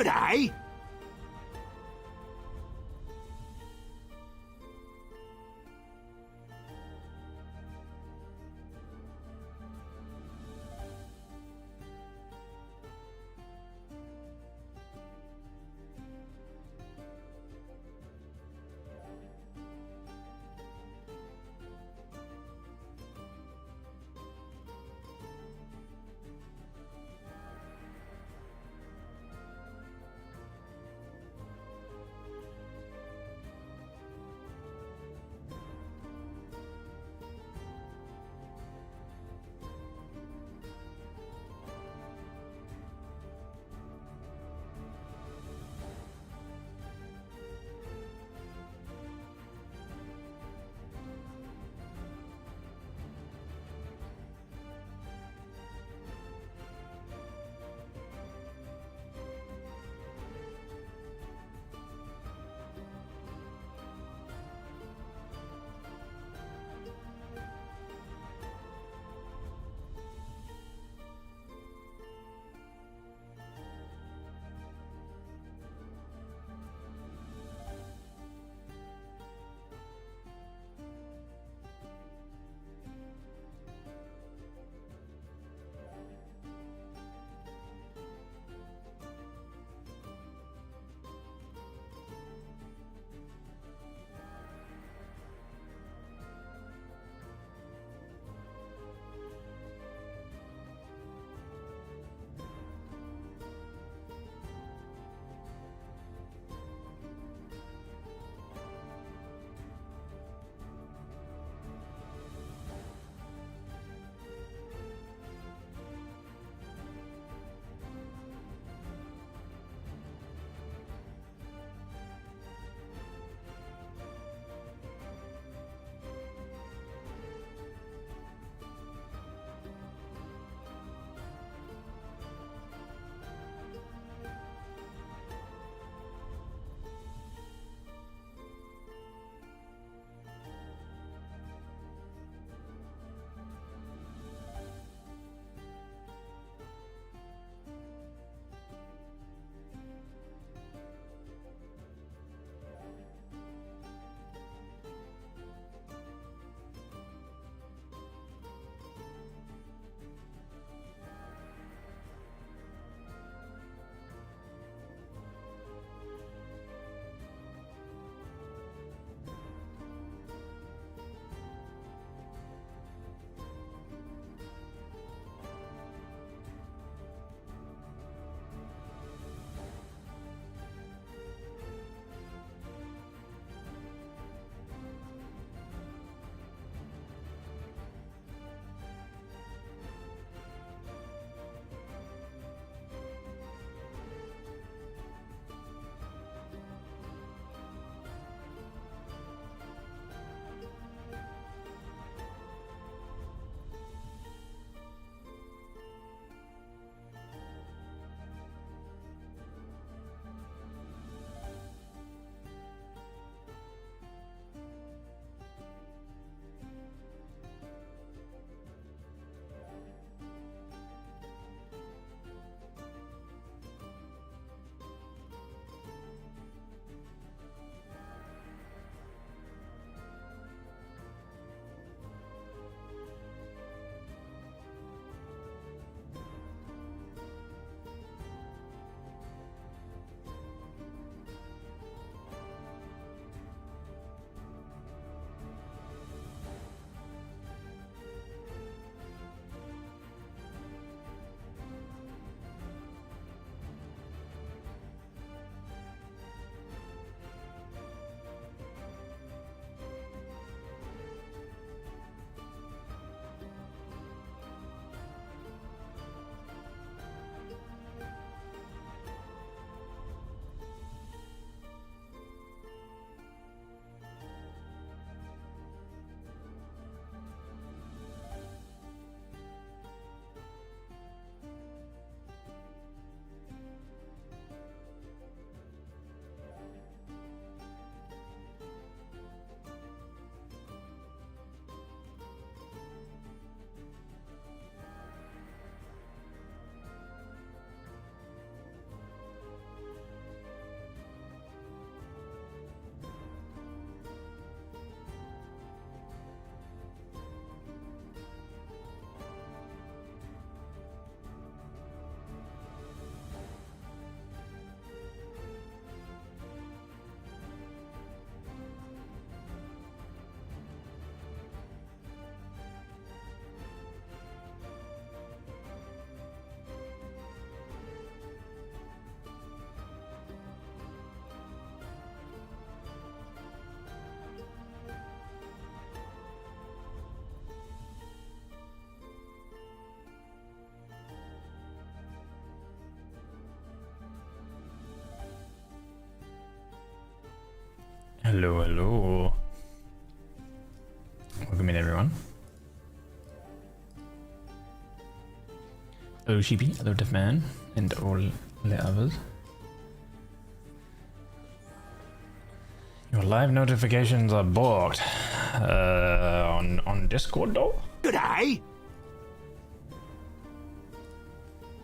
Good day. Hello, hello. Welcome in, everyone. Hello, Sheepy. Hello, Deaf Man, and all the others. Your live notifications are blocked. On Discord, though. G'day!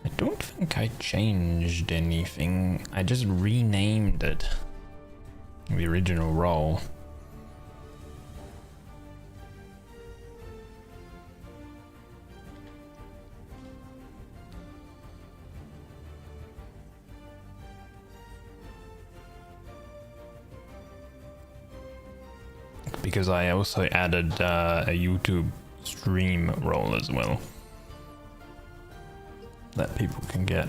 I don't think I changed anything. I just renamed it. The original role. Because I also added a YouTube stream role as well. That people can get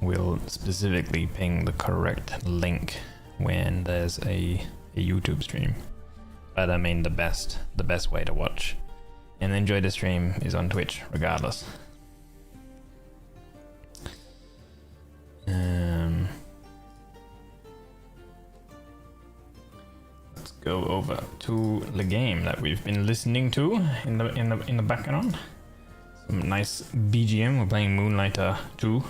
will specifically ping the correct link when there's a YouTube stream. But I mean the best way to watch and enjoy the stream is on Twitch regardless. Let's go over to the game that we've been listening to in the background. Some nice BGM. We're playing Moonlighter 2.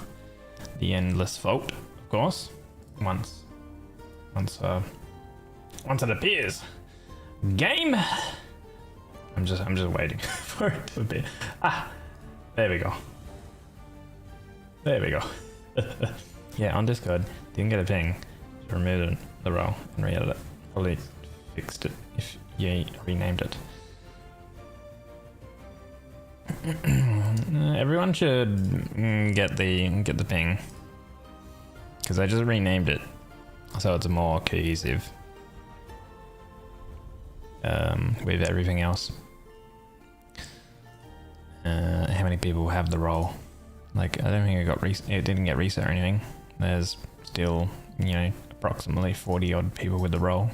The Endless Fault, of course. Once it appears. Game. I'm just waiting for it to appear. Ah, there we go. There we go. Yeah, on Discord, didn't get a ping. Just removed the role and re-edited it. Probably fixed it if you renamed it. Everyone should get the ping because I just renamed it so it's more cohesive with everything else. How many people have the role? Like, I don't think it didn't get reset or anything. There's still, approximately 40 odd people with the role.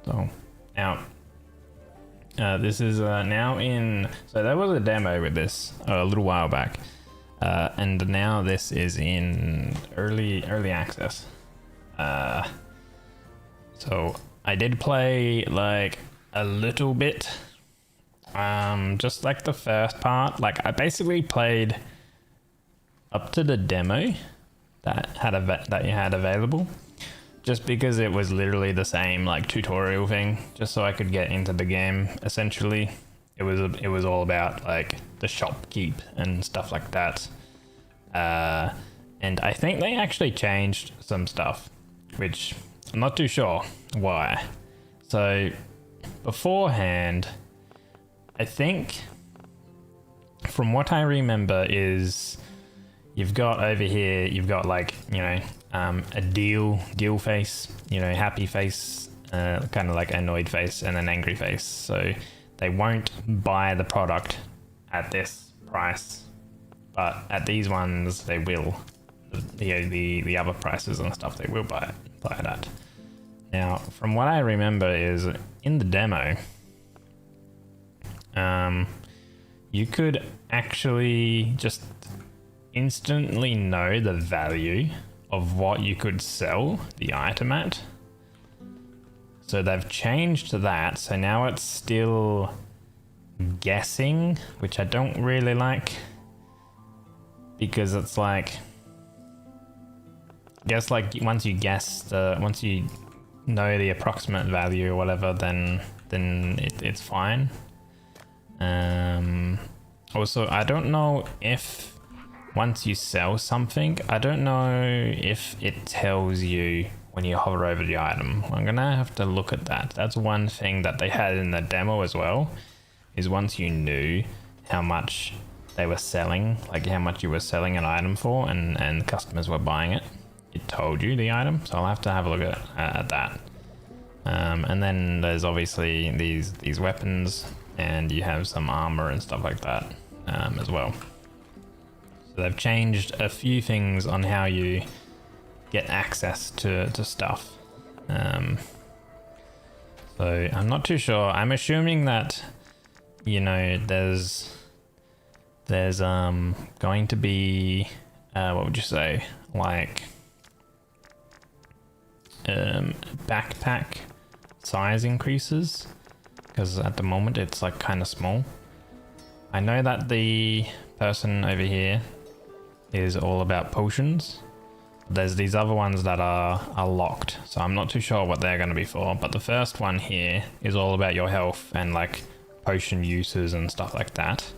So now this is now in. So there was a demo with this a little while back, and now this is in early access. So I did play like a little bit, just like the first part. Like I basically played up to the demo that you had available. Just because it was literally the same like tutorial thing, just so I could get into the game. Essentially, it was all about like the shopkeep and stuff like that. And I think they actually changed some stuff, which I'm not too sure why. So beforehand, I think from what I remember is you've got over here, you've got like, a deal face, happy face, kind of like annoyed face, and an angry face. So they won't buy the product at this price, but at these ones they will. The other prices and stuff they will buy it at. Now, from what I remember is in the demo, you could actually just instantly know the value of what you could sell the item at. So they've changed that, so now it's still guessing, which I don't really like, because it's like, I guess like once you know the approximate value or whatever, then it's fine. Also, I don't know if once you sell something, I don't know if it tells you when you hover over the item. I'm gonna have to look at that. That's one thing that they had in the demo as well, is once you knew how much they were selling, like how much you were selling an item for, and customers were buying it, it told you the item. So I'll have to have a look at that. And then there's obviously these weapons, and you have some armor and stuff like that as well. So they've changed a few things on how you get access to stuff. So I'm not too sure. I'm assuming that, there's going to be what would you say, like backpack size increases, because at the moment it's like kind of small. I know that the person over here is all about potions. There's these other ones that are locked, so I'm not too sure what they're going to be for, but the first one here is all about your health and like potion uses and stuff like that.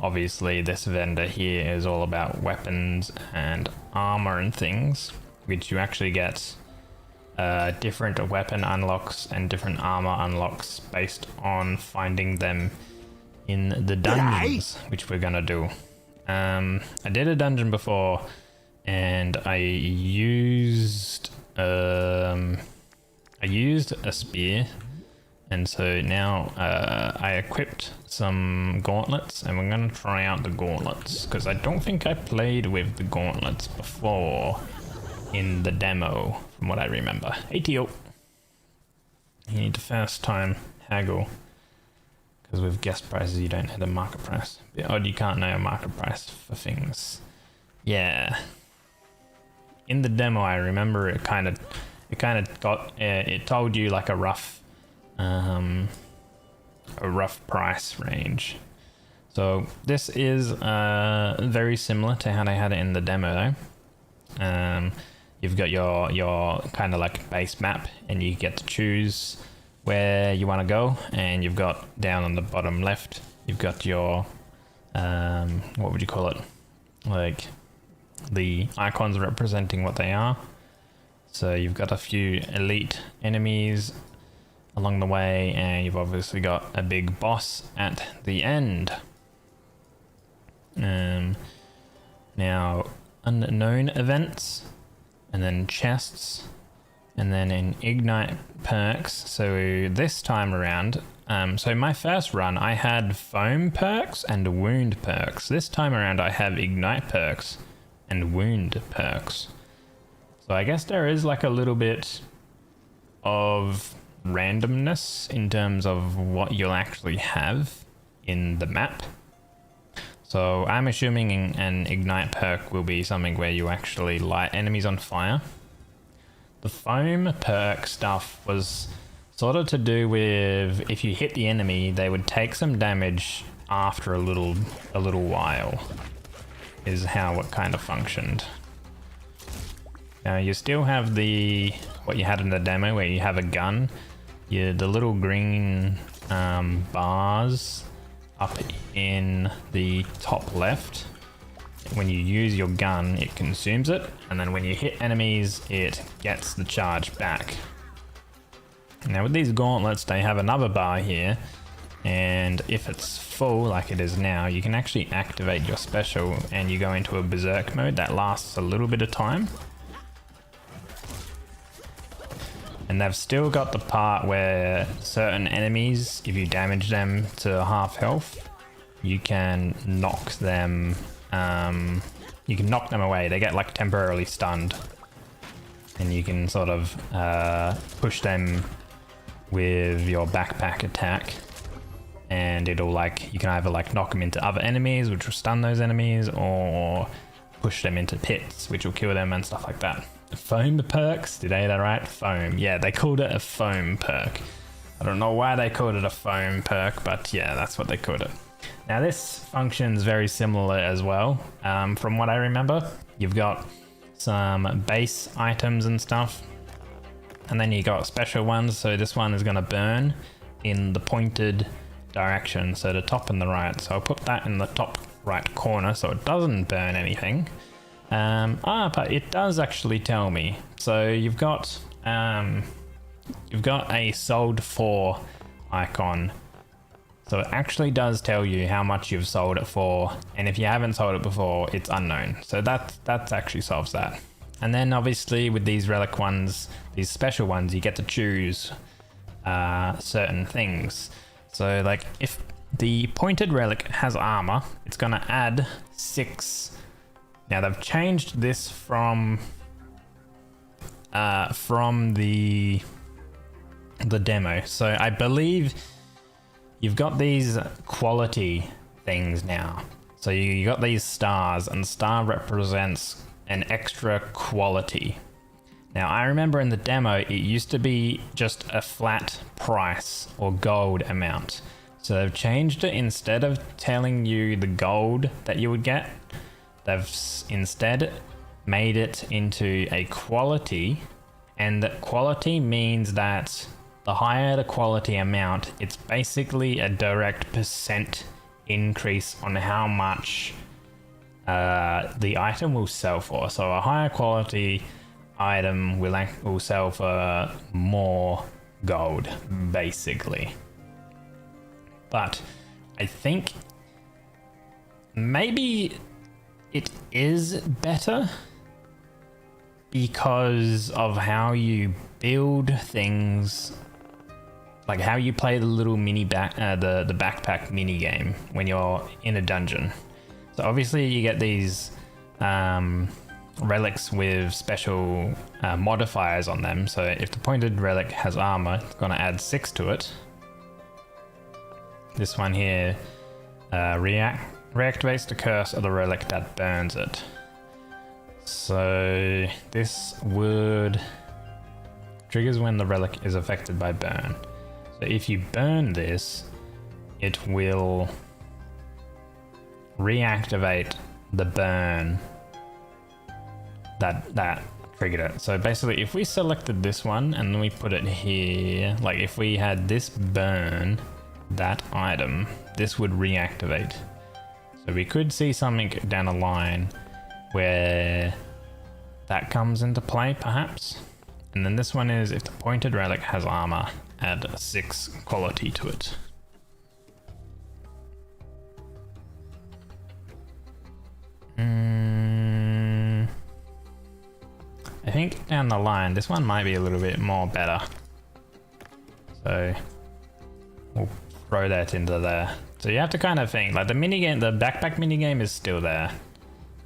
Obviously this vendor here is all about weapons and armor and things, which you actually get different weapon unlocks and different armor unlocks based on finding them in the dungeons, which we're gonna do. I did a dungeon before and I used a spear, and so now I equipped some gauntlets, and we're gonna try out the gauntlets because I don't think I played with the gauntlets before in the demo from what I remember. ATO. You need to first time haggle, because with guest prices you don't hit a market price. Bit odd you can't know a market price for things. Yeah. In the demo I remember it kind of got it told you like a rough price range. So this is very similar to how they had it in the demo though. You've got your kind of like base map, and you get to choose where you want to go, and you've got down on the bottom left you've got your what would you call it, like the icons representing what they are. So you've got a few elite enemies along the way, and you've obviously got a big boss at the end. Now unknown events, and then chests, and then in ignite perks. So this time around, so my first run I had foam perks and wound perks. This time around I have ignite perks and wound perks. So I guess there is like a little bit of randomness in terms of what you'll actually have in the map. So I'm assuming an ignite perk will be something where you actually light enemies on fire. The foam perk stuff was sort of to do with if you hit the enemy, they would take some damage after a little while, is how it kind of functioned. Now you still have what you had in the demo where you have a gun. The little green bars up in the top left. When you use your gun, it consumes it, and then when you hit enemies, it gets the charge back. Now with these gauntlets, they have another bar here, and if it's full like it is now, you can actually activate your special and you go into a berserk mode that lasts a little bit of time. And they've still got the part where certain enemies, if you damage them to half health, you can knock them away. They get like temporarily stunned, and you can sort of push them with your backpack attack, and it'll like, you can either like knock them into other enemies which will stun those enemies, or push them into pits which will kill them and stuff like that. Foam perks, did I get that right? Foam, yeah, they called it a foam perk. I don't know why they called it a foam perk, but yeah, that's what they called it. Now this functions very similar as well. From what I remember, you've got some base items and stuff, and then you got special ones. So this one is going to burn in the pointed direction, so the top and the right. So I'll put that in the top right corner so it doesn't burn anything. But it does actually tell me. So you've got a sold for icon. So it actually does tell you how much you've sold it for, and if you haven't sold it before, it's unknown. So that actually solves that. And then obviously with these relic ones, these special ones, you get to choose certain things. So like if the pointed relic has armor, it's gonna add 6. Now they've changed this from the demo. So I believe you've got these quality things now. So you got these stars, and star represents an extra quality. Now, I remember in the demo, it used to be just a flat price or gold amount. So they've changed it. Instead of telling you the gold that you would get, they've instead made it into a quality. And that quality means that the higher the quality amount, it's basically a direct percent increase on how much the item will sell for. So a higher quality item will sell for more gold, basically. But I think maybe it is better because of how you build things, like how you play the little the backpack mini game when you're in a dungeon. So obviously you get these relics with special modifiers on them. So if the pointed relic has armor, it's going to add 6 to it. This one here reactivates the curse of the relic that burns it. So this would triggers when the relic is affected by burn. So if you burn this, it will reactivate the burn that triggered it. So basically, if we selected this one and then we put it here, like if we had this burn that item, this would reactivate. So we could see something down the line where that comes into play, perhaps. And then this one is if the pointed relic has armor, add 6 quality to it. I think down the line, this one might be a little bit more better. So we'll throw that into there. So you have to kind of think, like the minigame, the backpack minigame is still there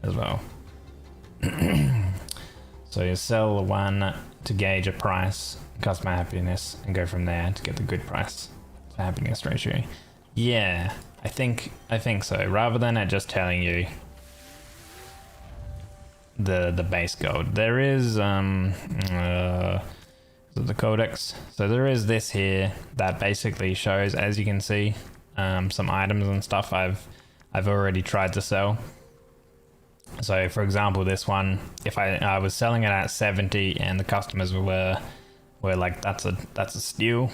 as well. So you sell one to gauge a price, customer happiness, and go from there to get the good price to happiness ratio. Yeah, I think so. Rather than it just telling you the base gold, there is the codex. So there is this here that basically shows, as you can see, some items and stuff I've already tried to sell. So for example, this one, if I was selling it at 70 and the customers were like, that's a steal.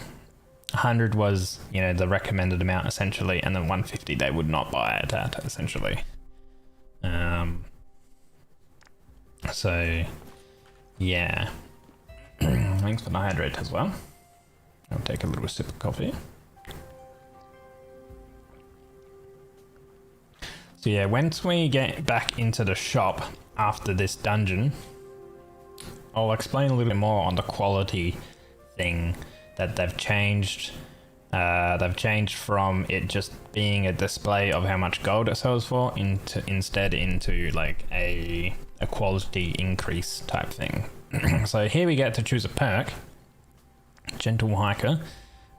100 was, you know, the recommended amount essentially, and then 150 they would not buy it at essentially. So yeah. Thanks for the hydrate as well. I'll take a little sip of coffee. So yeah, once we get back into the shop after this dungeon, I'll explain a little bit more on the quality thing that they've changed. They've changed from it just being a display of how much gold it sells for instead into like a quality increase type thing. So here we get to choose a perk, Gentle Hiker.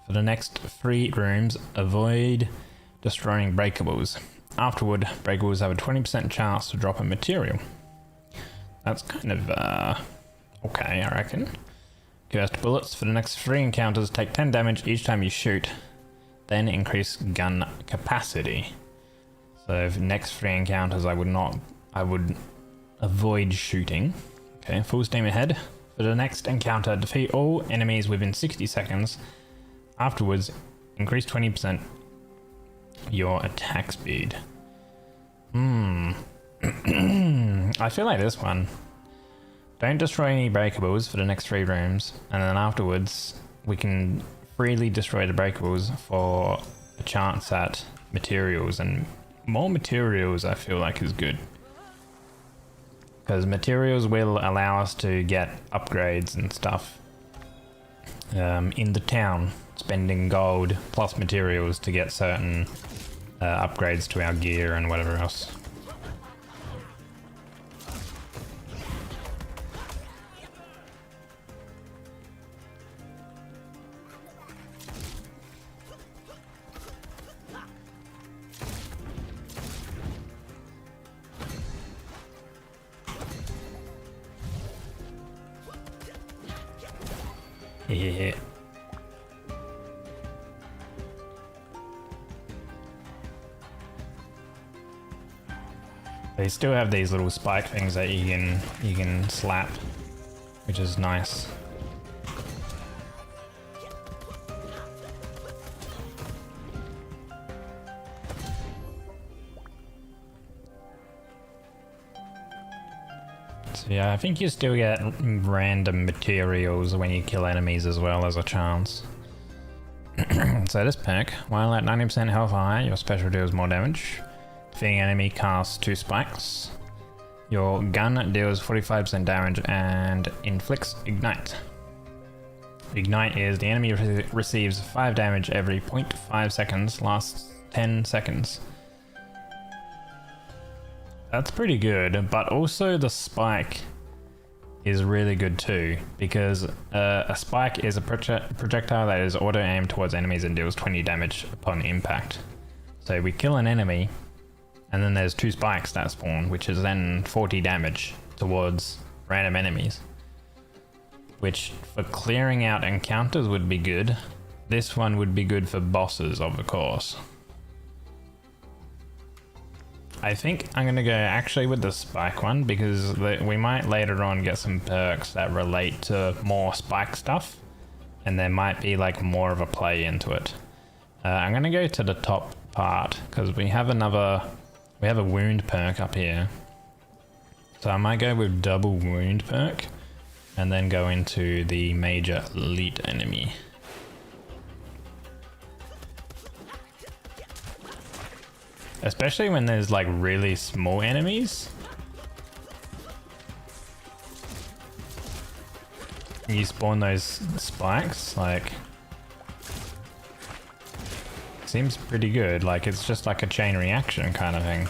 For the next 3 rooms, avoid destroying breakables. Afterward, breakables have a 20% chance to drop a material. That's kind of okay, I reckon. Cursed bullets. For the next 3 encounters, take 10 damage each time you shoot. Then increase gun capacity. So for the next 3 encounters, I would avoid shooting. Okay, full steam ahead. For the next encounter, defeat all enemies within 60 seconds. Afterwards, increase 20% your attack speed. I feel like this one. Don't destroy any breakables for the next 3 rooms, and then afterwards we can freely destroy the breakables for a chance at materials, and more materials I feel like is good. Because materials will allow us to get upgrades and stuff in the town, spending gold plus materials to get certain upgrades to our gear and whatever else. They still have these little spike things that you can slap, which is nice. So yeah, I think you still get random materials when you kill enemies as well as a chance. So this perk, while at 90% health or higher, your special deals more damage. Defeating enemy casts 2 spikes. Your gun deals 45% damage and inflicts ignite. Ignite is the enemy receives 5 damage every 0.5 seconds, lasts 10 seconds. That's pretty good, but also the spike is really good too, because a spike is a projectile that is auto-aimed towards enemies and deals 20 damage upon impact. So we kill an enemy, and then there's 2 spikes that spawn, which is then 40 damage towards random enemies. Which, for clearing out encounters, would be good. This one would be good for bosses, of course. I think I'm gonna go actually with the spike one, because we might later on get some perks that relate to more spike stuff, and there might be like more of a play into it. I'm gonna go to the top part because we have a wound perk up here, so I might go with double wound perk and then go into the major elite enemy. Especially when there's like really small enemies. You spawn those spikes, like, seems pretty good. Like it's just like a chain reaction kind of thing.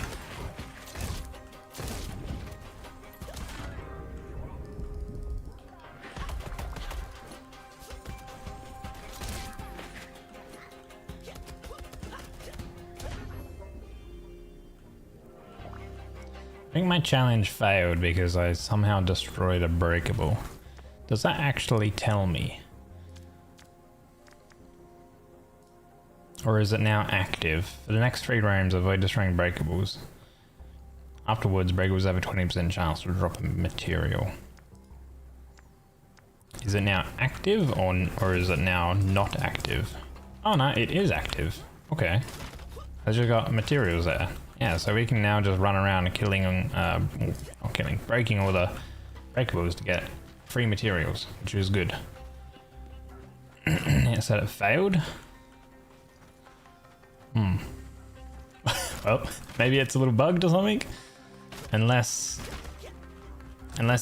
I think my challenge failed because I somehow destroyed a breakable. Does that actually tell me? Or is it now active? For the next 3 rounds, avoid destroying breakables. Afterwards, breakables have a 20% chance to drop a material. Is it now active or is it now not active? Oh no, it is active. Okay. I just got materials there. Yeah, so we can now just run around breaking all the breakables to get free materials, which is good. Yeah, so it failed. Well, maybe it's a little bugged or something. Unless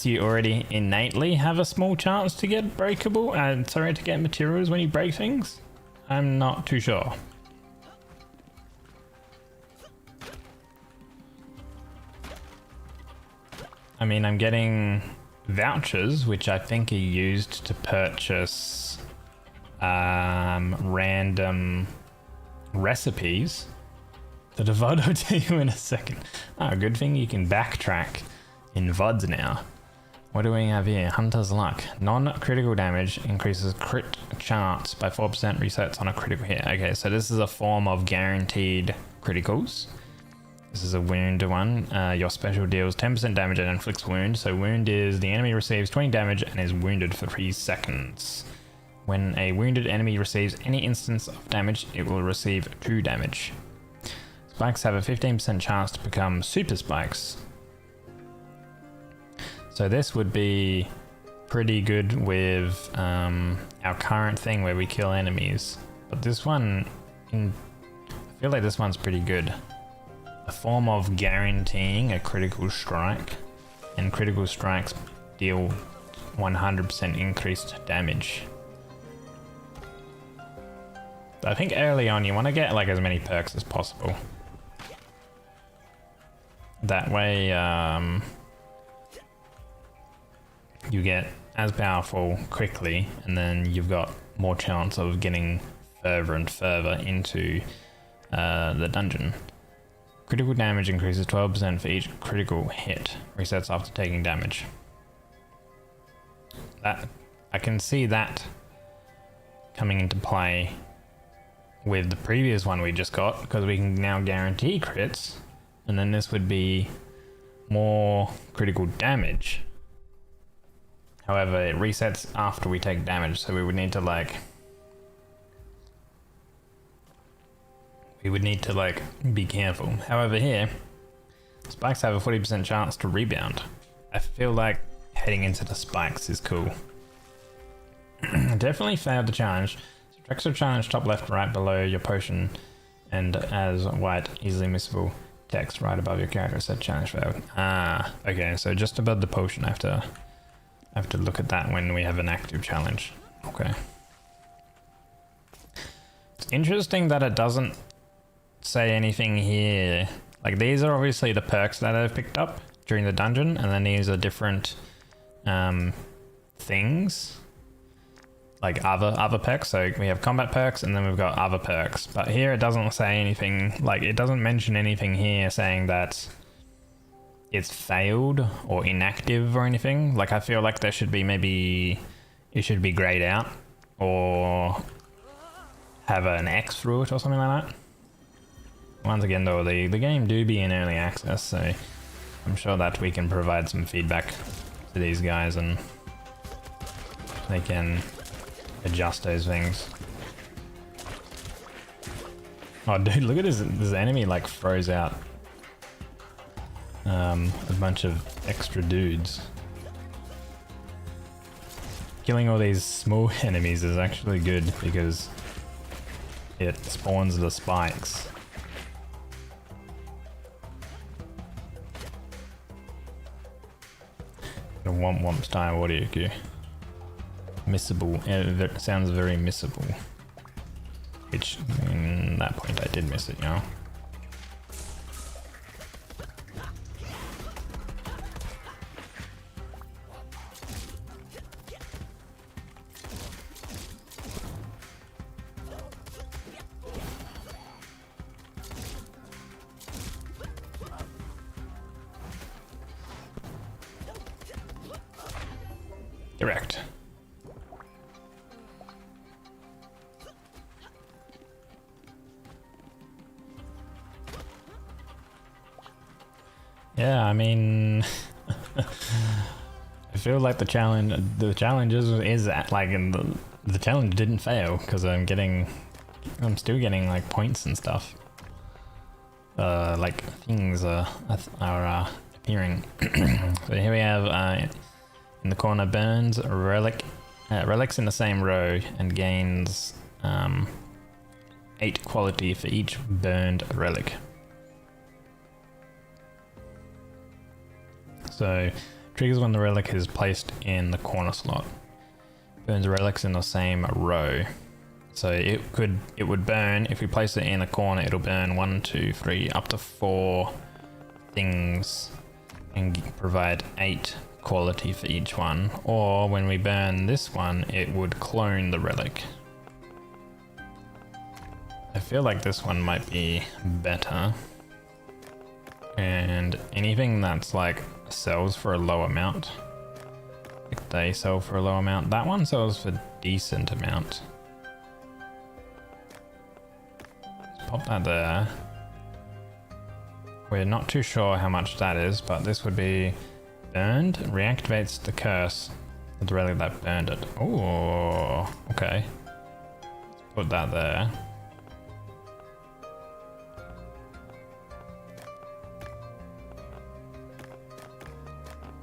you already innately have a small chance to get to get materials when you break things. I'm not too sure. I mean, I'm getting vouchers, which I think are used to purchase random recipes. The VOD will tell you in a second. Oh, good thing you can backtrack in VODs now. What do we have here? Hunter's Luck. Non-critical damage increases crit chance by 4%, resets on a critical hit. Okay, so this is a form of guaranteed criticals. This is a wound one. Your special deals 10% damage and inflicts wound. So wound is the enemy receives 20 damage and is wounded for 3 seconds. When a wounded enemy receives any instance of damage, it will receive 2 damage. Spikes have a 15% chance to become super spikes. So this would be pretty good with our current thing where we kill enemies. But this one, I feel like this one's pretty good. A form of guaranteeing a critical strike, and critical strikes deal 100% increased damage. So I think early on you want to get like as many perks as possible. That way you get as powerful quickly, and then you've got more chance of getting further and further into the dungeon. Critical damage increases 12% for each critical hit, resets after taking damage. That I can see that coming into play with the previous one we just got, because we can now guarantee crits, and then this would be more critical damage. However, it resets after we take damage, so we would need to like be careful. However, here spikes have a 40% chance to rebound. I feel like heading into the spikes is cool. Definitely failed the challenge. Subtracts your challenge top left right below your potion, and as white easily missable text right above your character said challenge failed. Okay, so just above the potion I have to look at that when we have an active challenge. Okay. It's interesting that it doesn't say anything here. Like, these are obviously the perks that I've picked up during the dungeon, and then these are different things. Like other perks. So we have combat perks and then we've got other perks. But here it doesn't say anything, like it doesn't mention anything here saying that it's failed or inactive or anything. Like I feel like there should be, maybe it should be grayed out or have an X through it or something like that. Once again though, the game do be in early access, so I'm sure that we can provide some feedback to these guys and they can adjust those things. Oh dude, look at this enemy like throws out a bunch of extra dudes. Killing all these small enemies is actually good because it spawns the spikes. The womp style audio cue. Missable. It sounds very missable. Which, in that point, I did miss it, you know. Correct. Yeah, I mean, I feel like the challenge is like, the challenge didn't fail because I'm still getting like points and stuff. Like things are appearing. So here we have in the corner burns a relic. Relics in the same row and gains 8 quality for each burned relic. So, triggers when the relic is placed in the corner slot. Burns relics in the same row. So it would burn, if we place it in a corner, it'll burn 1, 2, 3, up to 4 things and provide 8 quality for each one. Or when we burn this one, it would clone the relic. I feel like this one might be better. And anything that's like sells for a low amount, like they sell for a low amount, that one sells for decent amount. Let's pop that there. We're not too sure how much that is, but this would be burned, reactivates the curse of the relic that burned it. Oh, okay. Let's put that there.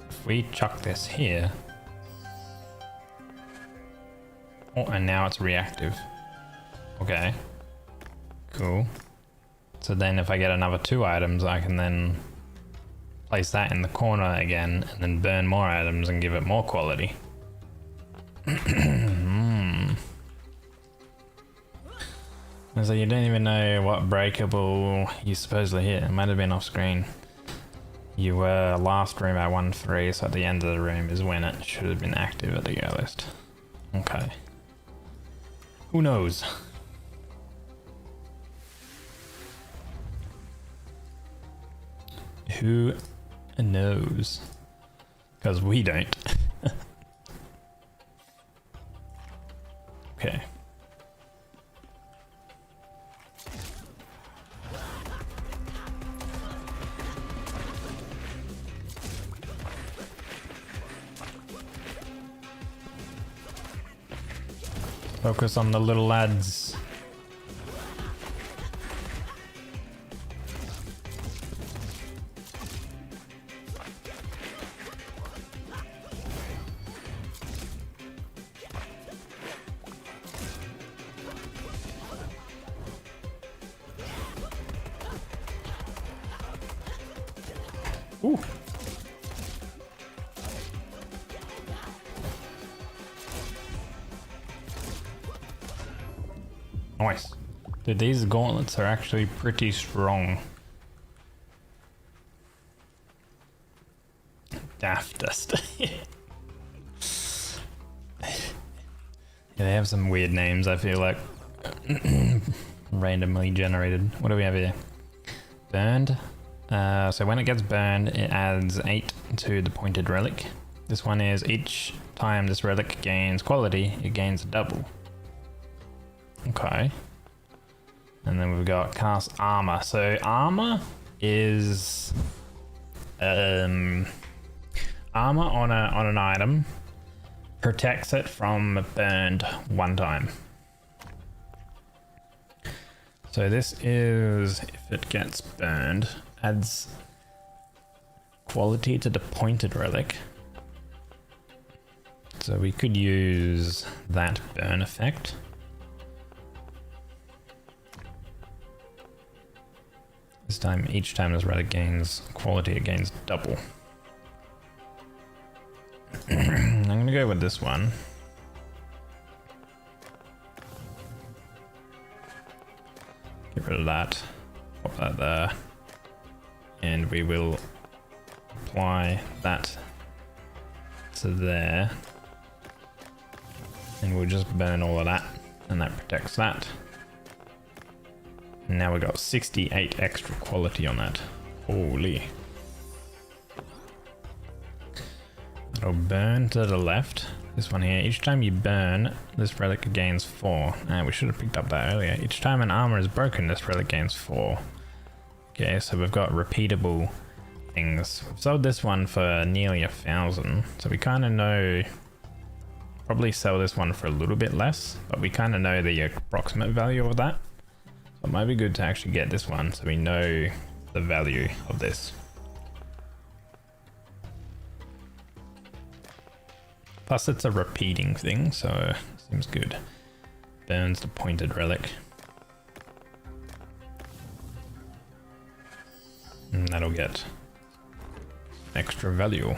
If we chuck this here, oh, and now it's reactive. Okay, cool. So then if I get another 2 items, I can then place that in the corner again and then burn more items and give it more quality. So you don't even know what breakable you supposedly hit. It might have been off screen. You were last room at 1-3, so at the end of the room is when it should have been active at the earliest. Okay. Who knows? Who knows? Because we don't. Okay. Focus on the little lads. Ooh. Nice. Dude, these gauntlets are actually pretty strong. Daftest. Yeah, they have some weird names, I feel like. Randomly generated. What do we have here? Burned. So when it gets burned, it adds 8 to the pointed relic. This one is each time this relic gains quality, it gains a double. Okay. And then we've got cast armor. So armor is armor on an item protects it from burned one time. So this is, if it gets burned, adds quality to the pointed relic. So we could use that burn effect. This time, each time this relic gains quality, it gains double. I'm gonna go with this one. Get rid of that. Pop that there. And we will apply that to there. And we'll just burn all of that. And that protects that. And now we got 68 extra quality on that. Holy. It'll burn to the left. This one here. Each time you burn, this relic gains 4. We should have picked up that earlier. Each time an armor is broken, this relic gains 4. Okay, so we've got repeatable things. We've sold this one for nearly 1,000. So we kind of know... Probably sell this one for a little bit less. But we kind of know the approximate value of that. So it might be good to actually get this one so we know the value of this. Plus it's a repeating thing, so it seems good. Burns the pointed relic. And that'll get extra value.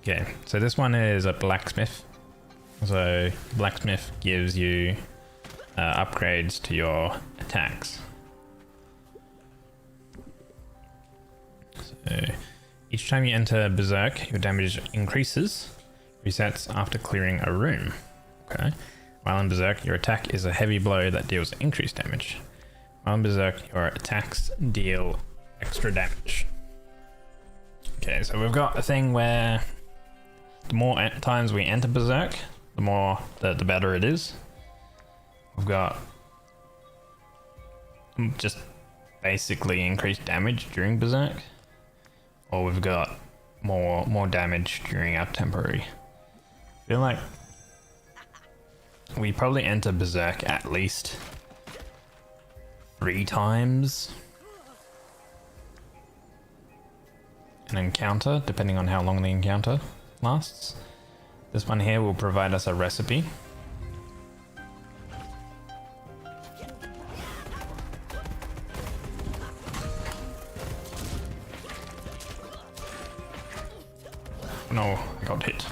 Okay, so this one is a blacksmith. So blacksmith gives you upgrades to your attacks. So each time you enter Berserk, your damage increases, resets after clearing a room. Okay. While in Berserk, your attack is a heavy blow that deals increased damage. While in Berserk, your attacks deal extra damage. Okay, so we've got a thing where the more times we enter Berserk, the better it is. We've got just basically increased damage during Berserk. Or we've got more damage during our temporary. I feel like we probably enter Berserk at least 3 times an encounter, depending on how long the encounter lasts. This one here will provide us a recipe. No, I got hit.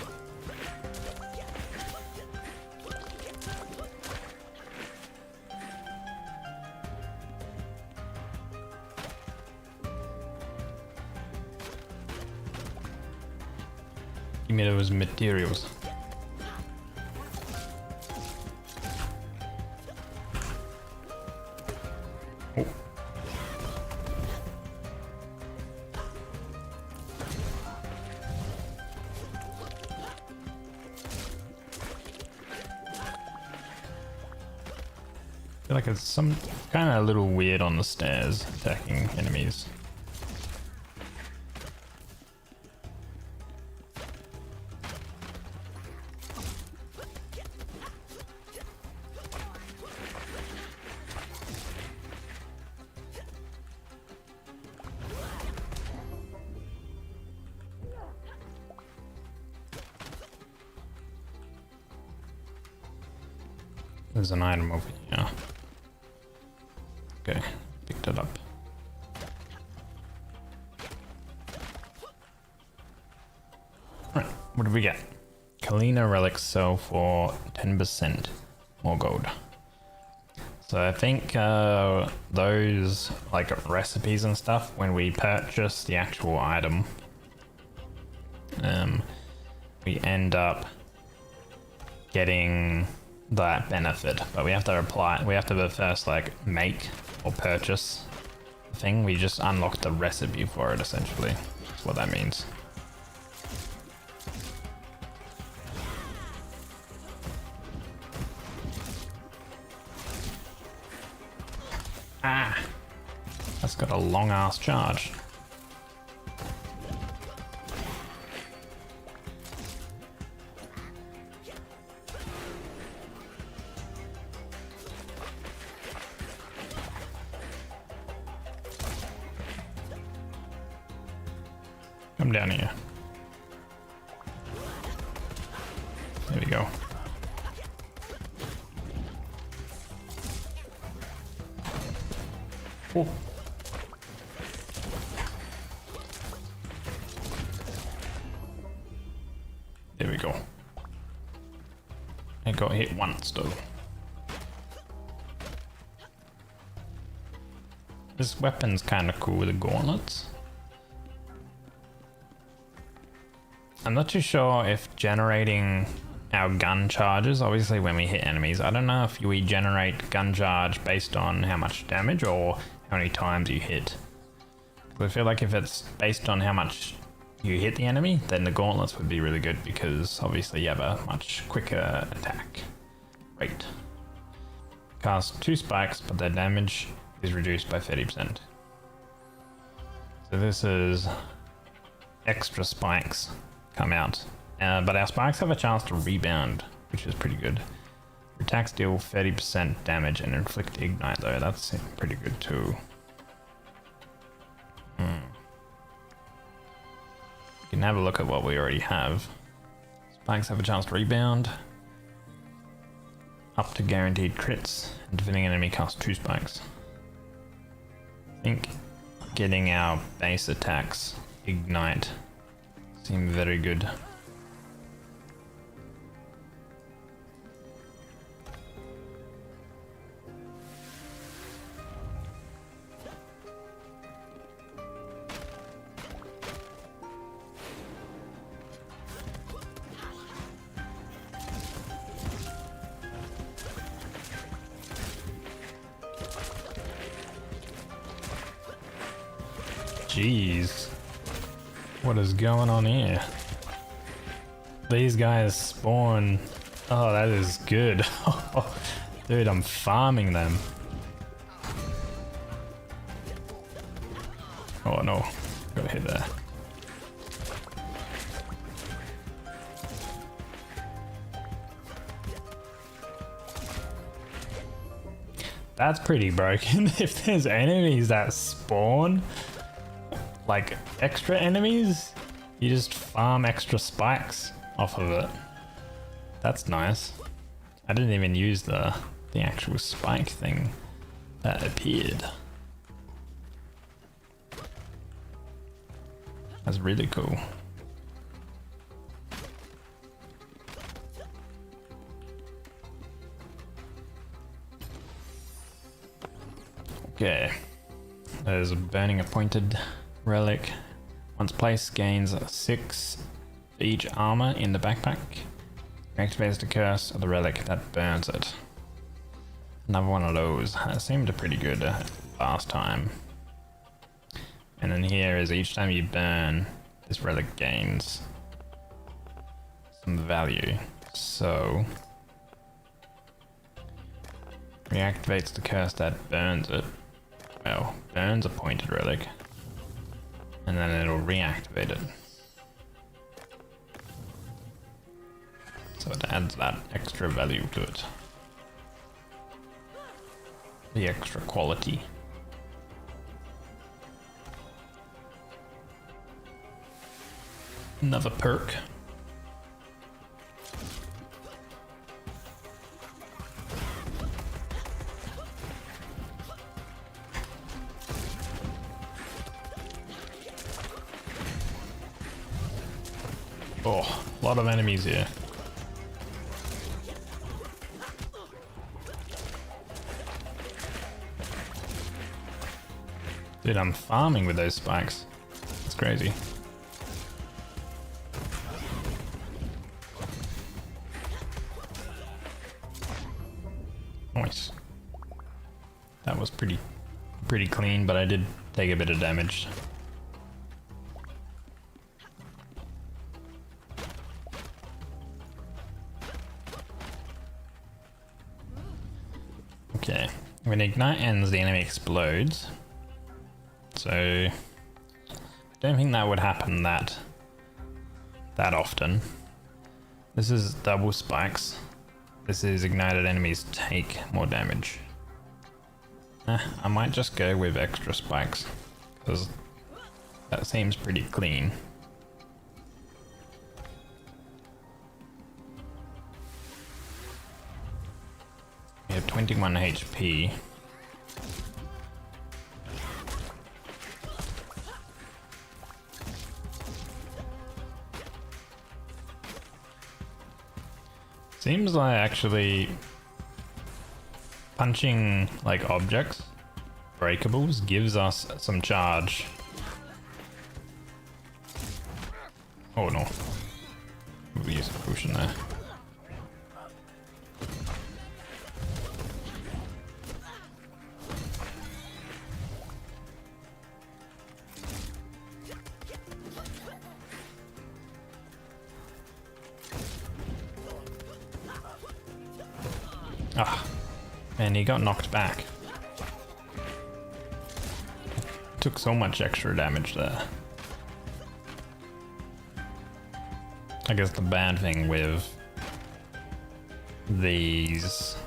Give me those materials. Oh. I feel like it's some kind of a little weird on the stairs attacking enemies. There's an item over here. Okay, picked it up. Right, what did we get? Kalina relics sell for 10% more gold. So I think those like recipes and stuff, when we purchase the actual item, we end up getting that benefit, but we have to first like make or purchase the thing. We just unlock the recipe for it essentially. That's what that means. Ah, that's got a long ass charge. Come down here. There we go. Oh. There we go. I got hit once though. This weapon's kind of cool with the gauntlets. I'm not too sure if generating our gun charges, obviously when we hit enemies, I don't know if we generate gun charge based on how much damage or how many times you hit. I feel like if it's based on how much you hit the enemy, then the gauntlets would be really good because obviously you have a much quicker attack rate. Cast 2 spikes, but their damage is reduced by 30%. So this is extra spikes come out, but our spikes have a chance to rebound, which is pretty good. Attacks deal 30% damage and inflict ignite though, that's pretty good too. You can have a look at what we already have. Spikes have a chance to rebound, up to guaranteed crits, and defending enemy casts 2 spikes. I think getting our base attacks ignite seem very good. Jeez, what is going on here? These guys spawn. Oh, that is good. Dude, I'm farming them. Oh no, got hit there. That's pretty broken. If there's enemies that spawn, like extra enemies, you just farm extra spikes off of it. That's nice. I didn't even use the actual spike thing that appeared. That's really cool. Okay, there's a burning appointed relic. Once placed, gains 6 for each armor in the backpack. Activates the curse of the relic that burns it. Another one of those. That seemed pretty good last time. And then here is each time you burn, this relic gains some value. So reactivates the curse that burns it. Well, burns a pointed relic, and then it'll reactivate it. So it adds that extra value to it. The extra quality. Another perk. Oh, a lot of enemies here. Dude, I'm farming with those spikes. It's crazy. Nice. That was pretty clean, but I did take a bit of damage. Okay, when ignite ends, the enemy explodes. So I don't think that would happen that often. This is double spikes. This is ignited enemies take more damage. I might just go with extra spikes because that seems pretty clean. We have 21 HP. Seems like actually punching like objects, breakables, gives us some charge. Oh no. We'll use a potion there. Ah, and he got knocked back. Took so much extra damage there. I guess the bad thing with these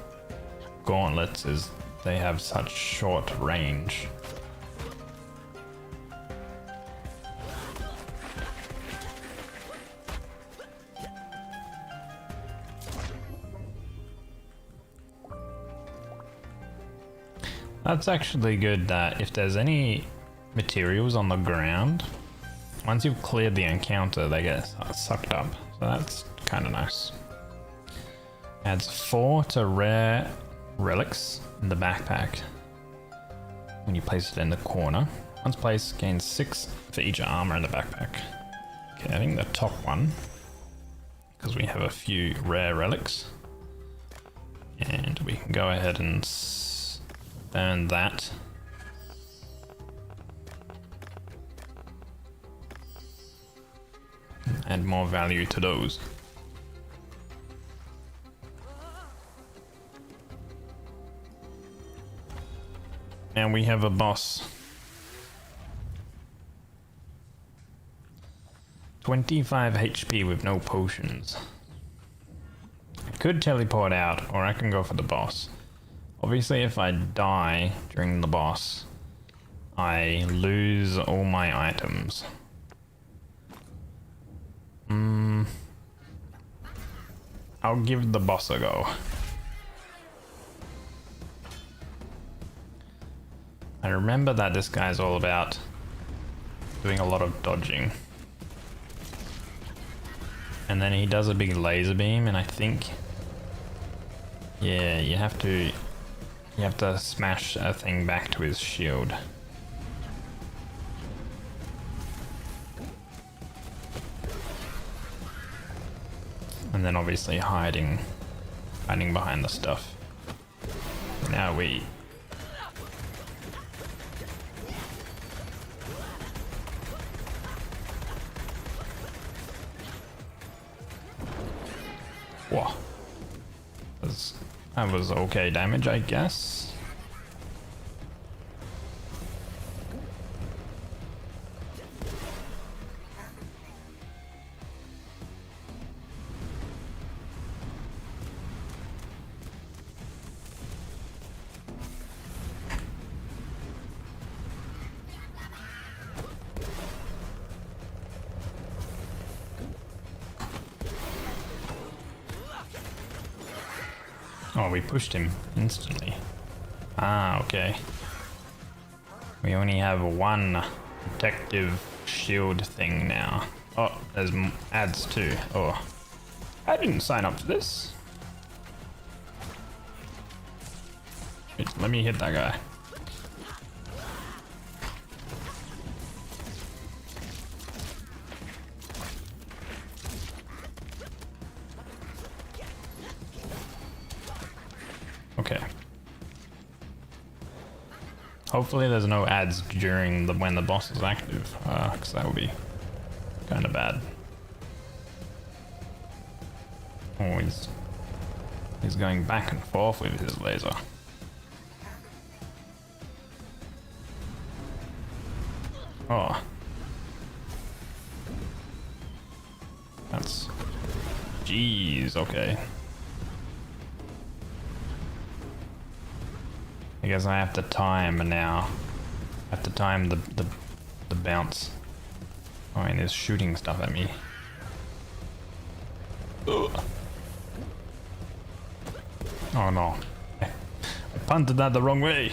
gauntlets is they have such short range. That's actually good that if there's any materials on the ground, once you've cleared the encounter, they get sucked up. So that's kind of nice. Adds 4 to rare relics in the backpack when you place it in the corner. Once placed, gains 6 for each armor in the backpack. Okay, I think the top one, because we have a few rare relics. And we can go ahead and burn that. Add more value to those. And we have a boss. 25 HP with no potions. I could teleport out, or I can go for the boss. Obviously, if I die during the boss, I lose all my items. I'll give the boss a go. I remember that this guy's all about doing a lot of dodging. And then he does a big laser beam, and I think, yeah, you have to smash a thing back to his shield. And then obviously hiding behind the stuff. Now we... Whoa. That was okay damage, I guess. Oh, we pushed him instantly. Ah, okay. We only have one protective shield thing now. Oh, there's ads too. Oh, I didn't sign up for this. Wait, let me hit that guy. Okay. Hopefully there's no ads during when the boss is active, because that would be kind of bad. Oh, he's going back and forth with his laser. Oh. That's... Jeez, okay. I guess I have to time now. I have to time the bounce. Oh, and he's shooting stuff at me. Ugh. Oh no. I punted that the wrong way.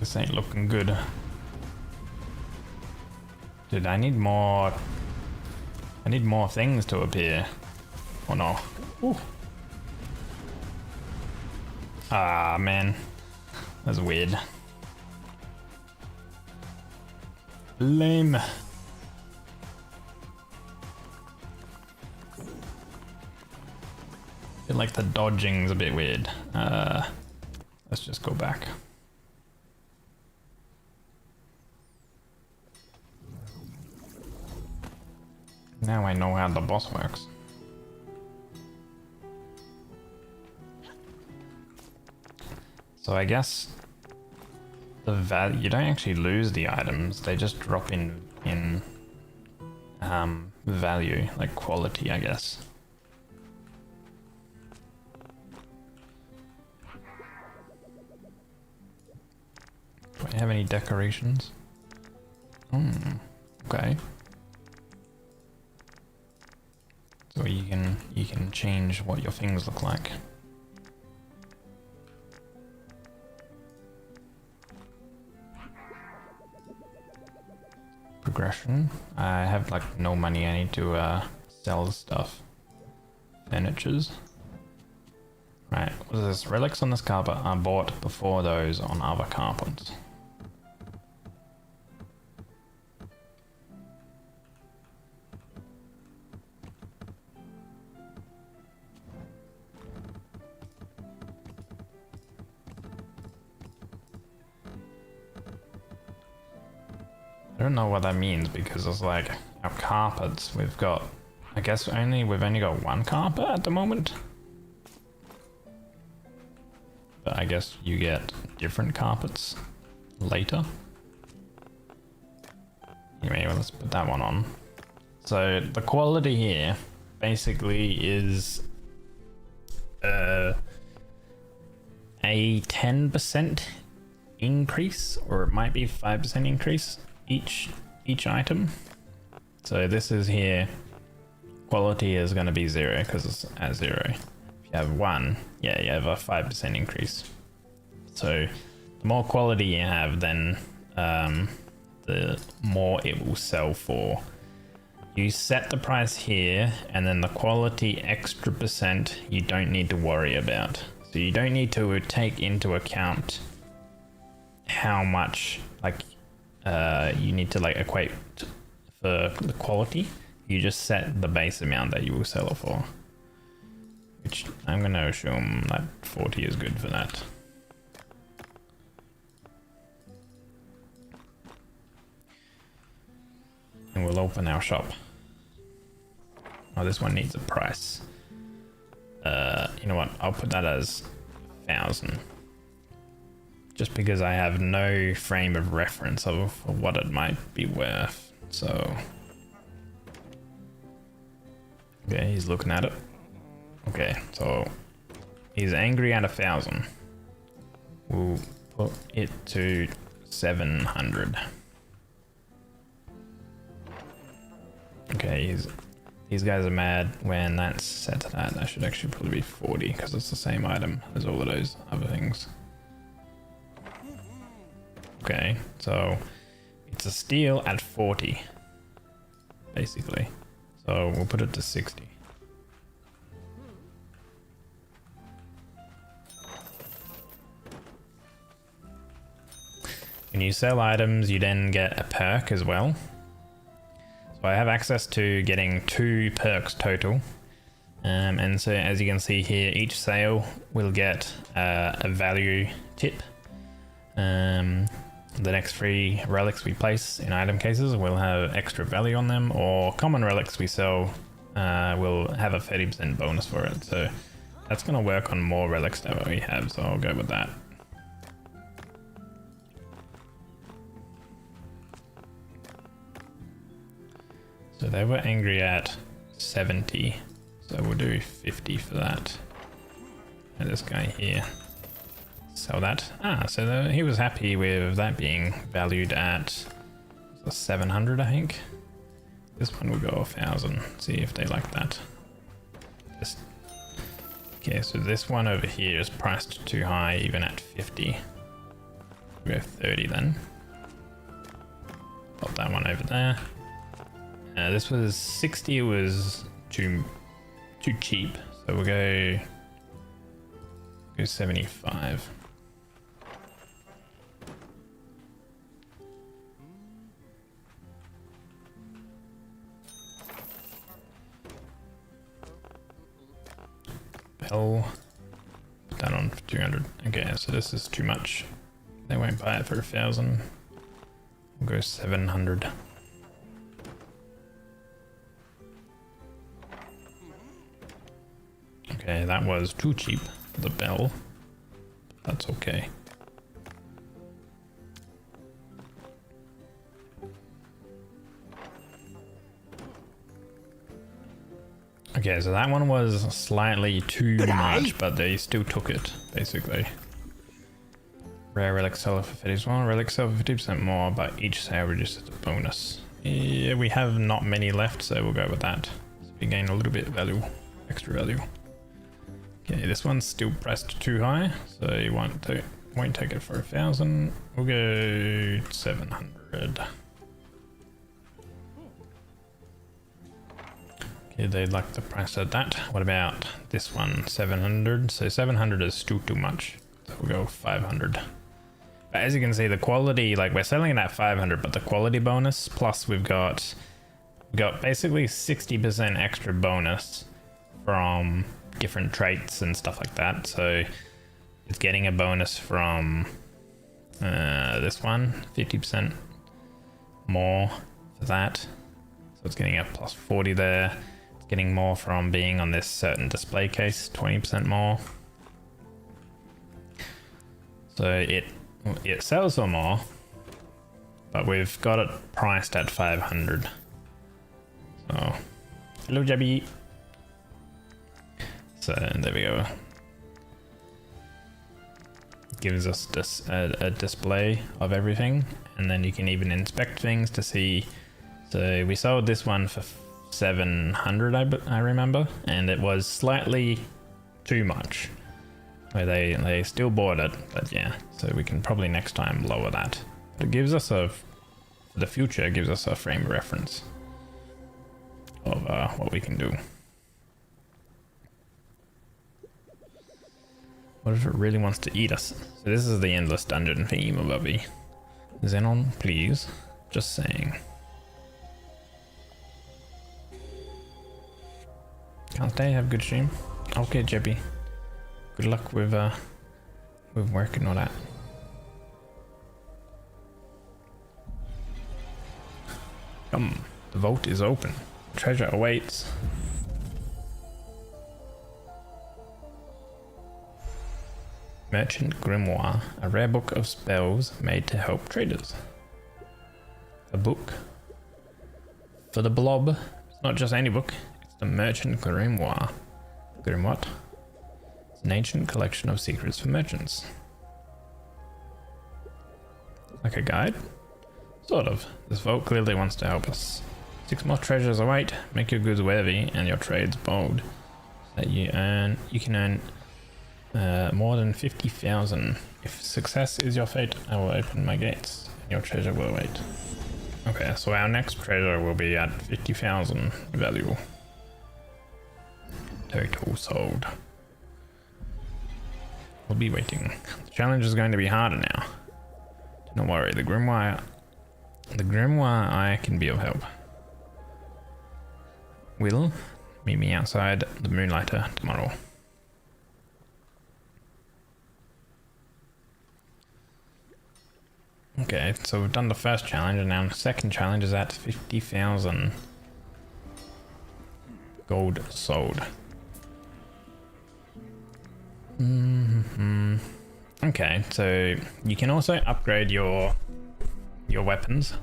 This ain't looking good. Dude, I need more things to appear. Oh no. Ooh. Ah, man. That's weird. Lame. Feel like the dodging's a bit weird. Let's just go back. Now I know how the boss works. So I guess the value, you don't actually lose the items, they just drop in value, like quality, I guess. Do I have any decorations? Okay. So you can change what your things look like. Progression. I have like no money. I need to sell stuff. Furnitures. Right. What is this? Relics on this carpet are bought before those on other carpets. I don't know what that means because it's like our carpets we've got, I guess we've only got one carpet at the moment. But I guess you get different carpets later. Anyway, let's put that one on. So the quality here basically is a 10% increase, or it might be 5% increase each item. So this is here, quality is going to be 0 because it's at 0. If you have 1, yeah, you have a 5% increase. So the more quality you have, then the more it will sell for. You set the price here, and then the quality extra percent you don't need to worry about. So you don't need to take into account how much like you need to like equate for the quality. You just set the base amount that you will sell it for, which I'm gonna assume that 40 is good for that. And we'll open our shop. Oh, this one needs a price. You know what? I'll put that as 1,000. Just because I have no frame of reference of what it might be worth. So, okay, he's looking at it. Okay, so he's angry at 1,000. We'll put it to 700. Okay, these guys are mad when that's set to that. That should actually probably be 40 because it's the same item as all of those other things. Okay, so it's a steal at 40, basically. So we'll put it to 60. When you sell items, you then get a perk as well. So I have access to getting 2 perks total. And so as you can see here, each sale will get a value tip. The next 3 relics we place in item cases will have extra value on them, or common relics we sell will have a 30% bonus for it. So that's going to work on more relics that we have, so I'll go with that. So they were angry at 70, so we'll do 50 for that. And this guy here. Sell that. So he was happy with that being valued at 700, I think. This one will go 1,000. See if they like that. Okay, so this one over here is priced too high, even at 50. We'll go 30 then. Pop that one over there. This was 60. It was too cheap, so we'll go 75. Bell. Put that on for 200. Okay, so this is too much. They won't buy it for 1,000. We'll go 700. Okay, that was too cheap, the bell. That's okay. Okay, so that one was slightly too much, but they still took it, basically. Rare relic seller for 50%, relic seller for 50% more, but each sale reduces a bonus. Yeah, we have not many left, so we'll go with that. So we gain a little bit of value, extra value. Okay, this one's still pressed too high, so you won't take it for 1,000. We'll go 700. Okay, they'd like the price at that. What about this one? 700. So 700 is still too much. So we'll go 500. But as you can see, the quality, like we're selling it at 500, but the quality bonus plus we've got basically 60% extra bonus from different traits and stuff like that. So it's getting a bonus from this one, 50% more for that. So it's getting a plus 40 there. It's getting more from being on this certain display case, 20% more. So it sells for more, but we've got it priced at 500. So hello, Jabby. So there we go. Gives us this a display of everything, and then you can even inspect things to see. So we sold this one for 700, I remember, and it was slightly too much. Where they still bought it, but yeah. So we can probably next time lower that. But it gives us for the future, it gives us a frame of reference of what we can do. What if it really wants to eat us? So this is the endless dungeon theme of Ubby. Xenon, please. Just saying. Can't they have good stream? Okay, Jeppy. Good luck with work and all that. Come, the vault is open. Treasure awaits. Merchant Grimoire, a rare book of spells made to help traders. A book for the blob. It's not just any book, it's the Merchant Grimoire. Grimoire? It's an ancient collection of secrets for merchants. Like a guide? Sort of. This vault clearly wants to help us. 6 more treasures await. Make your goods worthy and your trades bold. So that you can earn more than 50,000. If success is your fate, I will open my gates and your treasure will await. Okay, so our next treasure will be at 50,000 value. Total sold. We'll be waiting. The challenge is going to be harder now. Don't worry, the grimoire I can be of help. Will meet me outside the Moonlighter tomorrow. Okay, so we've done the first challenge and now the second challenge is at 50,000 gold sold. Okay, so you can also upgrade your weapons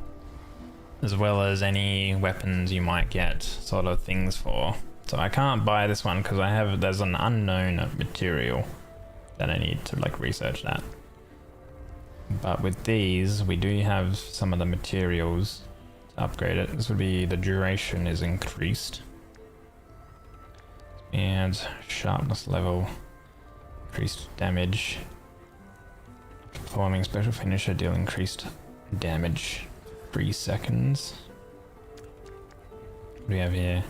as well as any weapons you might get sort of things for. So I can't buy this one because there's an unknown material that I need to like research that. But with these, we do have some of the materials to upgrade it. This would be the duration is increased. And sharpness level, increased damage. Performing special finisher deal increased damage 3 seconds. What do we have here?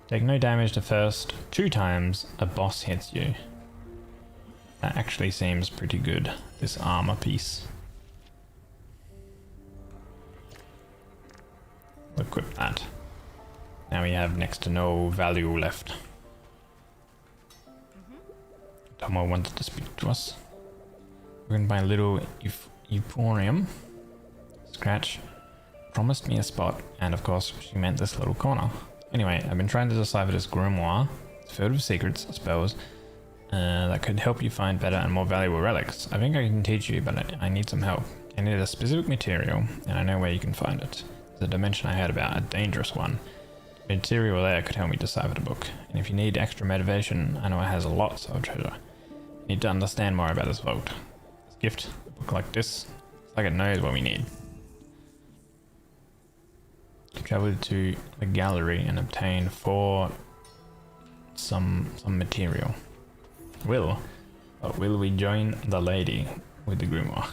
Take no damage the first 2 times a boss hits you. That actually seems pretty good, this armor piece. We'll equip that. Now we have next to no value left. Tomo wanted to speak to us. We're gonna buy a little Euphorium. Scratch promised me a spot, and of course she meant this little corner. Anyway, I've been trying to decipher this grimoire. It's filled with secrets, spells, that could help you find better and more valuable relics. I think I can teach you, but I need some help. I need a specific material, and I know where you can find it. There's a dimension I heard about, a dangerous one. The material there could help me decipher the book, and if you need extra motivation, I know it has a lot of treasure. You need to understand more about this vault. This gift, a book like this, it's like it knows what we need. Travel to the gallery and obtain some material. But will we join the lady with the grimoire?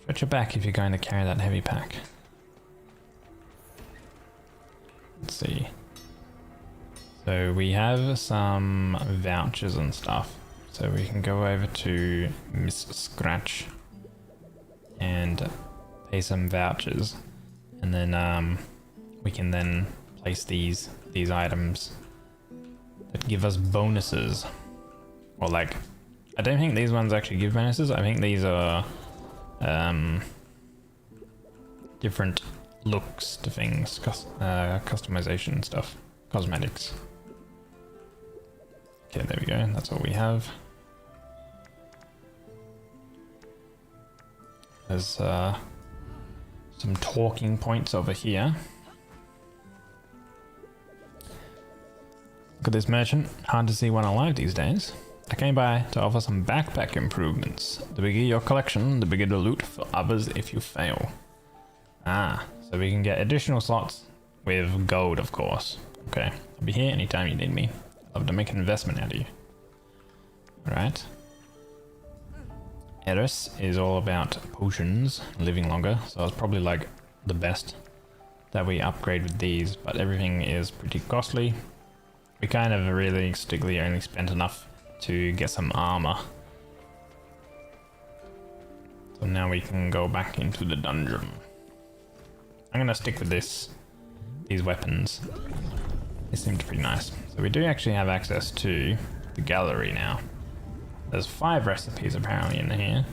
Stretch your back if you're going to carry that heavy pack. Let's see. So we have some vouchers and stuff. So we can go over to Miss Scratch and pay some vouchers. And then we can then place these items that give us bonuses. Or like, I don't think these ones actually give bonuses. I think these are different looks to things, customization stuff, cosmetics. Okay, there we go. That's all we have. There's some talking points over here. Look at this merchant. Hard to see one alive these days. I came by to offer some backpack improvements. The bigger your collection, the bigger the loot for others if you fail. Ah, so we can get additional slots with gold, of course. Okay, I'll be here anytime you need me. I'd love to make an investment out of you. Alright. Eris is all about potions, living longer, so it's probably like the best that we upgrade with these, but everything is pretty costly. We kind of realistically only spent enough to get some armor. So now we can go back into the dungeon. I'm gonna stick with these weapons. They seemed pretty nice. So we do actually have access to the gallery now. There's 5 recipes apparently in here.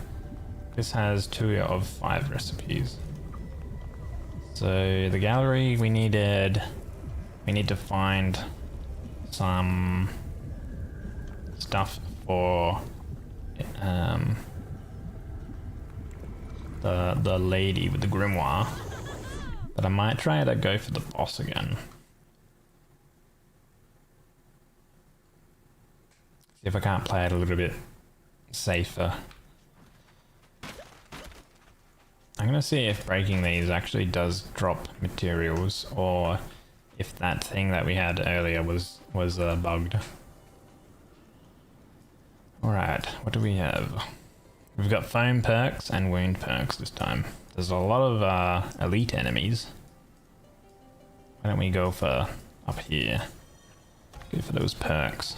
This has 2 of 5 recipes. So the gallery we need to find some stuff for the lady with the grimoire. But I might try to go for the boss again. See if I can't play it a little bit safer. I'm gonna see if breaking these actually does drop materials, or if that thing that we had earlier was bugged. Alright, what do we have? We've got foam perks and wound perks this time. There's a lot of elite enemies. Why don't we go for up here? Go for those perks.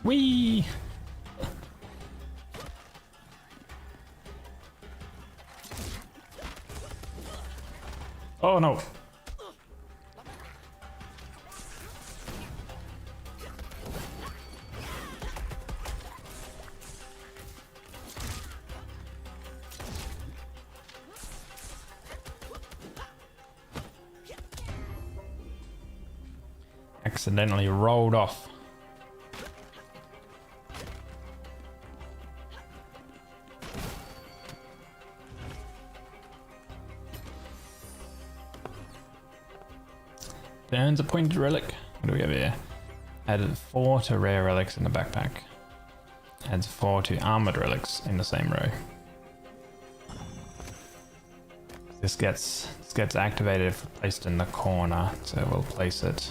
Whee! Oh no! Accidentally rolled off. Burns a pointed relic. What do we have here? Added 4 to rare relics in the backpack. Adds 4 to armored relics in the same row. This gets activated if placed in the corner, so we'll place it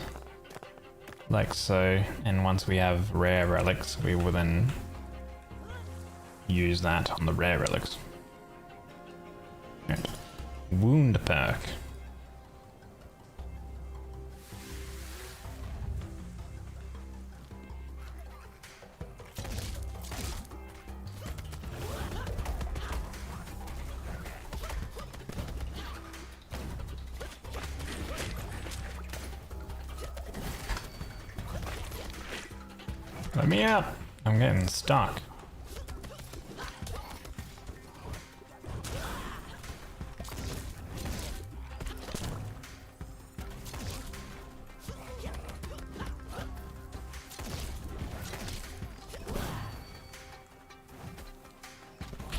like so. And once we have rare relics, we will then use that on the rare relics. Right. Wound perk. Let me out! I'm getting stuck.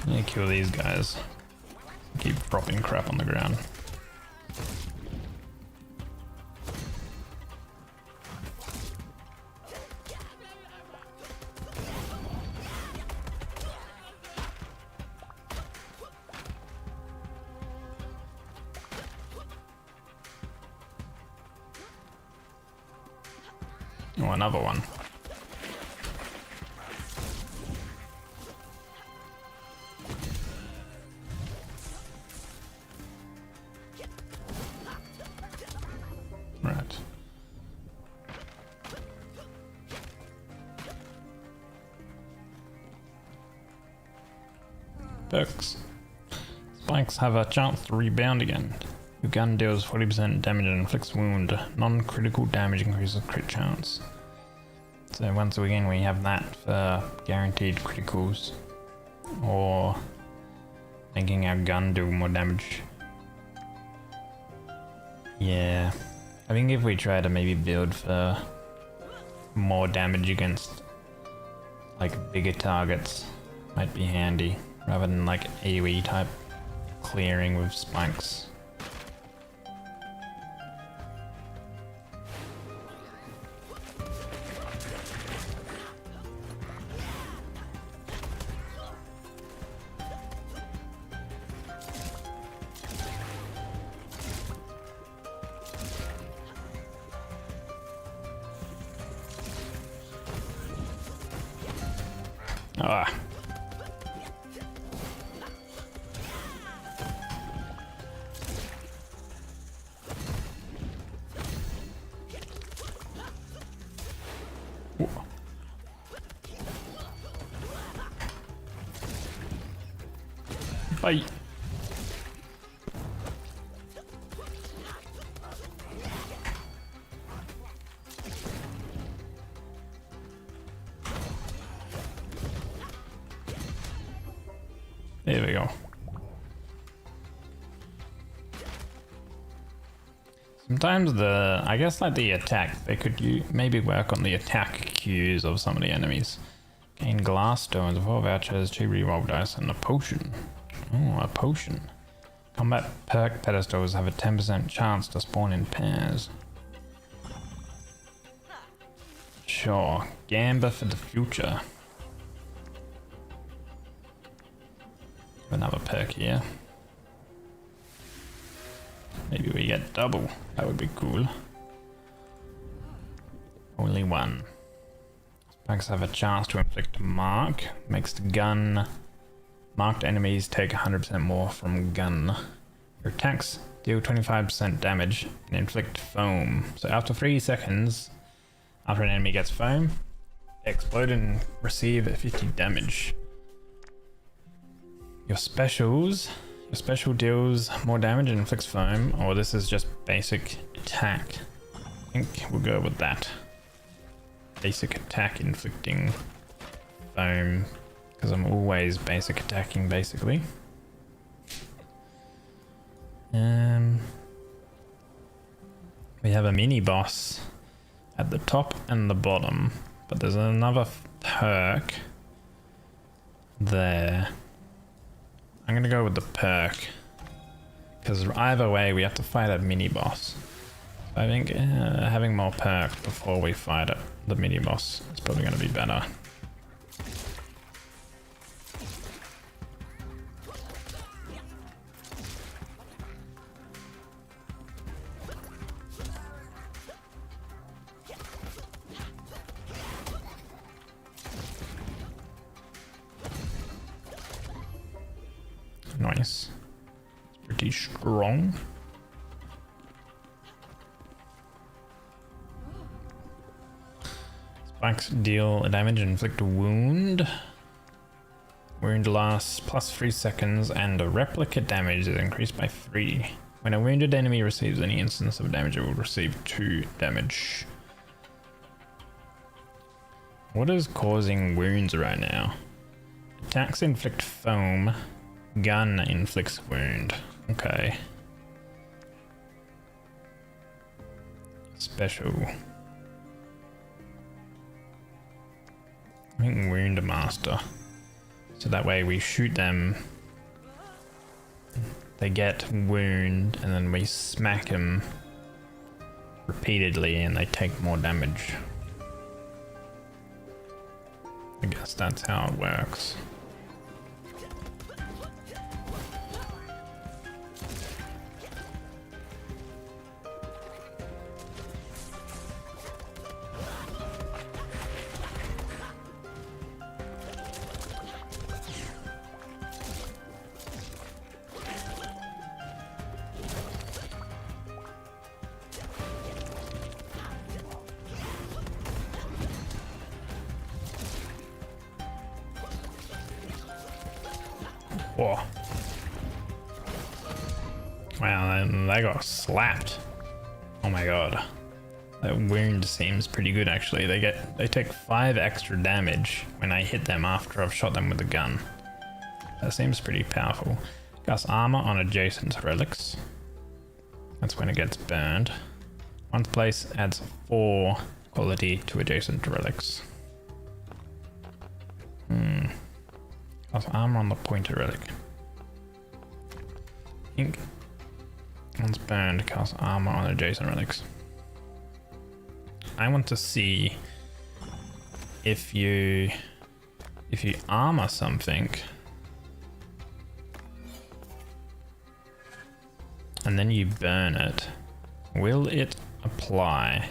I need to kill these guys. Keep dropping crap on the ground. Oh, another one. Right. Perks. Spikes have a chance to rebound again. Your gun deals 40% damage and inflicts wound. Non-critical damage increases crit chance. So once again we have that for guaranteed criticals. Or making our gun do more damage. Yeah. I think if we try to maybe build for more damage against like bigger targets, might be handy. Rather than like AoE type clearing with spikes. Ah. Bye. There we go. Sometimes I guess like the attack, they could maybe work on the attack cues of some of the enemies. Gain glass stones, 4 vouchers, 2 reroll dice, and a potion. Oh, a potion. Combat perk pedestals have a 10% chance to spawn in pairs. Sure, Gamba for the future. Another perk here. Maybe we get double. That would be cool. Only one. Spikes have a chance to inflict a mark. Makes the gun. Marked enemies take 100% more from gun. Your attacks deal 25% damage and inflict foam. So after 3 seconds, after an enemy gets foam, they explode and receive 50 damage. Your special deals more damage and inflicts foam, or this is just basic attack. I think we'll go with that. Basic attack inflicting foam, because I'm always basic attacking basically. We have a mini boss at the top and the bottom, but there's another perk there. I'm gonna go with the perk, because either way we have to fight a mini boss. So I think having more perks before we fight the mini boss is probably gonna be better. Nice. It's pretty strong. Spikes deal damage and inflict a wound. Wound lasts plus 3 seconds and the replica damage is increased by 3. When a wounded enemy receives any instance of damage, it will receive 2 damage. What is causing wounds right now? Attacks inflict foam. Gun inflicts wound. Okay. Special. I think Wound Master. So that way we shoot them. They get wound and then we smack them repeatedly and they take more damage. I guess that's how it works. Whoa. Wow, they got slapped. Oh my god. That wound seems pretty good actually. They take 5 extra damage when I hit them after I've shot them with a gun. That seems pretty powerful. Cast armor on adjacent relics. That's when it gets burned. Once place adds 4 quality to adjacent relics. Cast armor on the pointer relic. I think once burned, cast armor on adjacent relics. I want to see if you armor something and then you burn it, will it apply?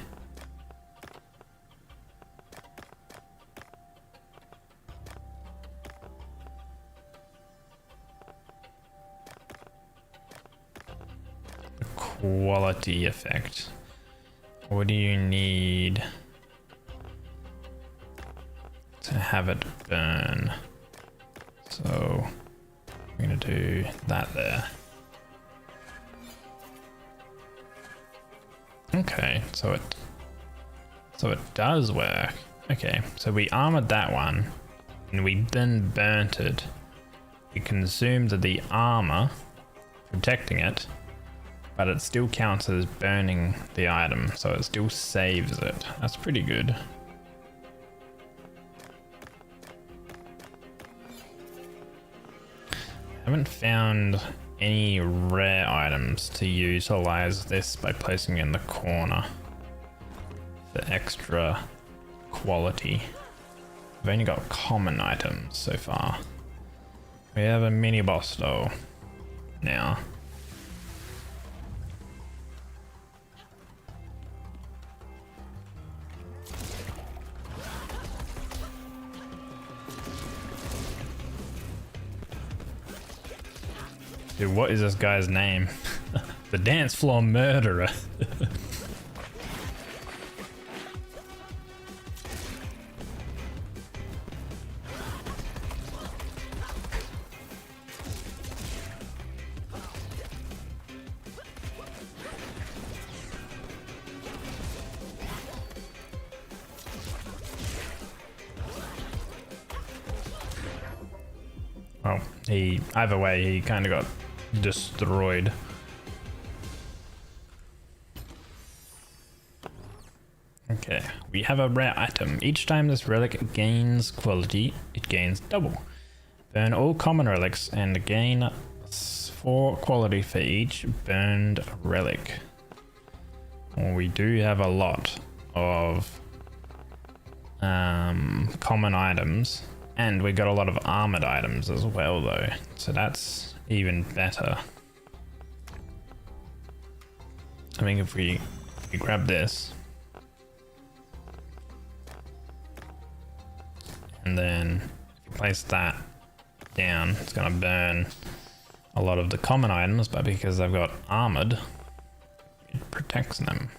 Quality effect. What do you need to have it burn? So I'm gonna do that there. Okay, so it does work. Okay, so we armored that one and we then burnt it it consumes the armor, protecting it, but it still counts as burning the item, so it still saves it. That's pretty good. I haven't found any rare items to utilize this by placing it in the corner for extra quality. I've only got common items so far. We have a mini boss though now. Dude, what is this guy's name? The dance floor murderer. Well, either way, he kind of got destroyed. Okay, we have a rare item. Each time this relic gains quality, it gains double. Burn all common relics and gain 4 quality for each burned relic. Well, we do have a lot of common items, and we got a lot of armored items as well though, so that's even better. I think if we grab this and then if you place that down, it's gonna burn a lot of the common items, but because they've got armored, it protects them.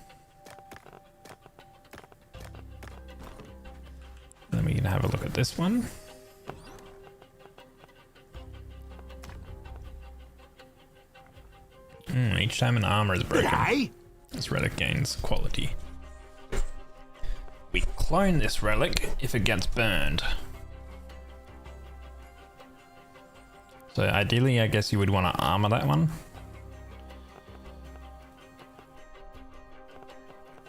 Then we can have a look at this one. Each time an armor is broken, this relic gains quality. We clone this relic if it gets burned. So ideally, I guess you would want to armor that one.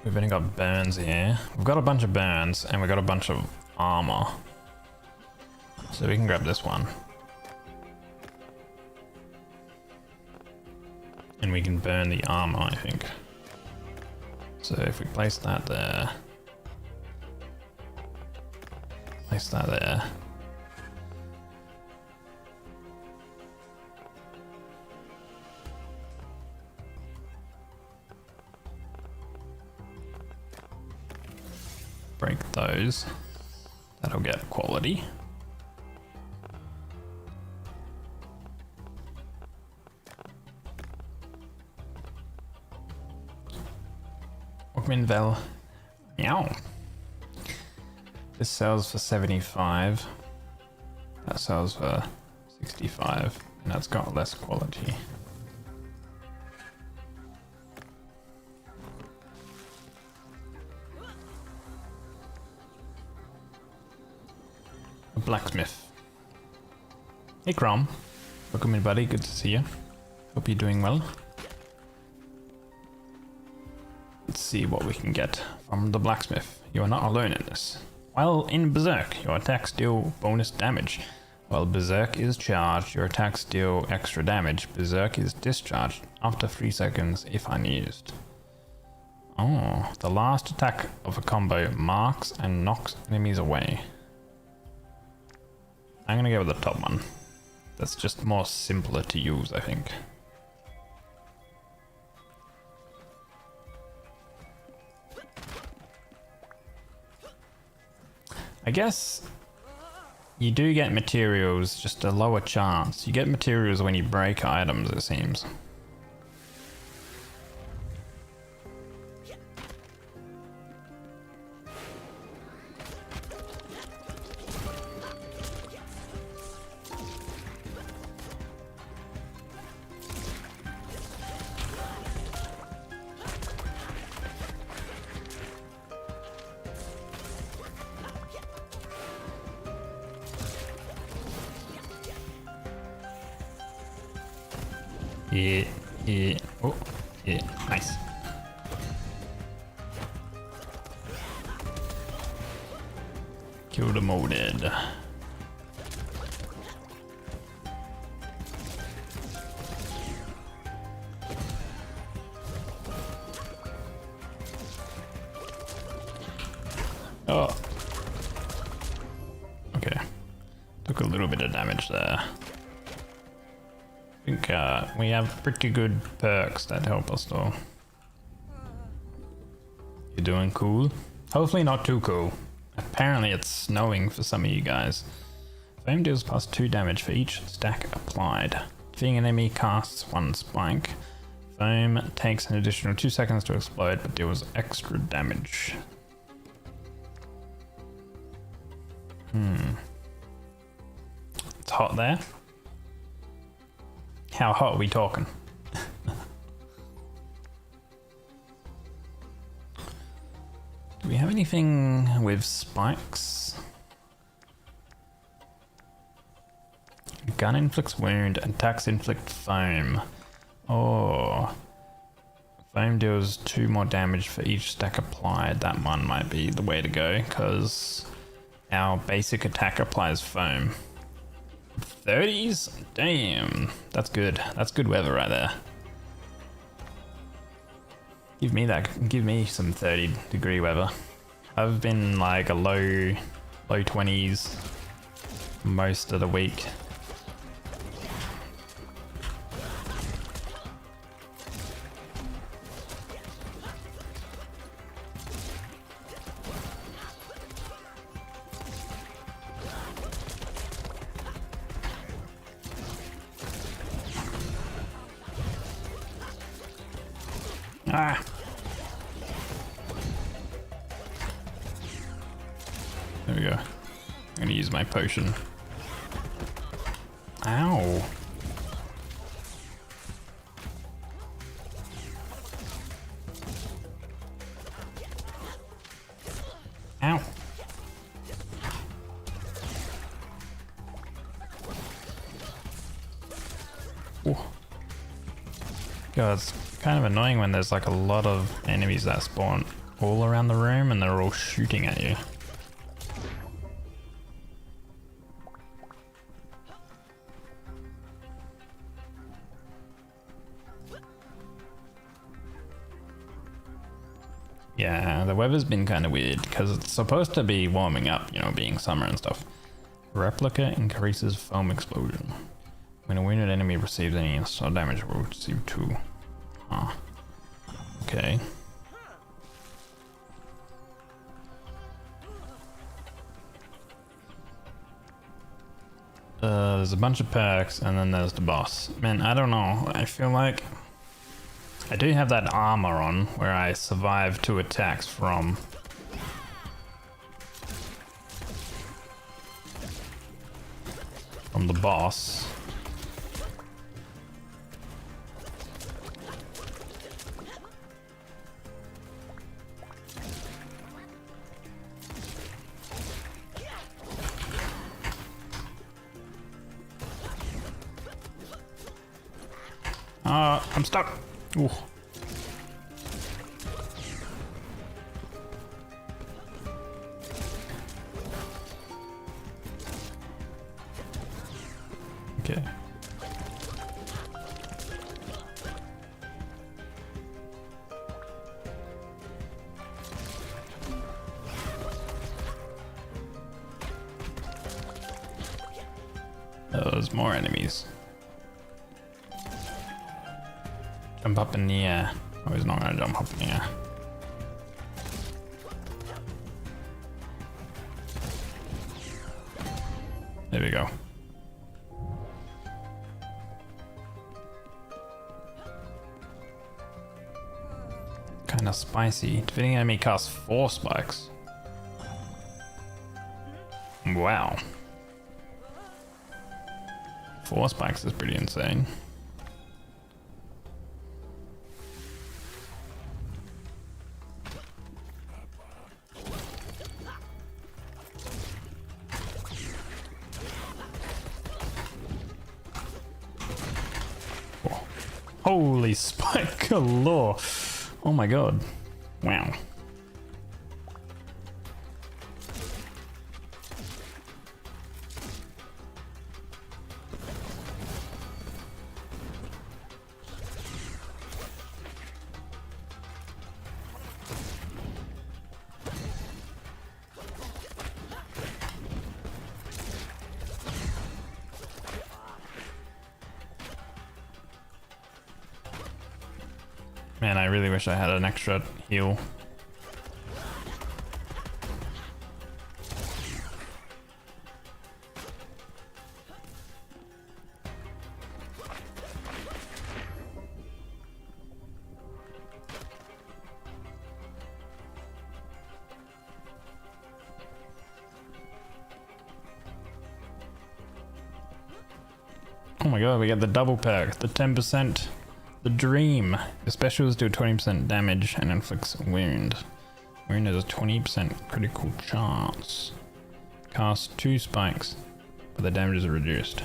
We've only got burns here. We've got a bunch of burns and we've got a bunch of armor. So we can grab this one. And we can burn the armor, I think. So if we place that there, place that there. Break those. That'll get quality. Minvel. Meow. This sells for 75. That sells for 65. And that's got less quality. A blacksmith. Hey Crom. Welcome in, buddy. Good to see you. Hope you're doing well. Let's see what we can get from the blacksmith. You are not alone in this. While in Berserk, your attacks deal bonus damage. While Berserk is charged, your attacks deal extra damage. Berserk is discharged after 3 seconds if unused. Oh, the last attack of a combo marks and knocks enemies away. I'm gonna go with the top one. That's just more simpler to use, I think. I guess you do get materials, just a lower chance. You get materials when you break items, it seems. Yeah, yeah. Oh, yeah, nice. Kill them all dead. Oh. Okay. Took a little bit of damage there. I think we have pretty good perks that help us though. You're doing cool? Hopefully not too cool. Apparently it's snowing for some of you guys. Foam deals plus 2 damage for each stack applied. Defeating an enemy casts 1 spike. Foam takes an additional 2 seconds to explode but deals extra damage. It's hot there. How hot are we talking? Do we have anything with spikes? Gun inflicts wound, attacks inflict foam. Oh. Foam deals 2 more damage for each stack applied. That one might be the way to go, because our basic attack applies foam. 30s? Damn. That's good. That's good weather right there. Give me that. Give me some 30-degree weather. I've been like a low 20s most of the week. Ah. There we go. I'm gonna use my potion. Ow. Ow. Ooh. God, it's kind of annoying when there's like a lot of enemies that spawn all around the room and they're all shooting at you. Yeah, the weather's been kind of weird because it's supposed to be warming up, you know, being summer and stuff. Replica increases foam explosion. When a wounded enemy receives any extra damage, will receive 2. Huh. Okay. There's a bunch of perks and then there's the boss. Man, I don't know. I feel like I do have that armor on where I survive 2 attacks from. From the boss. I'm stuck. Ooh. Okay. Oh, there's more enemies. Jump up in the air. Oh, he's not gonna jump up in the air. There we go. Kinda spicy. Defeating enemy costs 4 spikes. Wow. 4 spikes is pretty insane. Holy spike galore. Oh my god. Wow. Man, I really wish I had an extra heal. Oh my god, we get the double perk, the 10%. The Dream. The specials do 20% damage and inflicts a wound. Wound has a 20% critical chance. Cast 2 spikes, but the damage is reduced.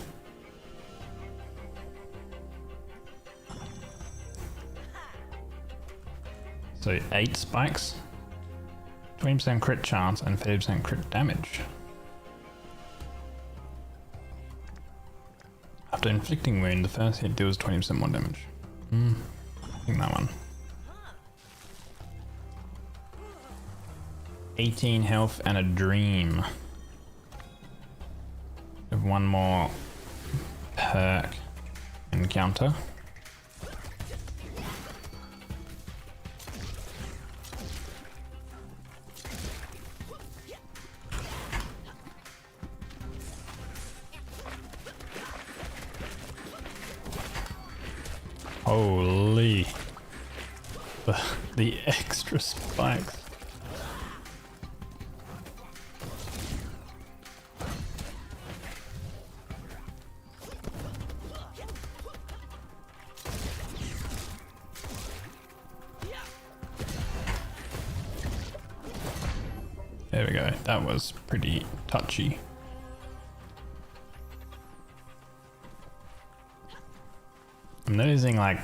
So 8 spikes, 20% crit chance and 30% crit damage. After inflicting wound, the first hit deals 20% more damage. I think that one. 18 health and a dream. We have one more perk encounter. Holy. The extra spikes. There we go. That was pretty touchy. I'm noticing like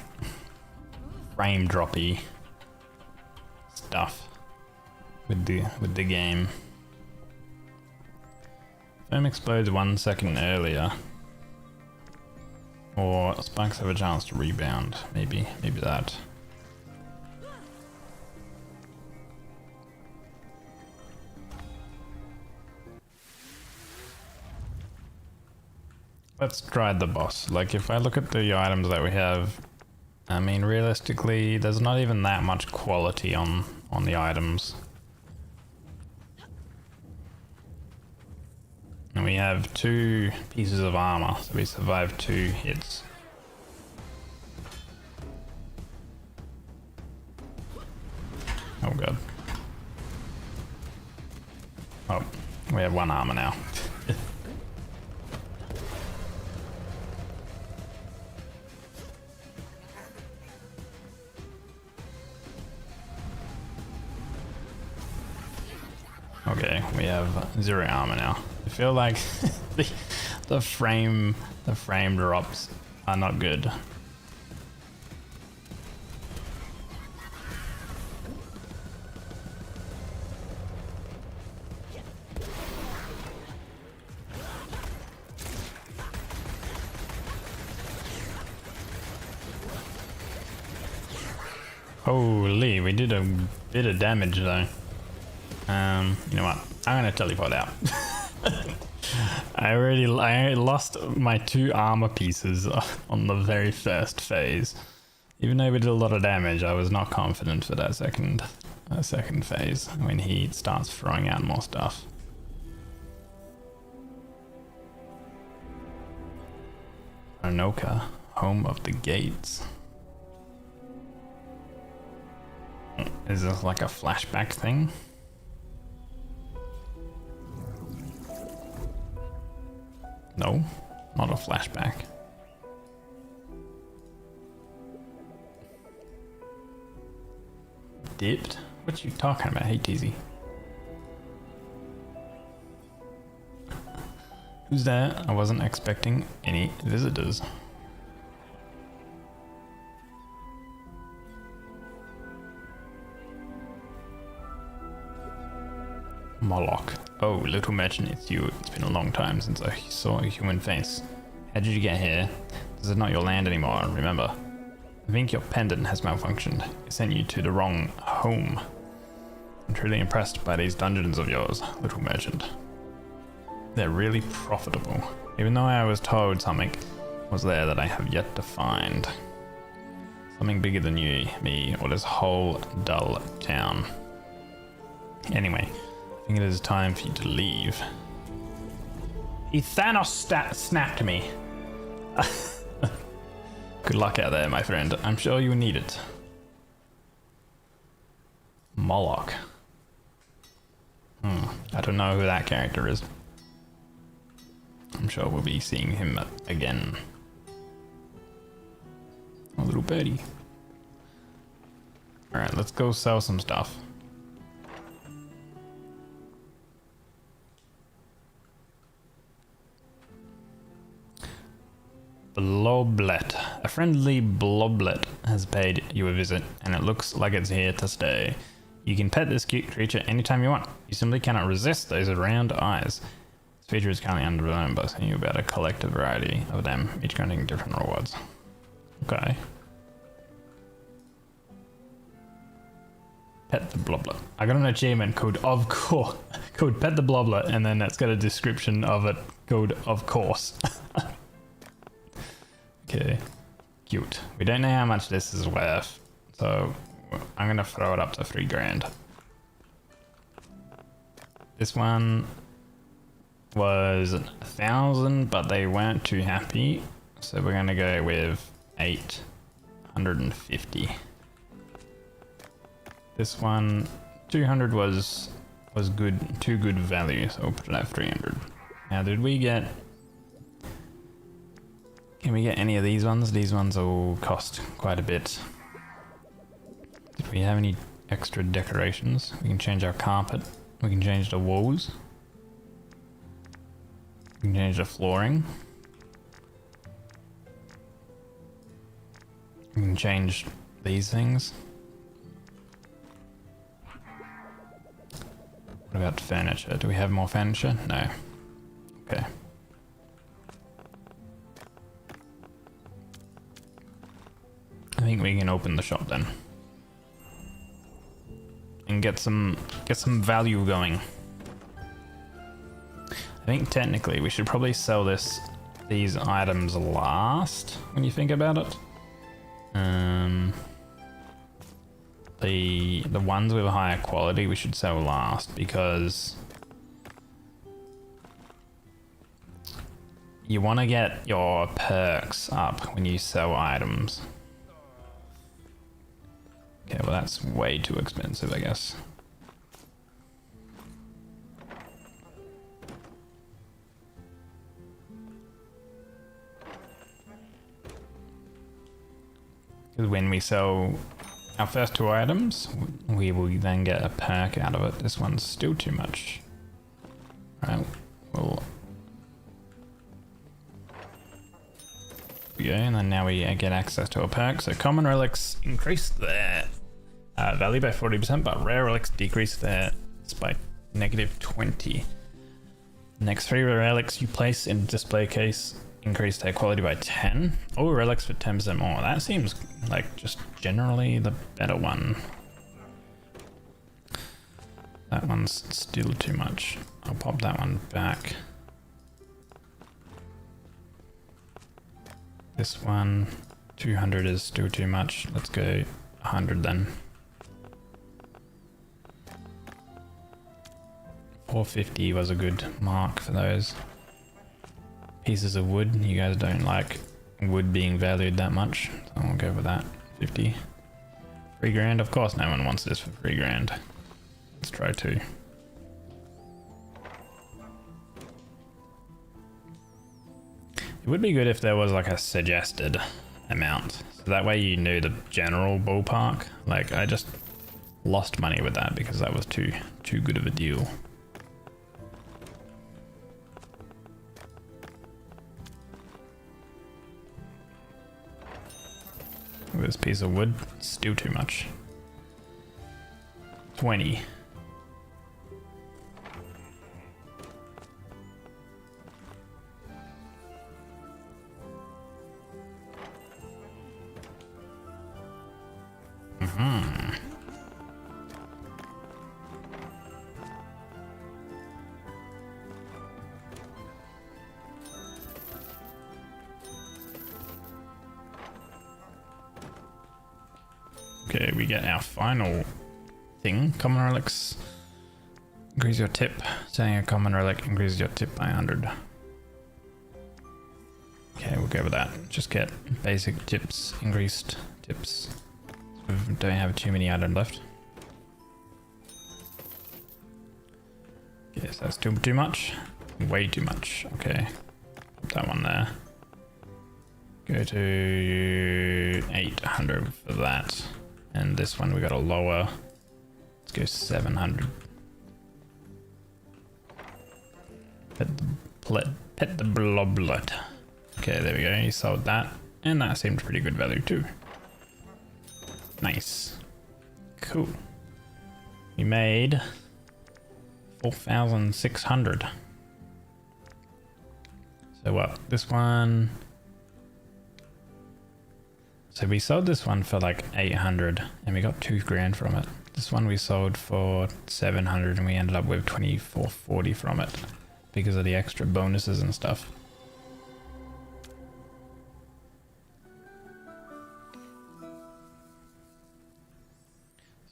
frame droppy stuff with the game. Foam explodes 1 second earlier, or spikes have a chance to rebound. Maybe that. Let's try the boss. Like, if I look at the items that we have, I mean, realistically, there's not even that much quality on the items. And we have 2 pieces of armor, so we survived 2 hits. Oh god. Oh, we have 1 armor now. Okay, we have 0 armor now. I feel like the frame drops are not good. Holy, we did a bit of damage though. You know what? I'm gonna teleport out. I lost my 2 armor pieces on the very first phase. Even though we did a lot of damage, I was not confident for that second phase when he starts throwing out more stuff. Anoka, home of the gates. Is this like a flashback thing? No, not a flashback. Dipped? What you talking about? Hey, TZ. Who's there? I wasn't expecting any visitors. Moloch. Oh, little merchant, it's you. It's been a long time since I saw a human face. How did you get here? This is not your land anymore, remember. I think your pendant has malfunctioned. It sent you to the wrong home. I'm truly impressed by these dungeons of yours, little merchant. They're really profitable. Even though I was told something was there that I have yet to find. Something bigger than you, me, or this whole dull town. Anyway, I think it is time for you to leave. Thanos snapped me. Good luck out there, my friend. I'm sure you need it. Moloch. I don't know who that character is. I'm sure we'll be seeing him again. A little birdie. Alright, let's go sell some stuff. Bloblet. A friendly bloblet has paid you a visit, and it looks like it's here to stay. You can pet this cute creature anytime you want. You simply cannot resist those round eyes. This feature is currently underdeveloped, but you better collect a variety of them, each granting different rewards. Okay. Pet the bloblet. I got an achievement called of course, called Pet the Bloblet, and then it's got a description of it called of course. Okay, cute. We don't know how much this is worth, so I'm gonna throw it up to 3 grand. This one was 1,000, but they weren't too happy, so we're gonna go with 850. This one, 200 was good, too good value, so we'll put it at 300. Now, did we get? Can we get any of these ones? These ones will cost quite a bit. Did we have any extra decorations? We can change our carpet. We can change the walls. We can change the flooring. We can change these things. What about furniture? Do we have more furniture? No. Okay. I think we can open the shop then. And get some value going. I think technically we should probably sell these items last when you think about it. The ones with a higher quality we should sell last because you want to get your perks up when you sell items. Okay, well that's way too expensive, I guess. Because when we sell our first 2 items, we will then get a perk out of it. This one's still too much. Alright, well... There we go, and then now we get access to a perk. So common relics increase their value by 40%, but rare relics decrease their by -20. Next 3 relics you place in display case increase their quality by 10. All relics for 10% more. That seems like just generally the better one. That one's still too much. I'll pop that one back. This one, 200 is still too much. Let's go 100 then. 450 was a good mark for those. Pieces of wood, you guys don't like wood being valued that much, so I'll go with that. 50. 3 grand, of course no one wants this for 3 grand. Let's try 2. It would be good if there was like a suggested amount, so that way you knew the general ballpark. Like I just lost money with that because that was too good of a deal. This piece of wood, still too much. 20. Okay, we get our final thing. Common relics. Increase your tip. Selling a common relic increases your tip by 100. Okay, we'll go with that. Just get basic tips, increased tips. We don't have too many items left. Yes, that's too much. Way too much. Okay, put that one there. Go to 800 for that. And this one we got to lower. Let's go 700. Pet the bloblet. Okay, there we go. You sold that. And that seemed pretty good value too. Nice. Cool. We made 4,600. So what? This one... So we sold this one for like 800 and we got 2 grand from it. This one we sold for 700 and we ended up with 2440 from it because of the extra bonuses and stuff.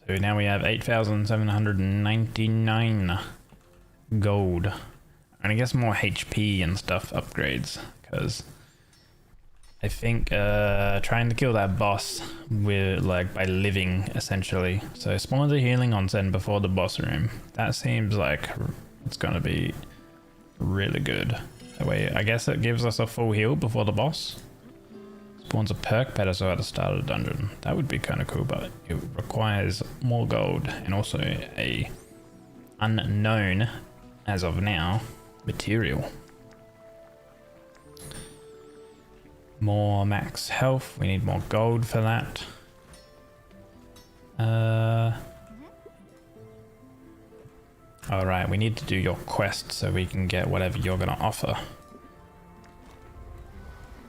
So now we have 8,799 gold. And I guess more HP and stuff upgrades because I think trying to kill that boss with by living essentially. So spawns a healing onsen before the boss room. That seems like it's gonna be really good. That way, I guess it gives us a full heal before the boss. Spawns a perk pedestal at the start of the dungeon. That would be kind of cool, but it requires more gold and also a unknown, as of now, material. More max health. We need more gold for that. Alright, we need to do your quest so we can get whatever you're gonna offer.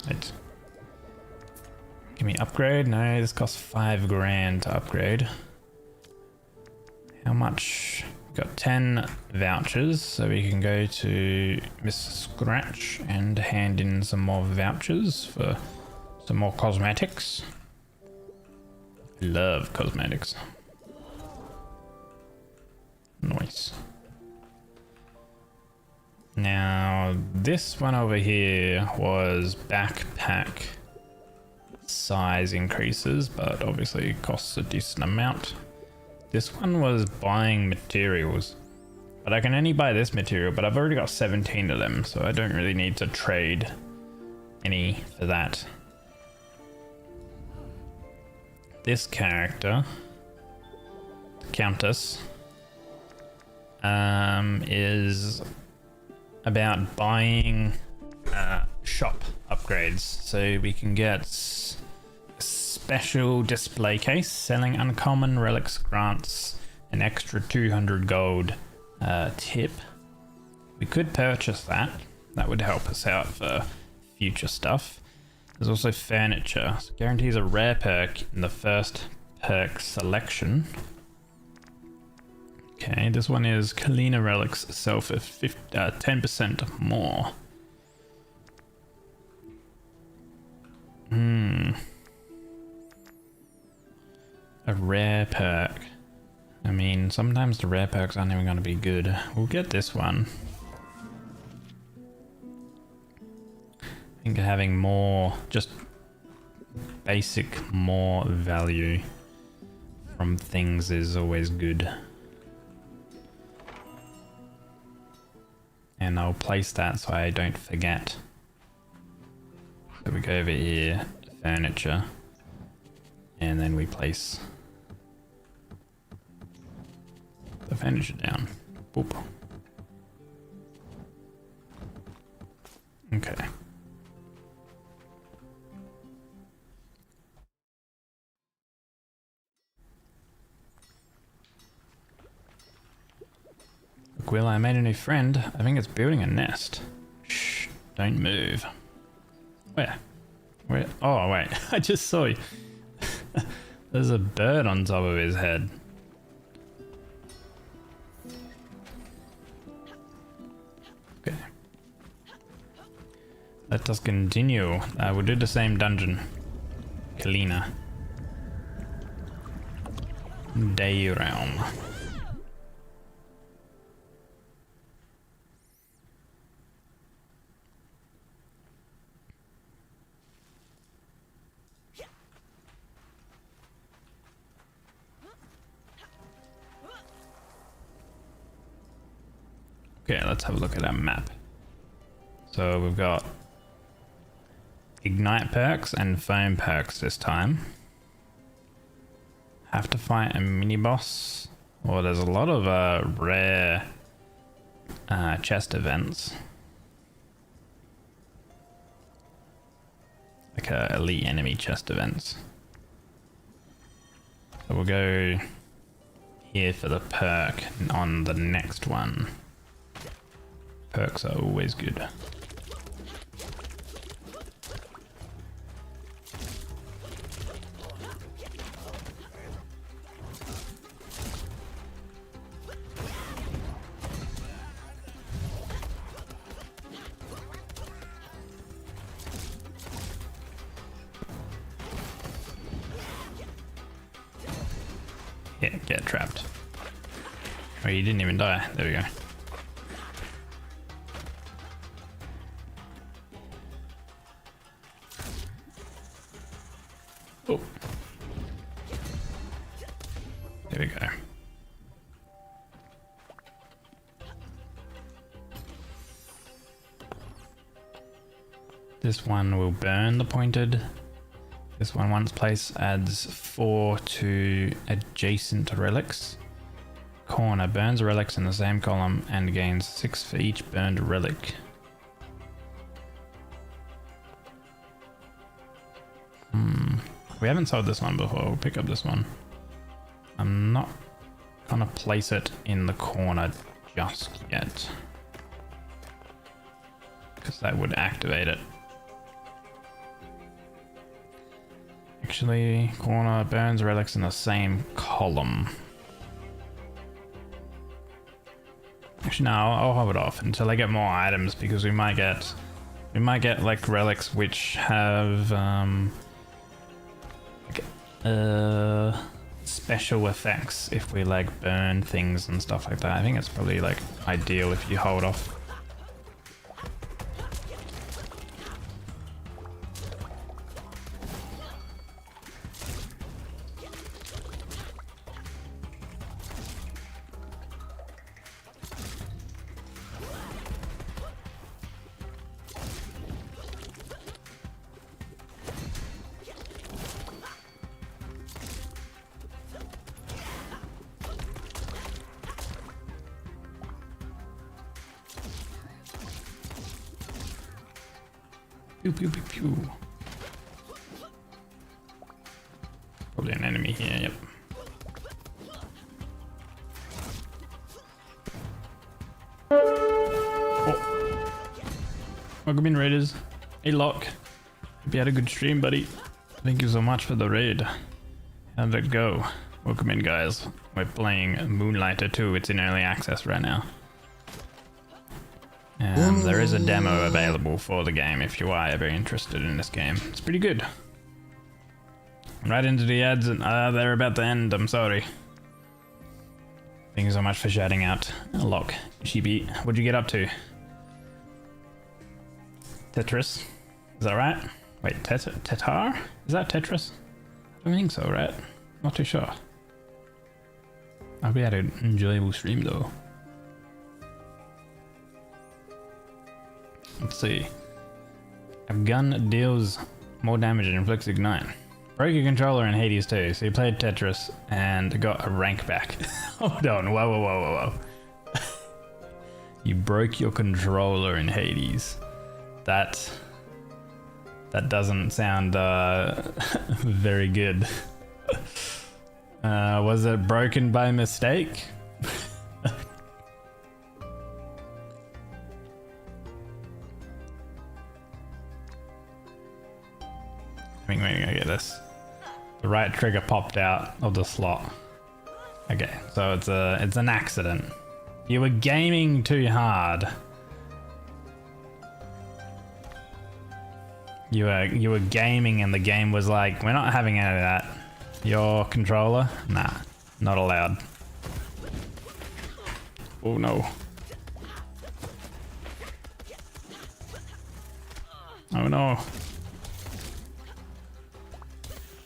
Right. Give me upgrade. No, this costs 5 grand to upgrade. How much? We've got 10 vouchers, so we can go to Miss Scratch and hand in some more vouchers for some more cosmetics. Love cosmetics. Nice. Now, this one over here was backpack size increases, but obviously it costs a decent amount. This one was buying materials, but I can only buy this material, but I've already got 17 of them, so I don't really need to trade any for that. This character, the Countess, is about buying shop upgrades, so we can get a special display case. Selling uncommon relics grants an extra 200 gold tip. We could purchase that. That would help us out for future stuff. There's also furniture. So guarantees a rare perk in the first perk selection. Okay, this one is Kalina Relics sell for 10% more. A rare perk. I mean, sometimes the rare perks aren't even going to be good. We'll get this one. I think having more, just basic more value from things is always good. And I'll place that so I don't forget. So we go over here, furniture, and then we place the furniture down. Boop. Okay. Look, Will, I made a new friend. I think it's building a nest. Shh, don't move. Where? Where? Oh, wait. I just saw you. There's a bird on top of his head. Okay. Let us continue. We'll do the same dungeon. Kalina. Day realm. Okay, let's have a look at our map. So we've got Ignite perks and Foam perks this time. Have to fight a mini boss. Well, there's a lot of rare chest events. Like elite enemy chest events. So we'll go here for the perk on the next one. Perks are always good. Yeah, get trapped. Oh, you didn't even die. There we go. Oh. There we go. This one will burn the pointed. This one, once placed, adds 4 to adjacent relics. Corner burns relics in the same column and gains 6 for each burned relic. We haven't sold this one before. We'll pick up this one. I'm not gonna place it in the corner just yet, because that would activate it. Actually, corner burns relics in the same column. Actually, no, I'll hold it off until I get more items, because we might get like relics which have special effects if we like burn things and stuff like that. I think it's probably like ideal if you hold off. Pew pew pew pew. Probably an enemy here, yep. Oh. Welcome in, raiders. Hey Locke. Hope you had a good stream, buddy. Thank you so much for the raid. How did it go? Welcome in, guys. We're playing Moonlighter 2. It's in early access right now. There is a demo available for the game if you are ever interested in this game. It's pretty good. Right into the ads, and they're about to end. I'm sorry. Thank you so much for shouting out. Lock, Chibi, what'd you get up to? Tetris? Is that right? Wait, Tetar? Is that Tetris? I don't think so, right? Not too sure. I'll be at an enjoyable stream though. Let's see. A gun deals more damage and inflicts ignite. Broke your controller in Hades too, so you played Tetris and got a rank back. Hold on, whoa, whoa, whoa, whoa, whoa. You broke your controller in Hades. That doesn't sound very good. Was it broken by mistake? I think we're gonna get this. The right trigger popped out of the slot. Okay, so it's an accident. You were gaming too hard. You were gaming and the game was like, we're not having any of that. Your controller? Nah, not allowed. Oh no. Oh no.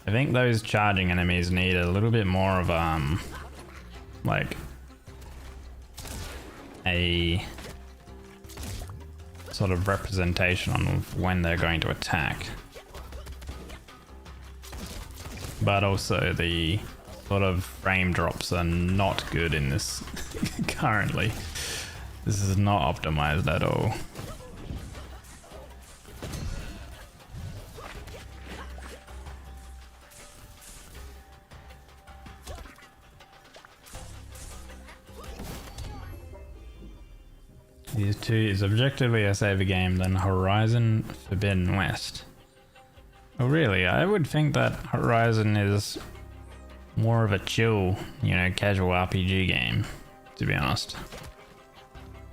I think those charging enemies need a little bit more of like a sort of representation on when they're going to attack. But also the sort of frame drops are not good in this currently. This is not optimized at all. These two is objectively a safer game than Horizon Forbidden West. Oh really? I would think that Horizon is more of a chill, you know, casual RPG game, to be honest.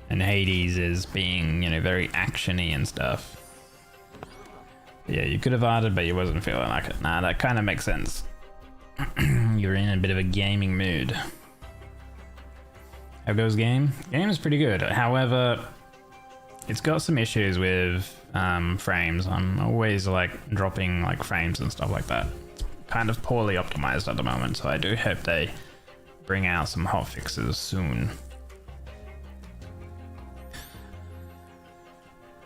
And Hades is being, you know, very actiony and stuff. Yeah, you could have added, but you wasn't feeling like it. Nah, that kind of makes sense. You're in a bit of a gaming mood. How goes game? Game is pretty good. However, it's got some issues with frames. I'm always like dropping like frames and stuff like that. It's kind of poorly optimized at the moment, so I do hope they bring out some hot fixes soon.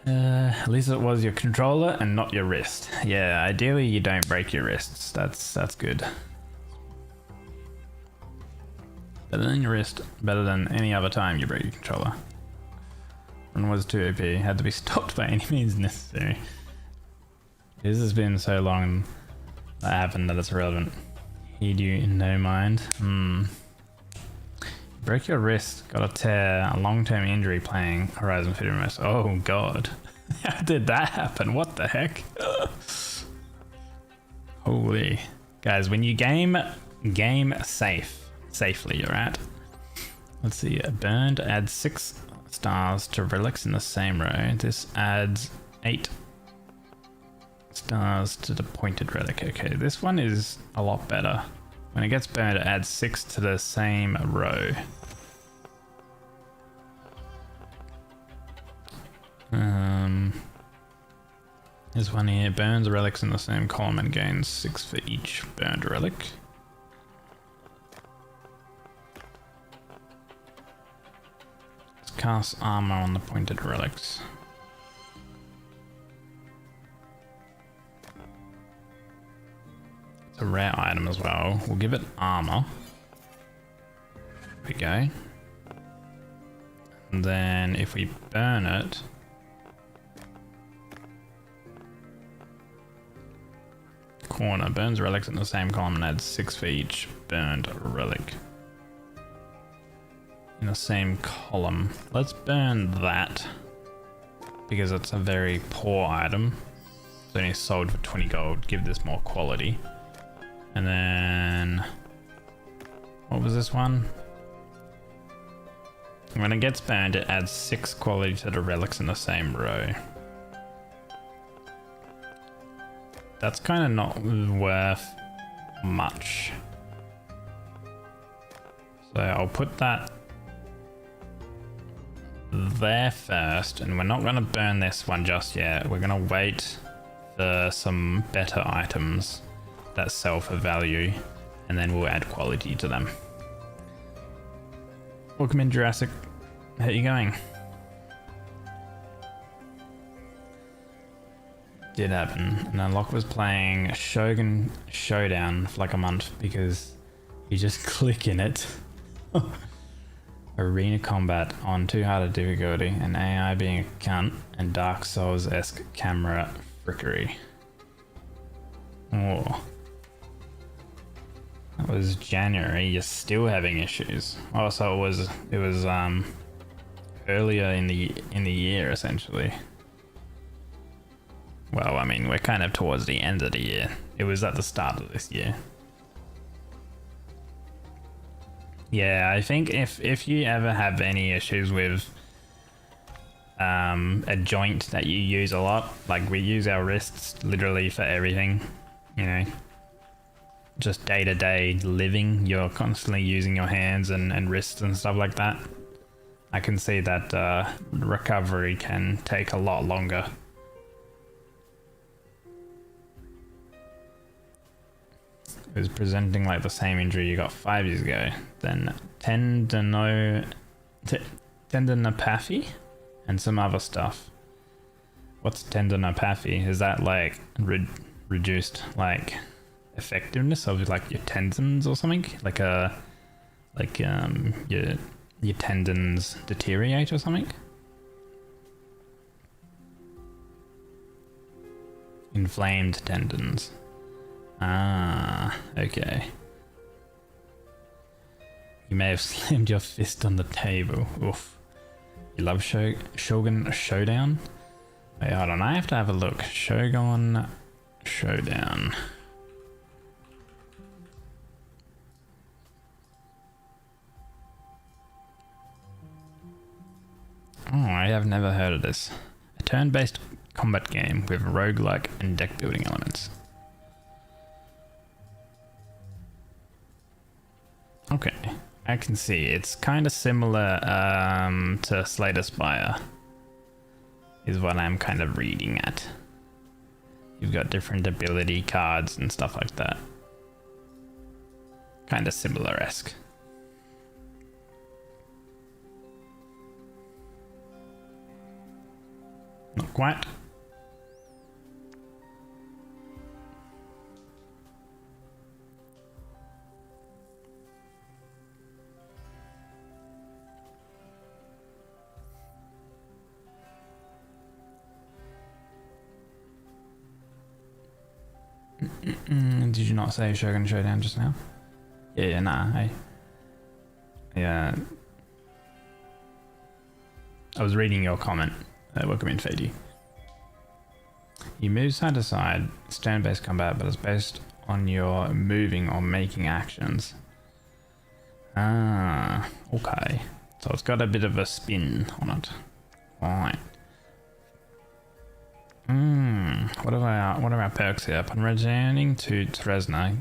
At least it was your controller and not your wrist. Yeah, ideally you don't break your wrists. That's good. Better than your wrist, better than any other time you break your controller. Run was too OP, had to be stopped by any means necessary. This has been so long that happened that it's irrelevant. Heed you in no mind. Broke your wrist, got a tear, a long-term injury playing Horizon Forbidden West. Oh god. How did that happen? What the heck? Holy. Guys, when you game safely, alright? Let's see, burned adds 6 stars to relics in the same row. This adds 8 stars to the pointed relic. Okay, this one is a lot better. When it gets burned, it adds 6 to the same row. This one here burns relics in the same column and gains 6 for each burned relic. Let's cast armor on the pointed relics. It's a rare item as well. We'll give it armor. There we go. And then if we burn it, corner burns relics in the same column and adds 6 for each burned relic in the same column. Let's burn that because it's a very poor item. It's only sold for 20 gold. Give this more quality. And then what was this one? When it gets burned, it adds 6 quality to the relics in the same row. That's kind of not worth much. So I'll put that there first, and we're not going to burn this one just yet. We're going to wait for some better items that sell for value, and then we'll add quality to them. Welcome in, Jurassic. How are you going? Did happen. And then Locke was playing Shogun Showdown for like a month because you just click in it. Arena combat on too hard a difficulty, and AI being a cunt, and Dark Souls-esque camera frickery. Oh. That was January. You're still having issues. Oh, so it was earlier in the year essentially. Well, I mean, we're kind of towards the end of the year. It was at the start of this year. Yeah, I think if you ever have any issues with a joint that you use a lot, like we use our wrists literally for everything, you know, just day-to-day living, you're constantly using your hands and wrists and stuff like that. I can see that recovery can take a lot longer. It was presenting like the same injury you got 5 years ago. Then tendinopathy and some other stuff. What's tendinopathy? Is that like reduced like effectiveness of like your tendons or something? Like your tendons deteriorate or something? Inflamed tendons. Ah, okay. You may have slammed your fist on the table. Oof. You love Shogun Showdown? Wait, hold on, I have to have a look. Shogun Showdown. Oh, I have never heard of this. A turn-based combat game with roguelike and deck building elements. Okay, I can see. It's kind of similar to Slay the Spire, is what I'm kind of reading at. You've got different ability cards and stuff like that. Kind of similar-esque. Not quite. Did you not say Shogun Showdown just now? Yeah, nah. I was reading your comment. Welcome in, Fady. You move side to side, it's turn-based combat, but it's based on your moving or making actions. Ah, okay. So it's got a bit of a spin on it. Right. What are our perks here? Upon returning to Tresna,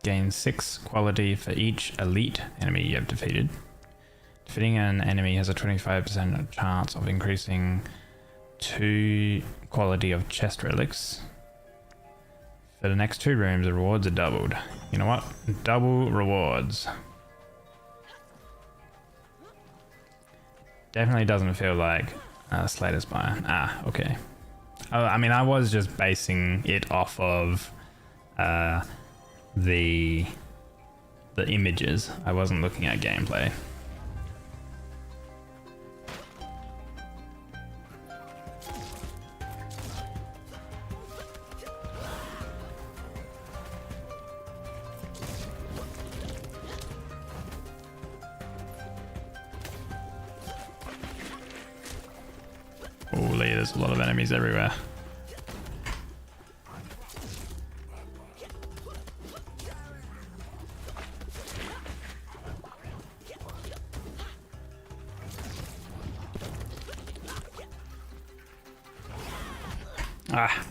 gain 6 quality for each elite enemy you have defeated. Defeating an enemy has a 25% chance of increasing 2 quality of chest relics. For the next 2 rooms, the rewards are doubled. You know what? Double rewards. Definitely doesn't feel like Slay the Spire. Ah, okay. I mean, I was just basing it off of the images. I wasn't looking at gameplay. Holy, there's a lot of enemies everywhere. Ah.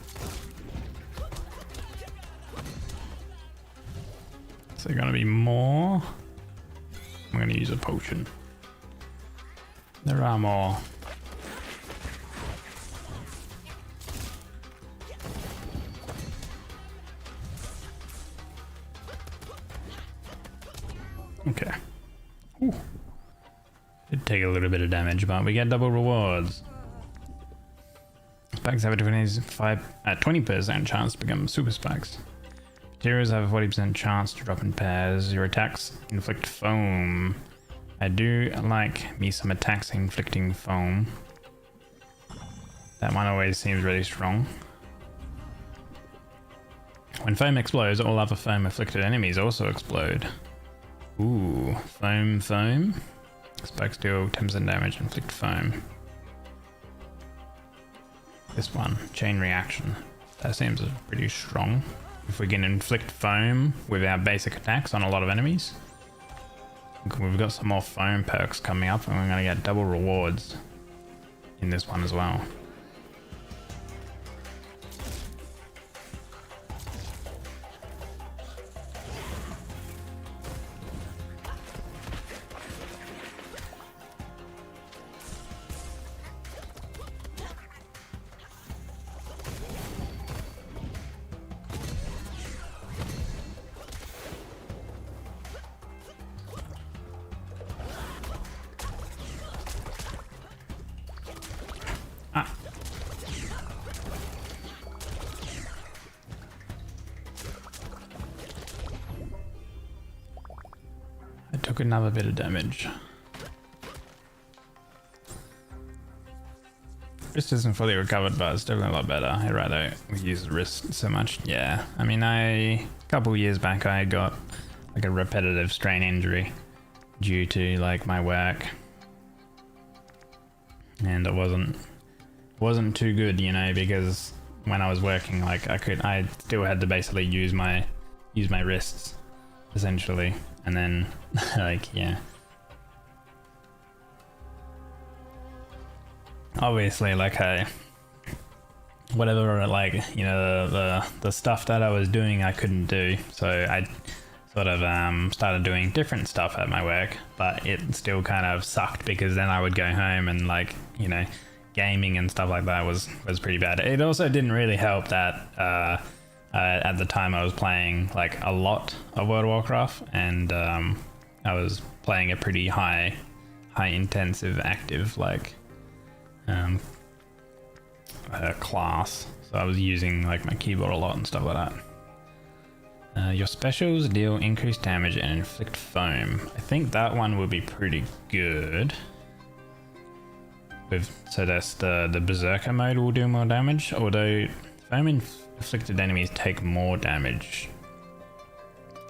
Is there gonna be more? I'm gonna use a potion. There are more. Okay. Ooh. Did take a little bit of damage, but we get double rewards. Spikes have a 20% chance to become super spikes. Materials have a 40% chance to drop in pairs. Your attacks inflict foam. I do like me some attacks inflicting foam. That one always seems really strong. When foam explodes, all other foam afflicted enemies also explode. Ooh, foam. Spikes deal 10% damage, inflict foam. This one, chain reaction. That seems pretty strong. If we can inflict foam with our basic attacks on a lot of enemies. We've got some more foam perks coming up, and we're going to get double rewards in this one as well. Took another bit of damage. Wrist isn't fully recovered, but it's definitely a lot better. I'd rather use the wrist so much. Yeah, I mean, a couple years back I got like a repetitive strain injury due to like my work, and it wasn't too good, you know, because when I was working, like I still had to basically use my wrists essentially. And then, like, yeah. Obviously, like, whatever, like, you know, the stuff that I was doing, I couldn't do. So I sort of started doing different stuff at my work, but it still kind of sucked because then I would go home and, like, you know, gaming and stuff like that was pretty bad. It also didn't really help that, at the time I was playing like a lot of World of Warcraft, and I was playing a pretty high intensive active like class, so I was using like my keyboard a lot and stuff like that. Your specials deal increased damage and inflict foam. I think that one will be pretty good. So that's the Berserker mode will do more damage, although foam inflicted enemies take more damage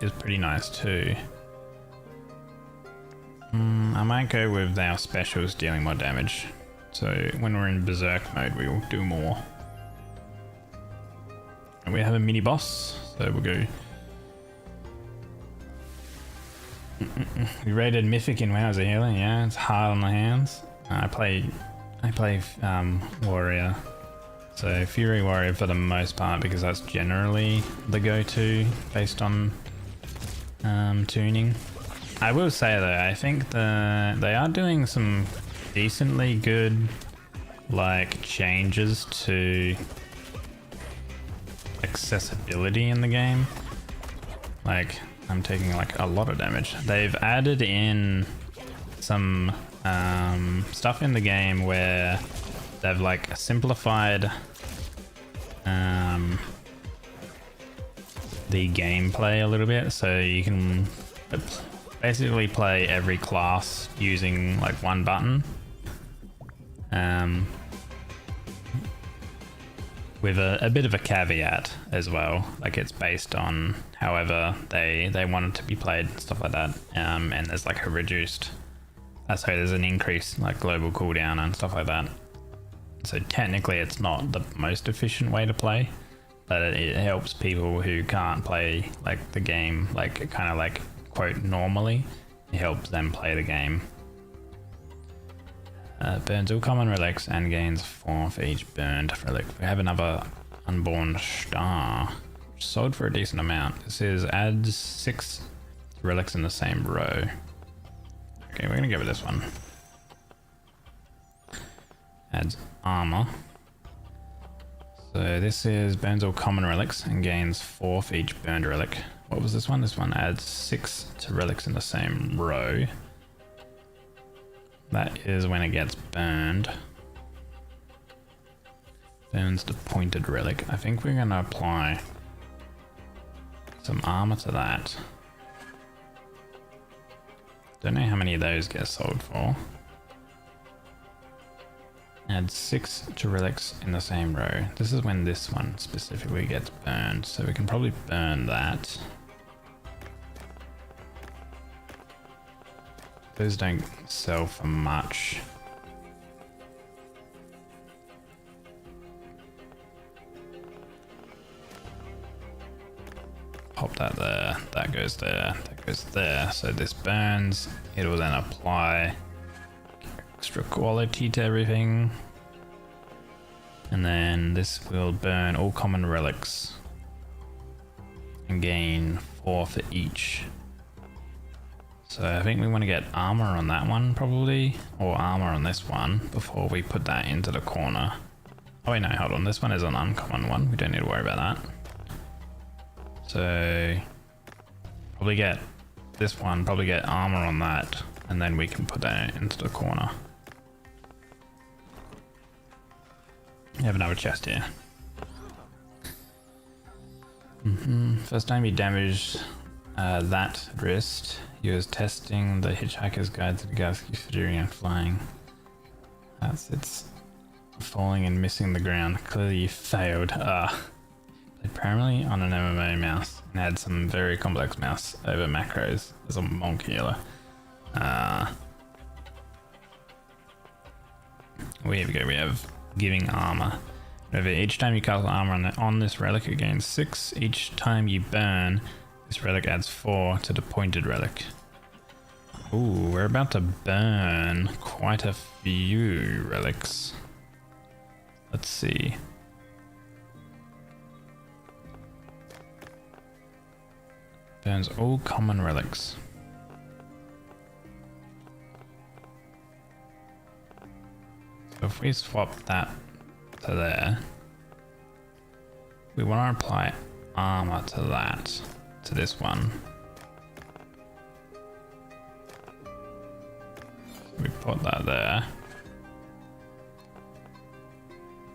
is pretty nice too. I might go with our specials dealing more damage. So when we're in Berserk mode, we will do more. And we have a mini boss, so we'll go. We rated Mythic in when I was a healer. Yeah, it's hard on the hands. I play Warrior. So Fury Warrior for the most part, because that's generally the go-to based on tuning. I will say though, I think they are doing some decently good like changes to accessibility in the game. Like, I'm taking like a lot of damage. They've added in some stuff in the game where they've like simplified the gameplay a little bit, so you can basically play every class using like one button, with a bit of a caveat as well. Like, it's based on however they want it to be played, stuff like that, and there's like a reduced, so there's an increased like global cooldown and stuff like that. So technically it's not the most efficient way to play, but it helps people who can't play like the game like kind of like quote normally. It helps them play the game. Burns all common relics and gains 4 for each burned relic. We have another unborn star, which sold for a decent amount. This is adds 6 relics in the same row. Okay, we're gonna go with this one. Adds armor. So this is burns all common relics and gains 4 for each burned relic. What was this one? This one adds 6 to relics in the same row. That is when it gets burned. Burns the pointed relic. I think we're gonna apply some armor to that. Don't know how many of those get sold for. Add 6 to relics in the same row. This is when this one specifically gets burned, so we can probably burn that. Those don't sell for much. pop that there. That goes there. That goes there. So this burns. It will then apply extra quality to everything. And then this will burn all common relics and gain 4 for each. So I think we want to get armor on that one probably, or armor on this one before we put that into the corner. Oh wait, no, hold on. This one is an uncommon one. We don't need to worry about that. So probably get this one, probably get armor on that, and then we can put that into the corner. We have another chest here. First time you damaged that wrist, you was testing the Hitchhiker's Guide to the Galaxy for during and flying. It's falling and missing the ground. Clearly you failed. Played primarily on an MMO mouse and had some very complex mouse over macros as a monk healer. Here we go. We have giving armor. Over each time you cast armor on this relic, it gains 6. Each time you burn, this relic adds 4 to the pointed relic. Ooh, we're about to burn quite a few relics. Let's see. Burns all common relics. So if we swap that to there, we want to apply armor to that, to this one. We put that there.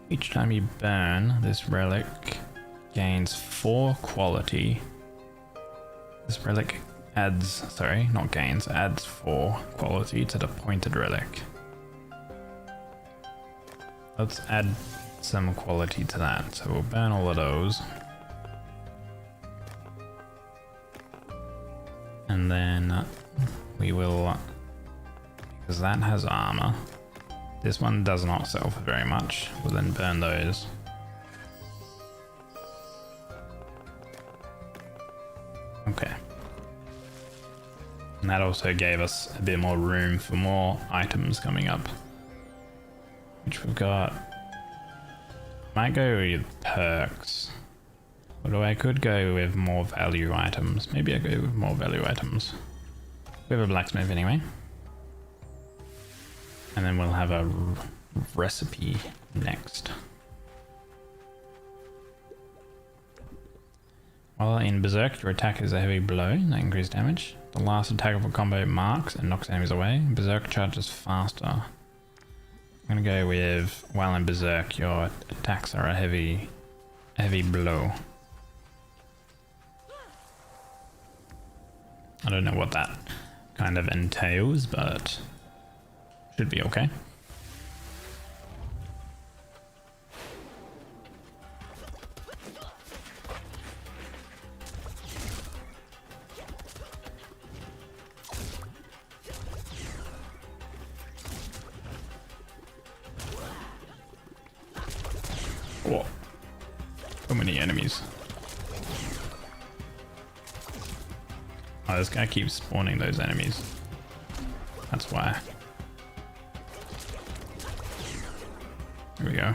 Each time you burn, this relic gains 4 quality. This relic adds, sorry, not gains, adds 4 quality to the pointed relic. Let's add some quality to that. So we'll burn all of those. And then we will, because that has armor. This one does not sell for very much. We'll then burn those. Okay. And that also gave us a bit more room for more items coming up. Which we've got. Might go with perks. Although I could go with more value items. Maybe I go with more value items. We have a blacksmith anyway. And then we'll have a recipe next. While in Berserk, your attack is a heavy blow that increases damage. The last attack of a combo marks and knocks enemies away. Berserk charges faster. I'm gonna go with, while in Berserk, your attacks are a heavy blow. I don't know what that kind of entails, but should be okay. Whoa. So many enemies. Oh, this guy keeps spawning those enemies. That's why. Here we go.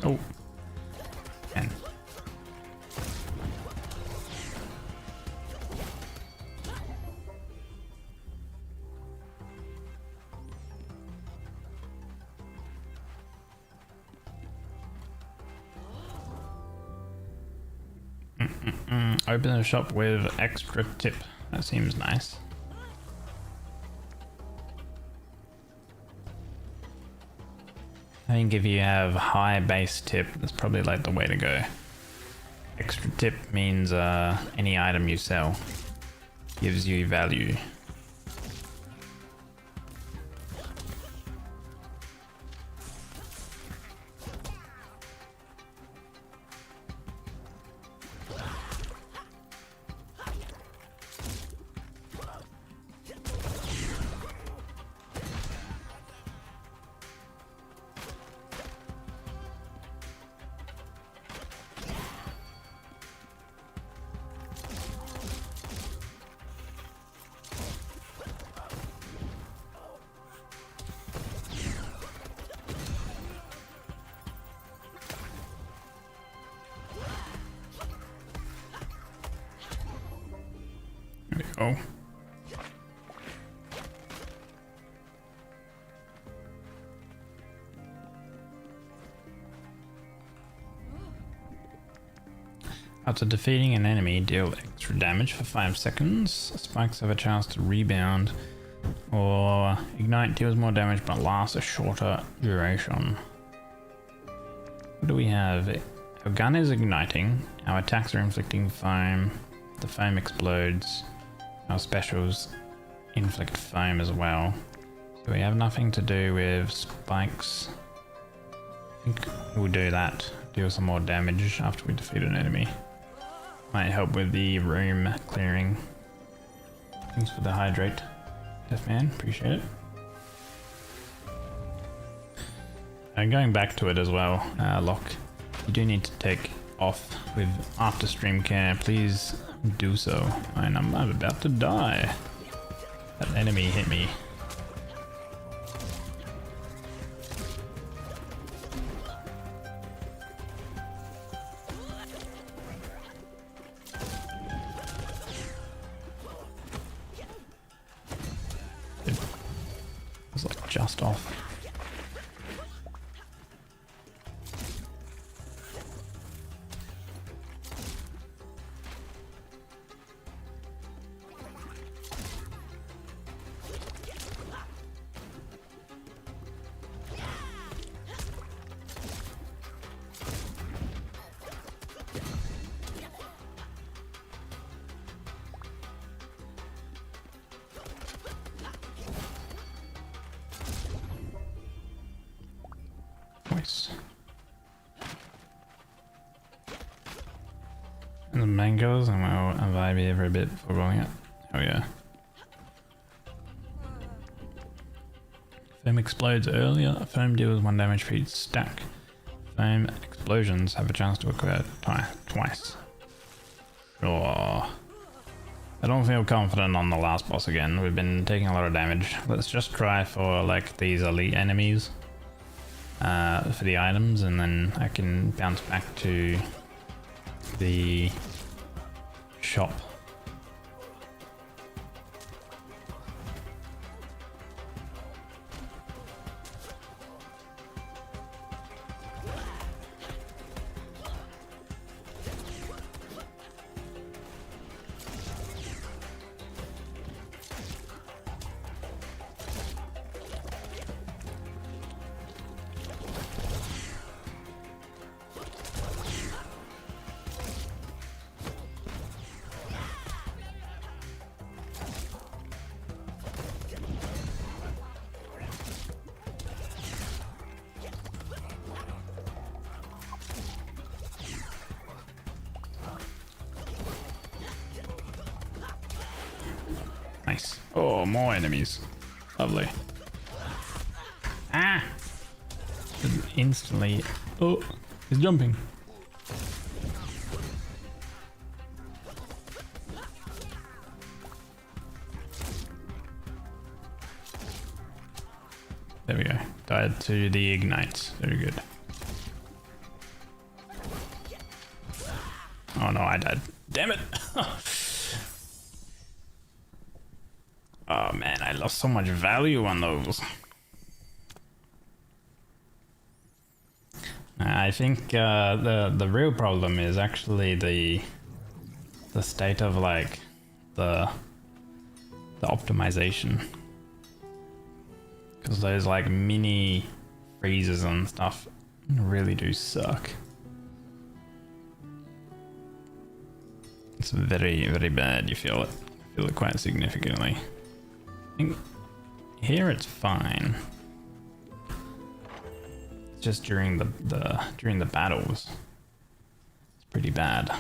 Oh. Man. Open a shop with extra tip. That seems nice. I think if you have high base tip, that's probably like the way to go. Extra tip means any item you sell gives you value. go. After defeating an enemy, deal extra damage for 5 seconds. Spikes have a chance to rebound, or ignite deals more damage but lasts a shorter duration. What do we have? Our gun is igniting, our attacks are inflicting foam, the foam explodes, our specials inflict foam as well. So we have nothing to do with spikes. I think we'll do that, deal some more damage after we defeat an enemy. Might help with the room clearing. Thanks for the hydrate, Deathman, appreciate it. And going back to it as well, Locke, you do need to take off with after stream care, please do so. And I'm about to die. That enemy hit me. It was like just off. Nice. And the mangoes, and we'll vibe here for a bit before rolling it. Oh yeah. Foam explodes earlier. Foam deals 1 damage for each stack. Foam explosions have a chance to occur twice. Oh. I don't feel confident on the last boss again. We've been taking a lot of damage. Let's just try for like these elite enemies. For the items, and then I can bounce back to the shop. Nice. Oh, more enemies. Lovely. Ah! Instantly. Oh, he's jumping. There we go. Died to the ignite. Very good. Oh no, I died. Damn it! Oh man, I lost so much value on those. I think the real problem is actually the state of like the optimization, because those like mini freezes and stuff really do suck. It's very, very bad. You feel it quite significantly. I think here it's fine. It's just during the battles, it's pretty bad.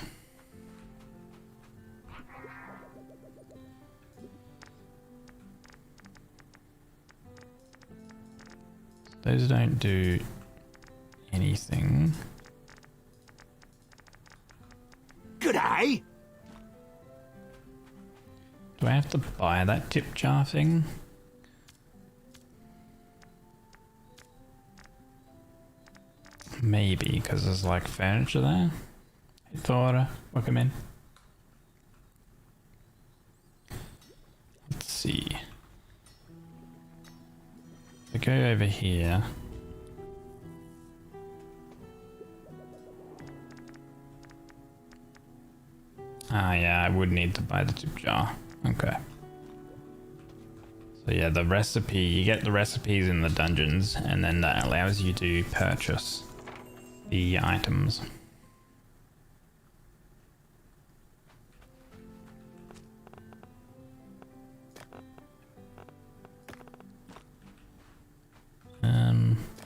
Those don't do anything. G'day! Do I have to buy that tip jar thing? Maybe, because there's like furniture there. Hey Thora, welcome in. see. We go over here. Ah, yeah, I would need to buy the tip jar. Okay. So yeah, the recipe, you get the recipes in the dungeons, and then that allows you to purchase the items.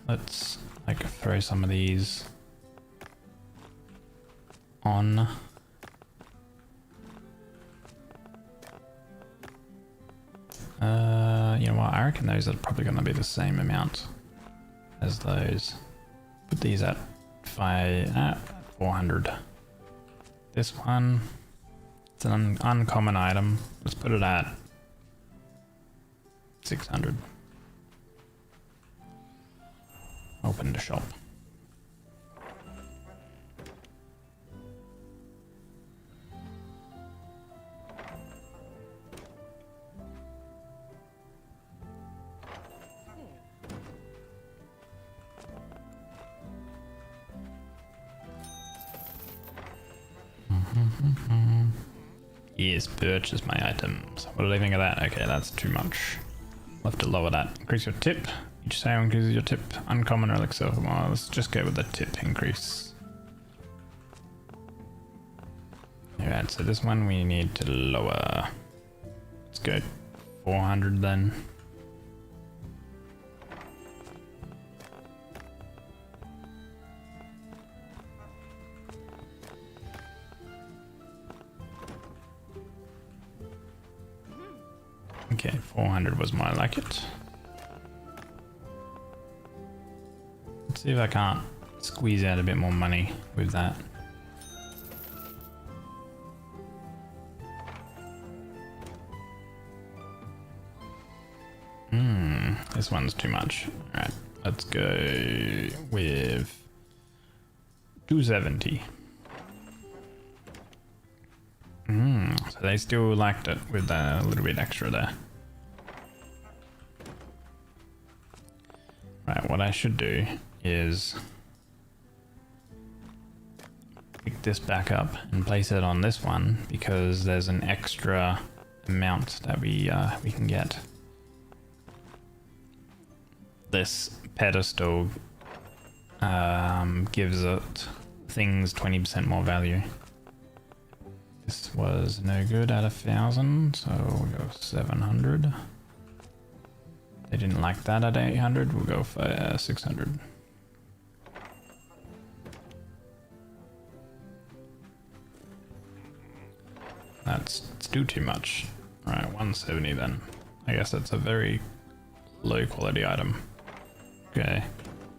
Let's like throw some of these on. You know what? I reckon those are probably going to be the same amount as those. Put these at 400. This one, it's an uncommon item. Let's put it at 600. Open the shop. Yes, purchase my items. What do they think of that? Okay, that's too much. We'll have to lower that. Increase your tip. Each sale increases your tip. Uncommon relic silver. Well, let's just go with the tip increase. Alright, so this one we need to lower. Let's go 400 then. Okay, 400 was more like it. Let's see if I can't squeeze out a bit more money with that. This one's too much. Alright, let's go with 270. So they still liked it with a little bit extra there. Right, what I should do is pick this back up and place it on this one because there's an extra amount that we can get. This pedestal gives it things 20% more value. This was no good at 1,000, so we'll go 700. They didn't like that at 800, we'll go for 600. That's still too much. Alright, 170 then. I guess that's a very low quality item. Okay.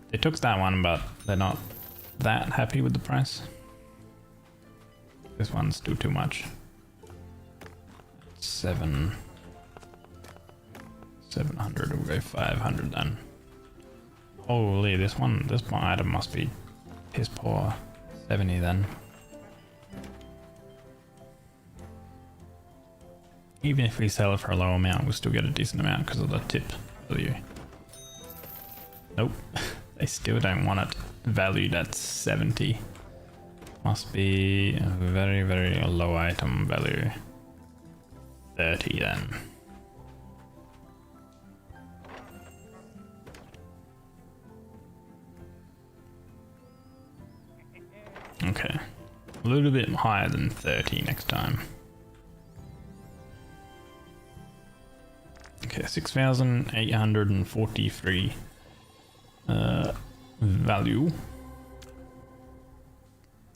They took that one, but they're not that happy with the price. This one's still too much. 700, we'll go 500 then. Holy, this item must be piss poor. 70 then. Even if we sell it for a low amount, we'll still get a decent amount because of the tip value. Nope, they still don't want it valued at 70. Must be a very, very low item value. 30 then. Okay, a little bit higher than 30 next time. Okay, 6,843 value.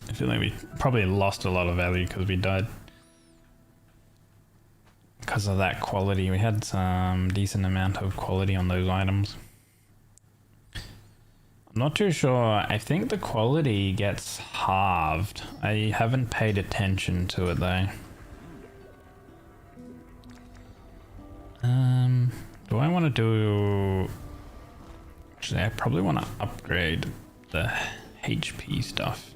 I feel like we probably lost a lot of value because we died because of that quality. We had some decent amount of quality on those items. I'm not too sure. I think the quality gets halved. I haven't paid attention to it though. Do I want to do... Actually, I probably want to upgrade the HP stuff.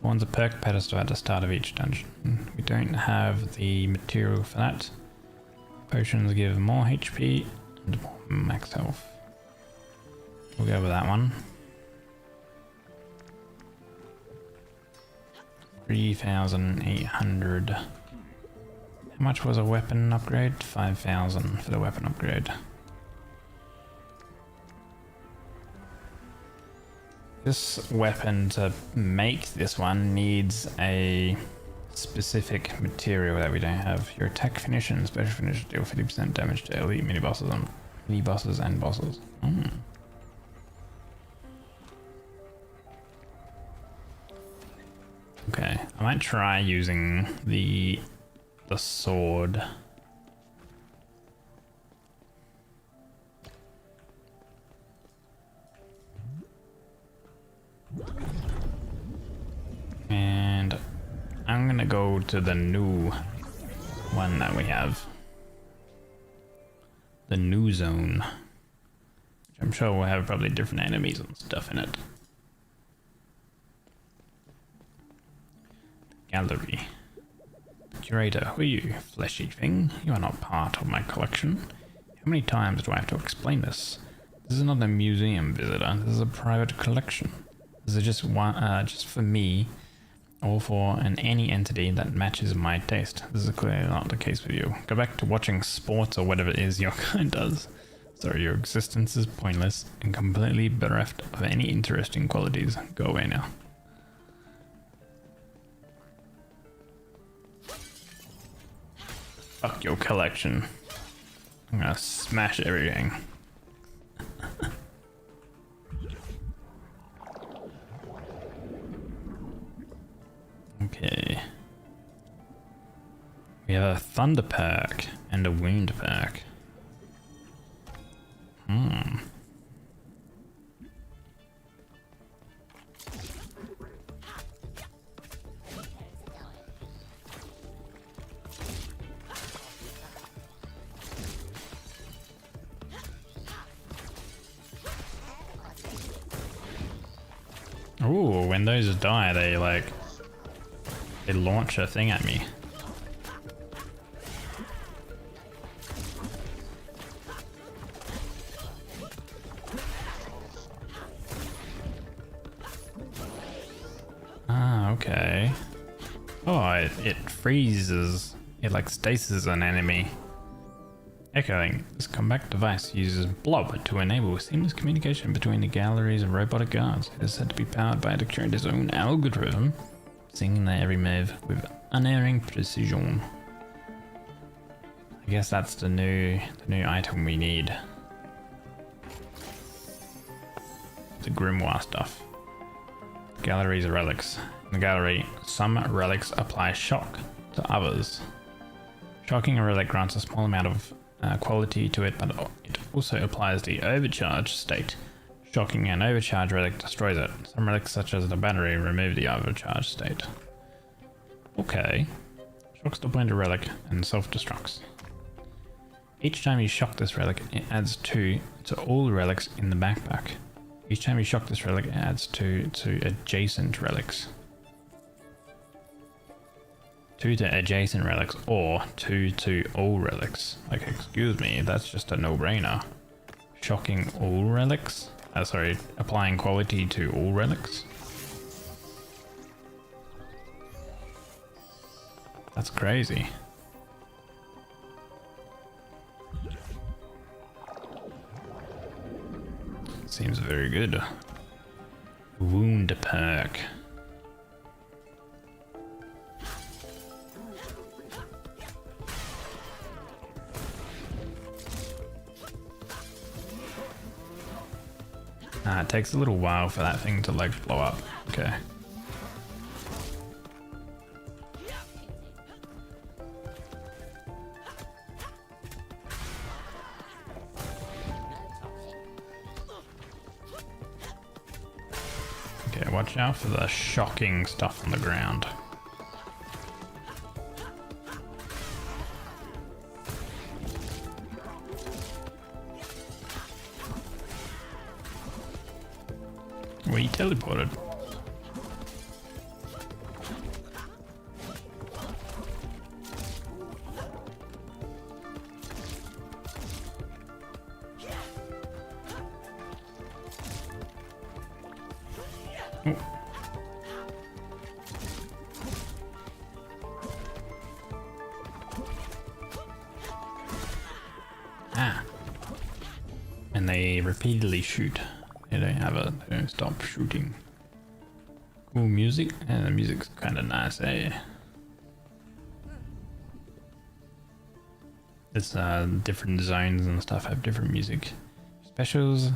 Spawns a perk pedestal at the start of each dungeon. We don't have the material for that. Potions give more HP and more max health. We'll go with that one. 3,800. How much was a weapon upgrade? 5,000 for the weapon upgrade. This weapon, to make this one, needs a specific material that we don't have. Your attack finish and special finish deal 50% damage to elite mini bosses and bosses. Okay, I might try using the sword. And I'm gonna go to the new one that we have. The new zone. Which I'm sure will have probably different enemies and stuff in it. Gallery. Curator, who are you, fleshy thing? You are not part of my collection. How many times do I have to explain this? This is not a museum visitor, this is a private collection. This is just one, just for me, or for any entity that matches my taste. This is clearly not the case with you. Go back to watching sports or whatever it is your kind does. Sorry, your existence is pointless and completely bereft of any interesting qualities. Go away now. Fuck your collection. I'm gonna smash everything. Okay. We have a thunder perk and a wound perk. Ooh, when those die, they launch a thing at me. Ah, okay. Oh, it freezes. It like stasis an enemy. Echoing. This combat device uses blob to enable seamless communication between the galleries and robotic guards. It is said to be powered by the curator's own algorithm, singing their every move with unerring precision. I guess that's the new item we need. The grimoire stuff. Galleries relics. In the gallery, some relics apply shock to others. Shocking a relic grants a small amount of quality to it, but it also applies the overcharge state. Shocking an overcharged relic destroys it. Some relics, such as the battery, remove the overcharge state. Okay. Shocks the pointer relic and self-destructs. Each time you shock this relic, it adds 2 to all relics in the backpack. Each time you shock this relic, it adds 2 to adjacent relics. 2 to adjacent relics, or 2 to all relics. Like, excuse me, that's just a no-brainer. Shocking all relics? Sorry, applying quality to all relics? That's crazy. Seems very good. Wound perk. It takes a little while for that thing to like blow up. Okay. Okay, watch out for the shocking stuff on the ground. We teleported. repeatedly shoot. They don't have a, they don't stop shooting. Cool music, and the music's kind of nice, eh? It's different zones and stuff have different music. Specials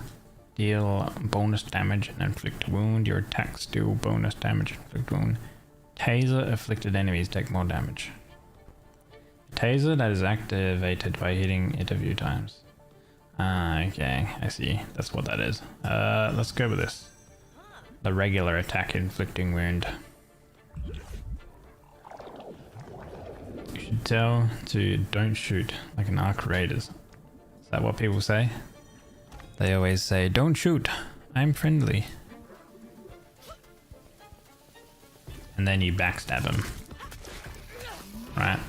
deal bonus damage and inflict wound. Your attacks deal bonus damage and inflict wound. Taser afflicted enemies take more damage. Taser that is activated by hitting it a few times. Ah, okay, I see. That's what that is. Let's go with this. The regular attack inflicting wound. You should tell to don't shoot like an arc raiders. Is that what people say? They always say, don't shoot, I'm friendly. And then you backstab him. Right?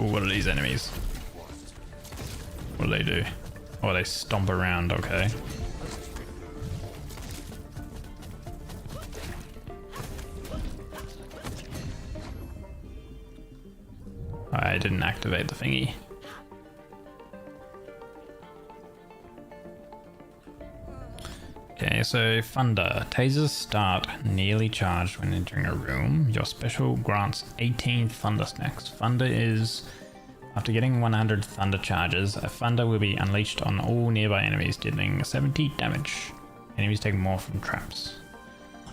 Oh, what are these enemies? What do they do? Oh, they stomp around, okay. I didn't activate the thingy. Okay, so Thunder. Tasers start nearly charged when entering a room. Your special grants 18 Thunder Snacks. Thunder is... After getting 100 Thunder charges, a Thunder will be unleashed on all nearby enemies, dealing 70 damage. Enemies take more from traps.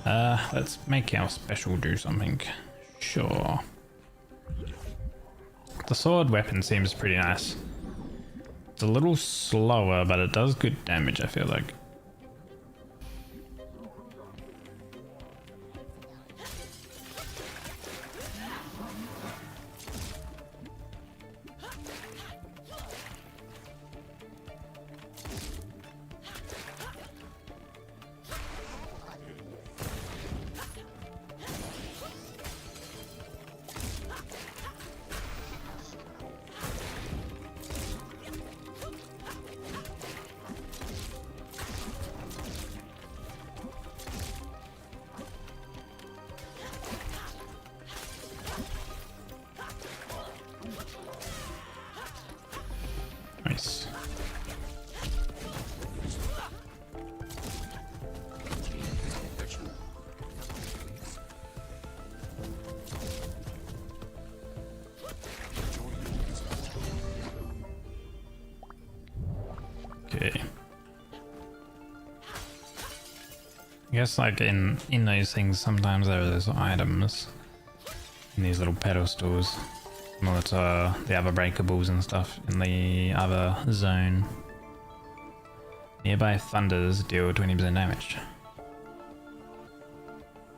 Let's make our special do something. Sure. The sword weapon seems pretty nice. It's a little slower, but it does good damage, I feel like. Nice. Okay. I guess like in those things sometimes there are those items in these little pedestals. Similar to the other breakables and stuff in the other zone. Nearby thunders deal 20% damage.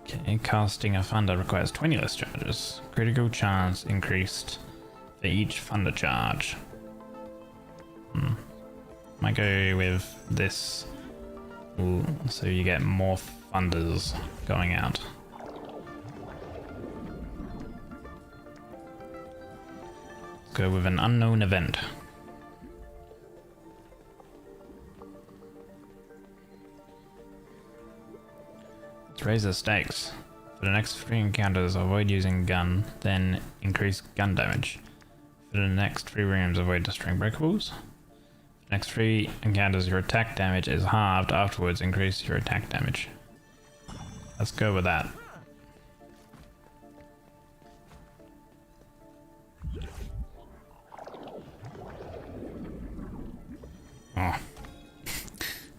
Okay, casting a thunder requires 20 less charges. Critical chance increased for each thunder charge. Might go with this. Ooh, so you get more thunders going out. Go with an unknown event. Let's raise the stakes. For the next 3 encounters, avoid using gun, then increase gun damage. For the next 3 rooms, avoid destroying breakables. For the next 3 encounters, your attack damage is halved. Afterwards, increase your attack damage. Let's go with that. Oh,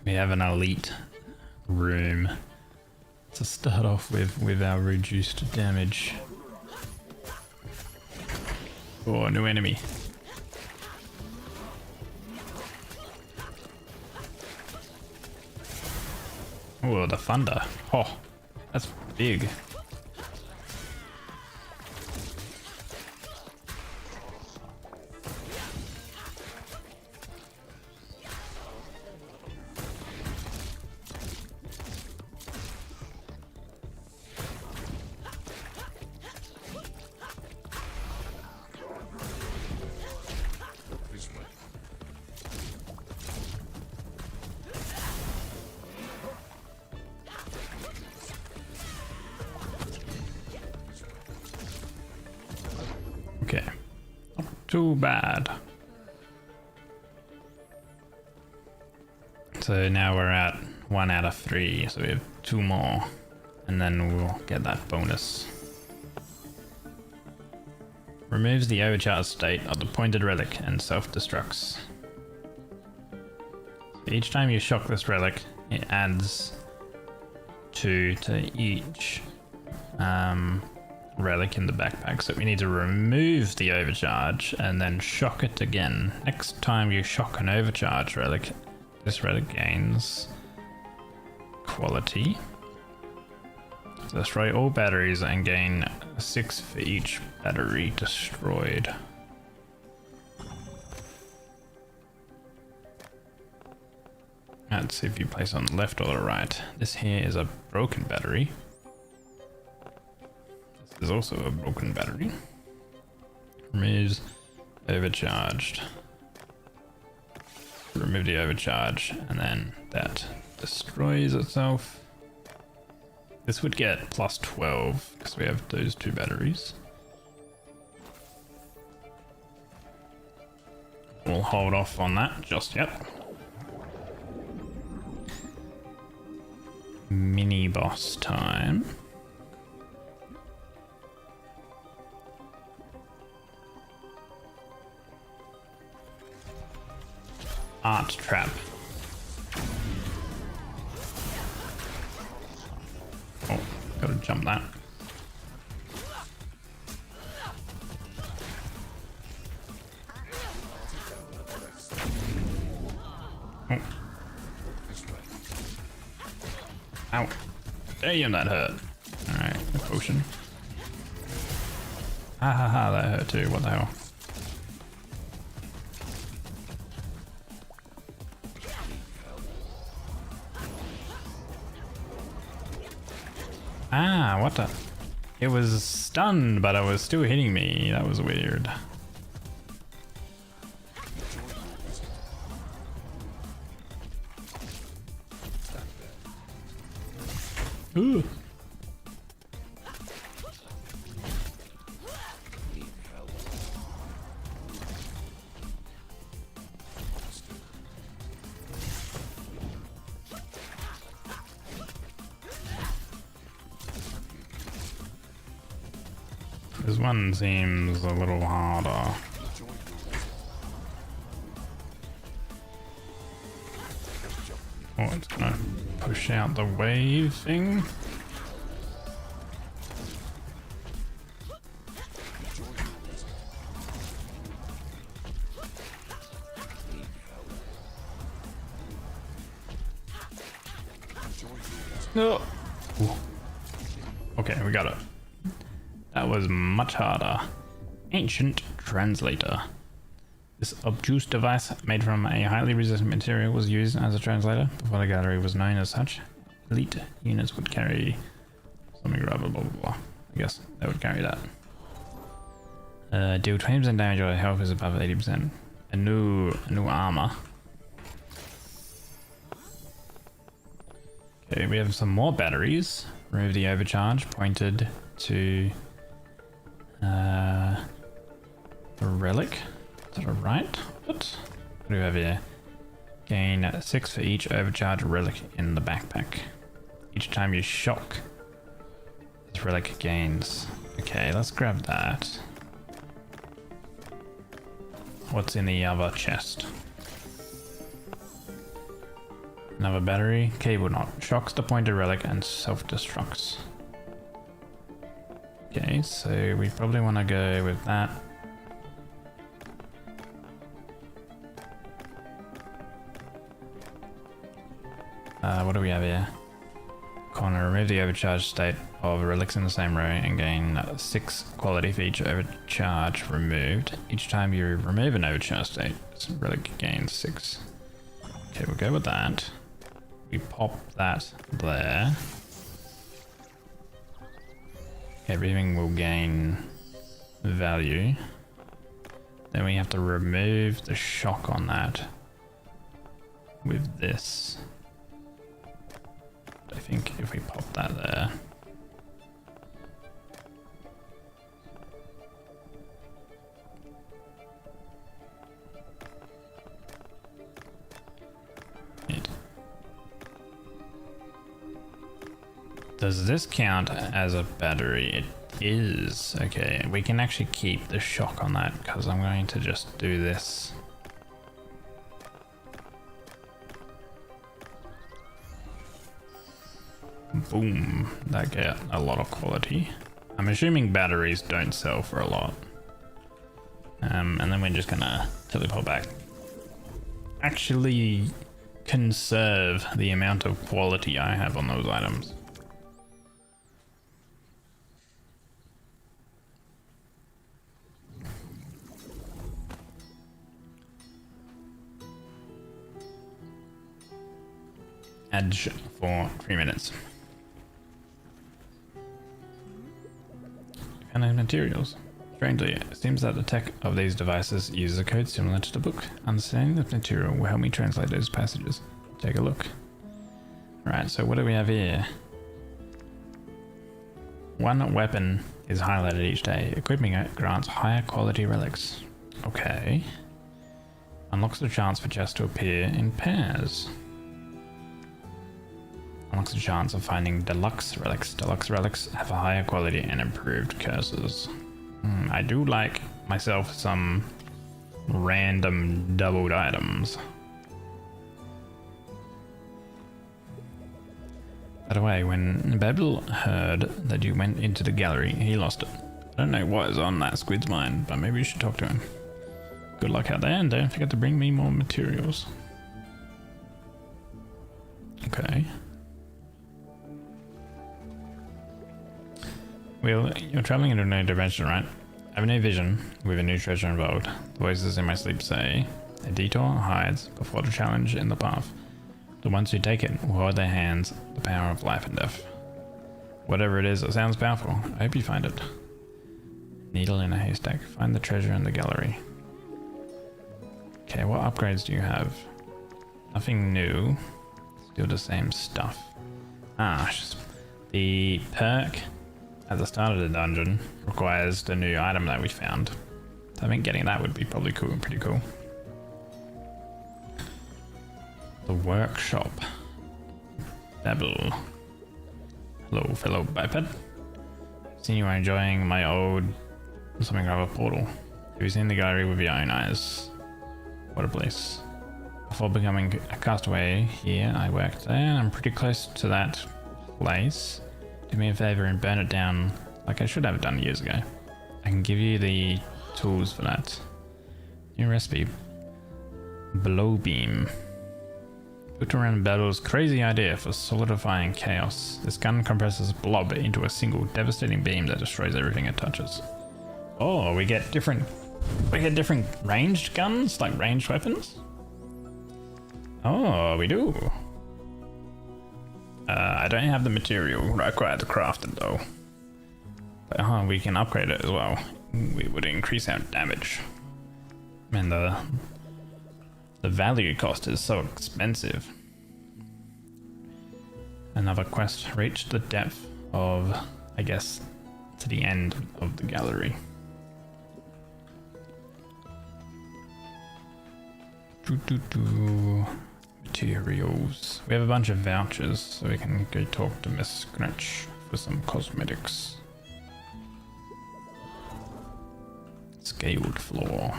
we have an elite room to start off with our reduced damage. Oh, new enemy. Oh, the thunder. Oh, that's big. Too bad. So now we're at 1 out of 3, so we have 2 more. And then we'll get that bonus. Removes the overcharged state of the pointed relic and self-destructs. Each time you shock this relic, it adds 2 to each relic in the backpack. So we need to remove the overcharge and then shock it again. Next time you shock an overcharged relic, this relic gains quality. Destroy all batteries and gain 6 for each battery destroyed. Let's see if you place on the left or the right. This here is a broken battery. This is also a broken battery. Removes overcharged. Remove the overcharge and then that destroys itself. This would get plus 12 because we have those 2 batteries. We'll hold off on that just yet. Mini boss time. Art trap. Oh, gotta jump that. Oh. Ow. Damn, that hurt. Alright, a potion. Ha ha ha, that hurt too, what the hell. Ah, what the? It was stunned, but it was still hitting me. That was weird. Ooh. This one seems a little harder. Oh, it's gonna push out the wave thing. No. Ooh. Okay, we got it. That was much harder. Ancient Translator. This obtuse device, made from a highly resistant material, was used as a translator before the gallery was known as such. Elite units would carry something rather blah blah blah. I guess they would carry that. Deal 20% damage or health is above 80%. A new armor. Okay, we have some more batteries. Remove the overcharge pointed to the relic to the right. What do we have here? Gain 6 for each overcharged relic in the backpack. Each time you shock, this relic gains. Okay, let's grab that. What's in the other chest? Another battery. Cable knot. Shocks the pointed relic and self-destructs. Okay, so we probably want to go with that. What do we have here? Corner. Remove the overcharged state of relics in the same row and gain 6 quality for each overcharge removed. Each time you remove an overcharged state, this relic gains 6. Okay, we'll go with that. We pop that there. Everything will gain value. Then we have to remove the shock on that with this. I think if we pop that there. Does this count as a battery? It is. Okay, we can actually keep the shock on that because I'm going to just do this. Boom, that get a lot of quality. I'm assuming batteries don't sell for a lot. And then we're just gonna teleport back. Actually conserve the amount of quality I have on those items. Edge for 3 minutes. And then materials. Strangely, it seems that the tech of these devices uses a code similar to the book. Understanding this material will help me translate those passages. Take a look. Right, so what do we have here? One weapon is highlighted each day. Equipping it grants higher quality relics. Okay. Unlocks the chance for chests to appear in pairs. Unlocks the chance of finding deluxe relics. Deluxe relics have a higher quality and improved curses. I do like myself some random doubled items. By the way, when Babel heard that you went into the gallery, he lost it. I don't know what is on that squid's mind, but maybe you should talk to him. Good luck out there, and don't forget to bring me more materials. Okay. Well, you're traveling into a new dimension, right? I have a new vision with a new treasure involved. The voices in my sleep say, a detour hides before the challenge in the path. The ones who take it will hold their hands the power of life and death. Whatever it is, it sounds powerful. I hope you find it. Needle in a haystack. Find the treasure in the gallery. Okay, what upgrades do you have? Nothing new. Still the same stuff. The perk at the start of the dungeon requires the new item that we found. So I think getting that would be probably cool, pretty cool. The workshop. Babel. Hello, fellow biped. Seen you are enjoying my old something of a portal. Have you seen the gallery with your own eyes? What a place. Before becoming a castaway here, I worked there. I'm pretty close to that place. Do me a favor and burn it down like I should have done years ago. I can give you the tools for that. New recipe. Blow beam. Put around Battle's crazy idea for solidifying chaos. This gun compresses blob into a single devastating beam that destroys everything it touches. Oh, we get different ranged guns, like ranged weapons? Oh, we do. I don't have the material required to craft it though. But we can upgrade it as well. We would increase our damage. And the value cost is so expensive. Another quest. Reach the depth of, I guess, to the end of the gallery. Materials. We have a bunch of vouchers, so we can go talk to Miss Scratch for some cosmetics. Scaled floor.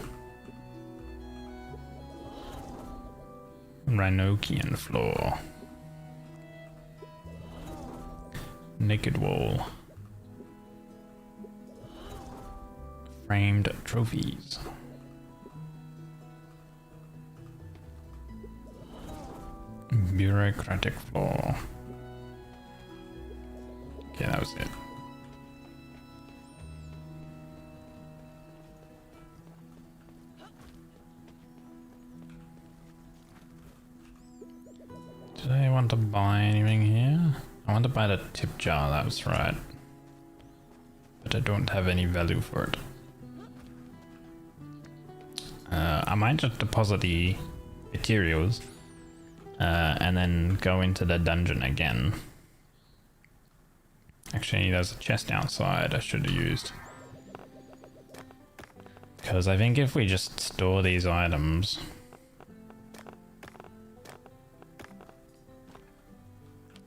Rhinokian floor. Naked wall. Framed trophies. Bureaucratic floor. Okay, that was it. Did I want to buy anything here? I want to buy the tip jar, that was right. But I don't have any value for it. I might just deposit the materials and then go into the dungeon again. Actually, there's a chest outside I should have used. Because I think if we just store these items...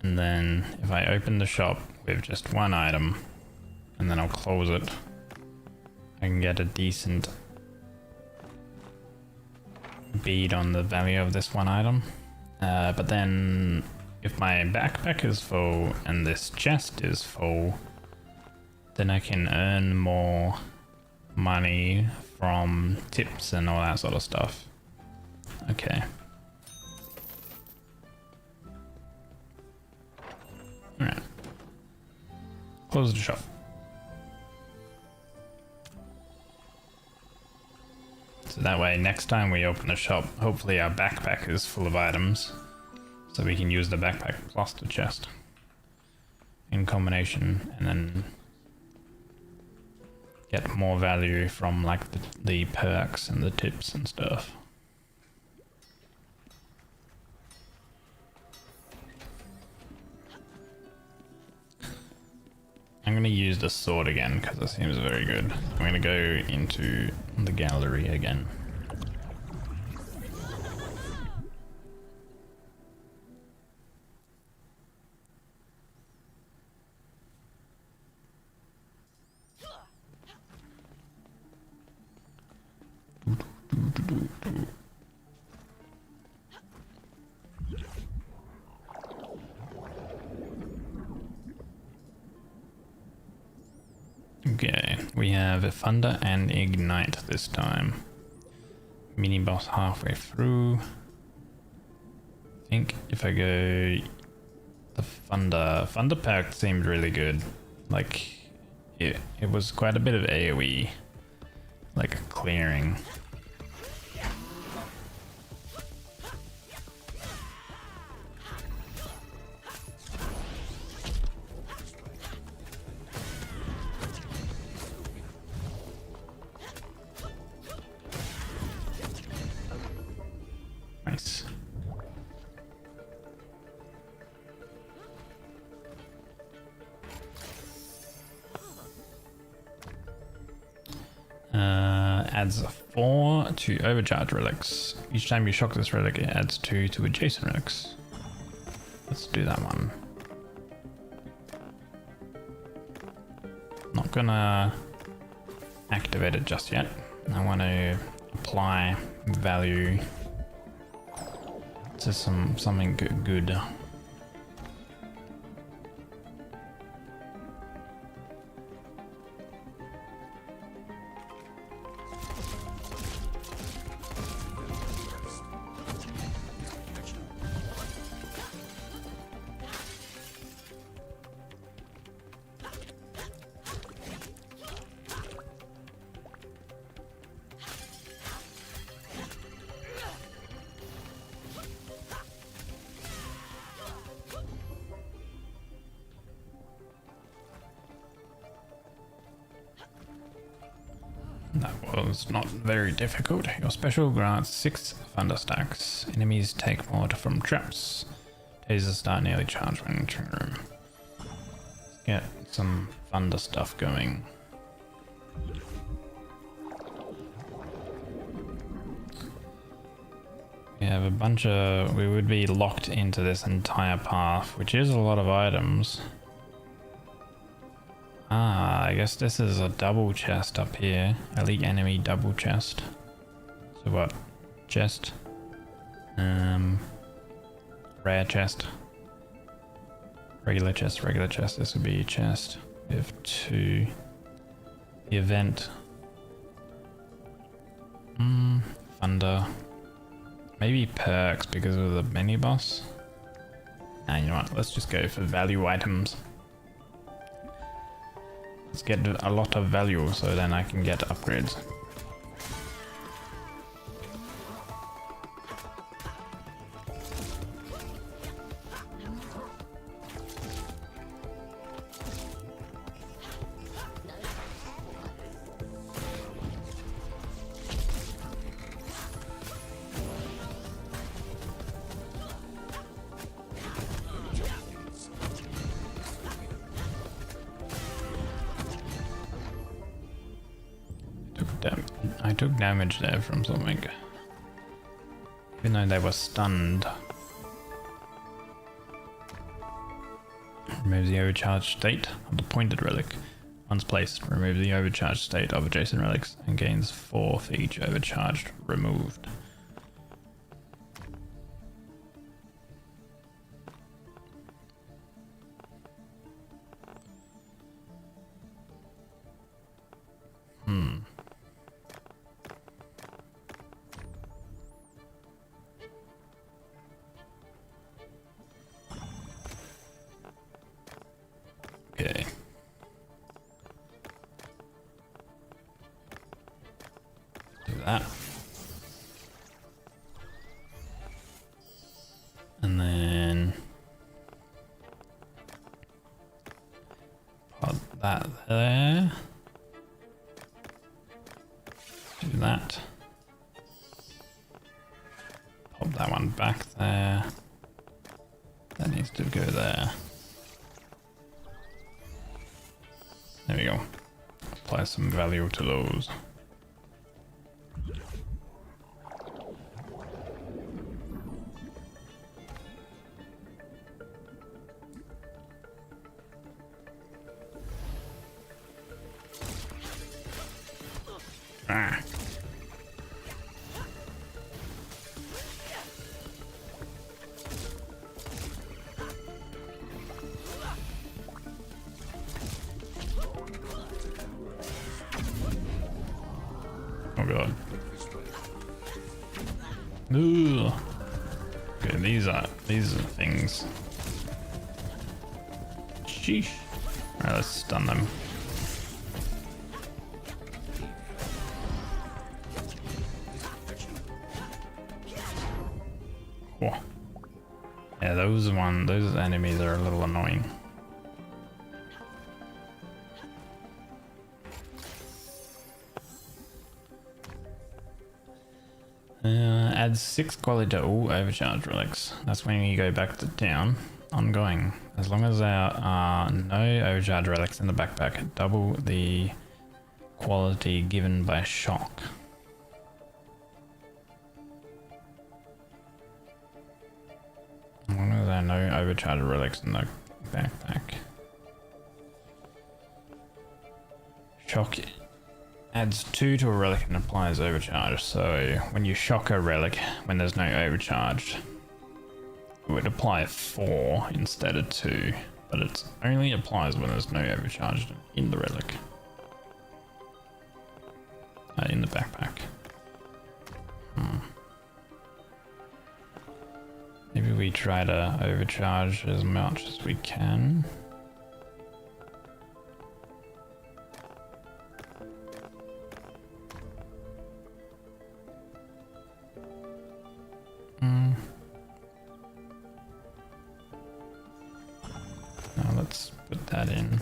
And then if I open the shop with just one item, and then I'll close it. I can get a decent bead on the value of this one item. But then if my backpack is full and this chest is full, then I can earn more money from tips and all that sort of stuff. Okay. Alright. Close the shop. So that way, next time we open the shop, hopefully our backpack is full of items. So we can use the backpack plus the chest in combination and then get more value from like the perks and the tips and stuff. I'm going to use the sword again because it seems very good. I'm going to go into the gallery again. Okay, we have Thunder and Ignite this time. Mini boss halfway through. I think if I go the Thunder perk seemed really good. Like it was quite a bit of AoE, like clearing. Nice. Adds 4 to overcharge relics. Each time you shock this relic, it adds 2 to adjacent relics. Let's do that one. Not gonna activate it just yet. I want to apply value to something good. That was not very difficult. Your special grants 6 thunder stacks. Enemies take more from traps. Tasers start nearly charged when entering the room. Let's get some thunder stuff going. We have a bunch of... we would be locked into this entire path, which is a lot of items. Ah, I guess this is a double chest up here. Elite enemy double chest. So what? Chest. Rare chest. Regular chest, regular chest. This would be a chest. We have 2. The event. Thunder. Maybe perks because of the mini boss. Nah, you know what? Let's just go for value items. Let's get a lot of value so then I can get upgrades. I took damage there from something. Even though they were stunned. Removes the overcharged state of the pointed relic. Once placed, remove the overcharged state of adjacent relics and gains 4 for each overcharged removed. Okay. Do that. And then put that there. Do that. Pop that one back there. That needs to go there. There we go. Apply some value to those. Ah. Oh god. Ooh. Okay, these are things. Sheesh. Alright, let's stun them. Whoa. Yeah, those enemies are a little annoying. Adds 6 quality to all overcharged relics. That's when you go back to town. Ongoing. As long as there are no overcharged relics in the backpack, double the quality given by shock. As long as there are no overcharged relics in the backpack. Shock adds 2 to a relic and applies overcharge. So when you shock a relic when there's no overcharge, it would apply 4 instead of 2, but it only applies when there's no overcharge in the relic. In the backpack. Maybe we try to overcharge as much as we can. Now let's put that in.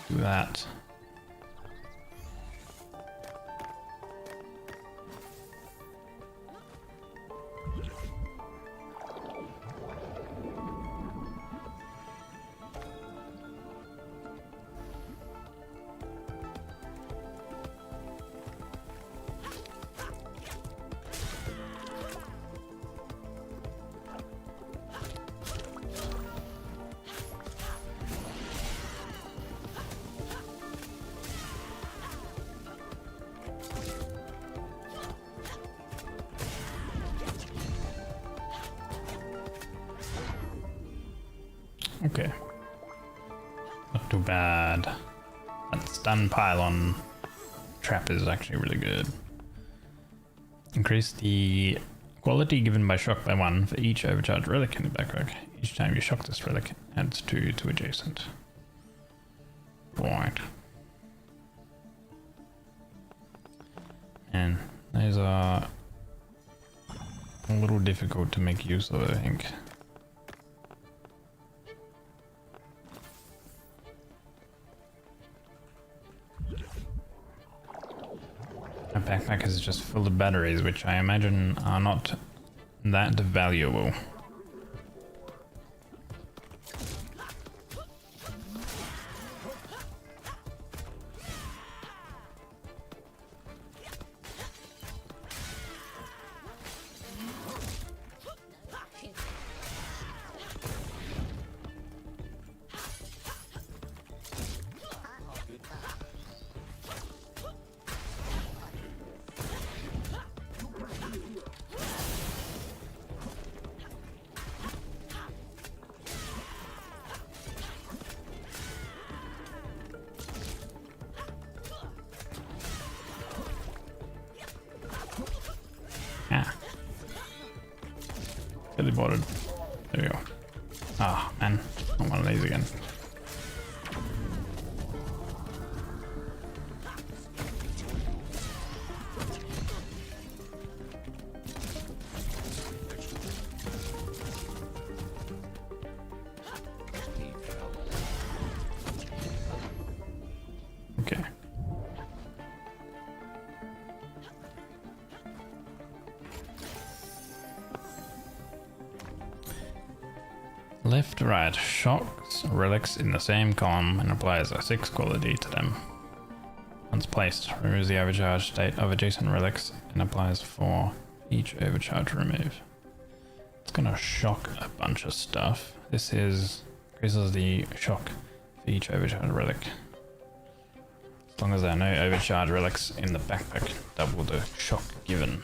Do that. Okay. Not too bad. That stun pylon trap is actually really good. Increase the quality given by shock by 1 for each overcharged relic in the backpack. Each time you shock this relic, adds 2 to adjacent. Right. And those are a little difficult to make use of, I think. My backpack is just full of batteries, which I imagine are not that valuable. Teleported. There we go. Ah, man. Not one of these again. Okay. Left, right, shocks, relics in the same column and applies a 6 quality to them. Once placed, removes the overcharge state of adjacent relics and applies 4 each overcharge remove. It's gonna shock a bunch of stuff. This is increases the shock for each overcharge relic. As long as there are no overcharge relics in the backpack, double the shock given.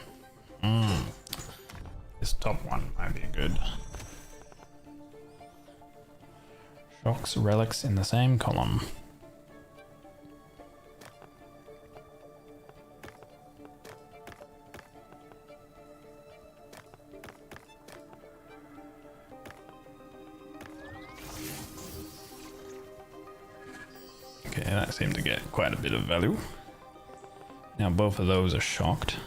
This top one might be good. Shocks relics in the same column. Okay, that seemed to get quite a bit of value. Now both of those are shocked.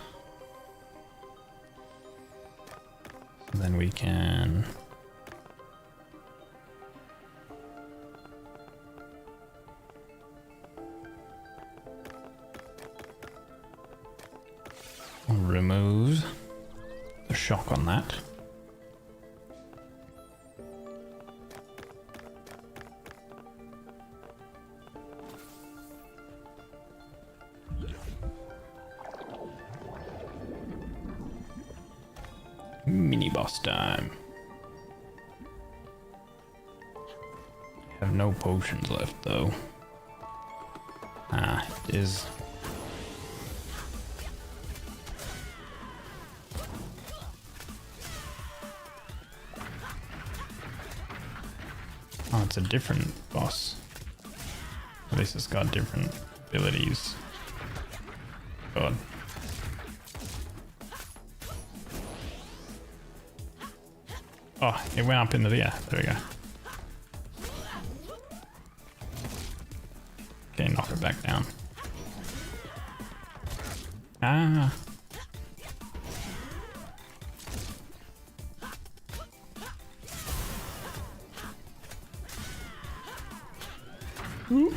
So then we can remove the shock on that. Mini boss time. I have no potions left though. Ah, it is. Oh, it's a different boss. At least it's got different abilities. God. Oh, it went up into the air. There we go. Okay, knock it back down. Ah. Ooh.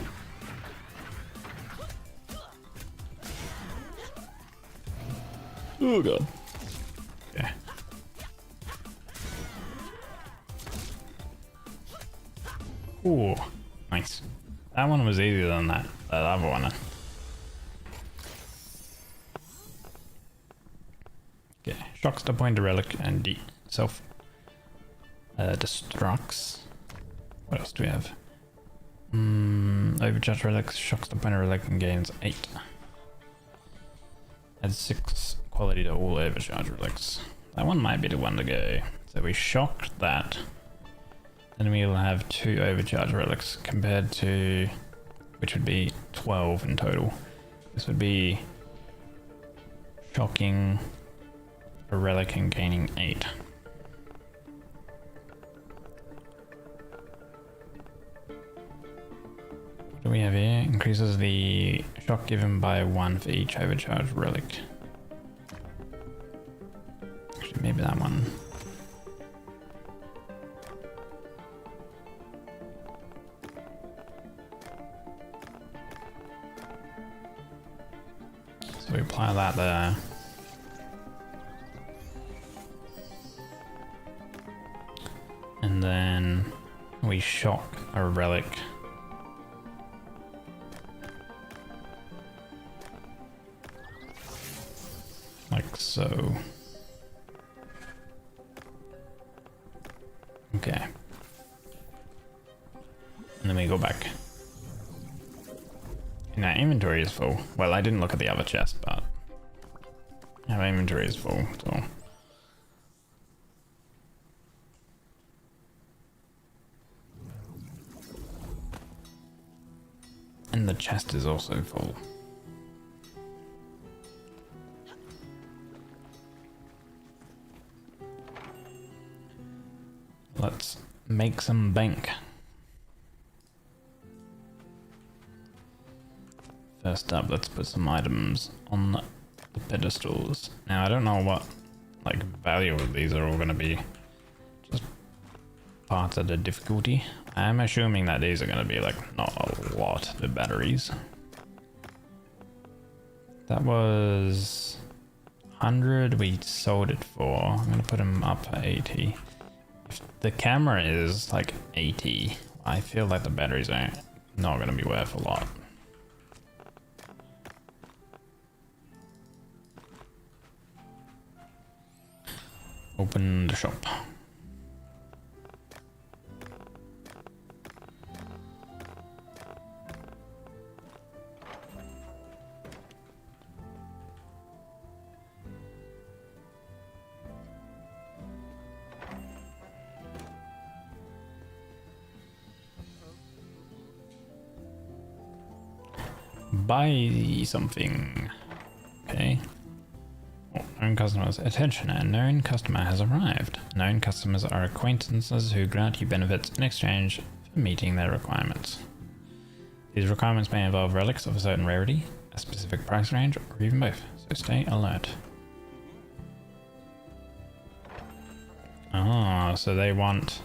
Oh god. Okay. Ooh, nice. That one was easier than that other one. Okay, shocks the pointer relic and self destructs. What else do we have? Overcharge relics, shocks the pointer relic and gains 8. Adds 6 quality to all overcharge relics. That one might be the one to go. So we shocked that. Then we'll have 2 overcharge relics compared to, which would be 12 in total. This would be shocking a relic and gaining 8. What do we have here? Increases the shock given by 1 for each overcharge relic. Actually, maybe that one. So we apply that there. And then we shock a relic. Like so. Okay. And then we go back. And our inventory is full. Well, I didn't look at the other chest, but our inventory is full, so. And the chest is also full. let's make some bank. First up, let's put some items on the pedestals. Now I don't know what like value of these are all going to be. Just parts of the difficulty. I'm assuming that these are going to be like not a lot, the batteries. That was 100 we sold it for. I'm going to put them up for 80. If the camera is like 80, I feel like the batteries are not going to be worth a lot. Open the shop. Buy something. Okay. Oh, known customers. Attention, a known customer has arrived. Known customers are acquaintances who grant you benefits in exchange for meeting their requirements. These requirements may involve relics of a certain rarity, a specific price range, or even both, so stay alert. Ah, so they want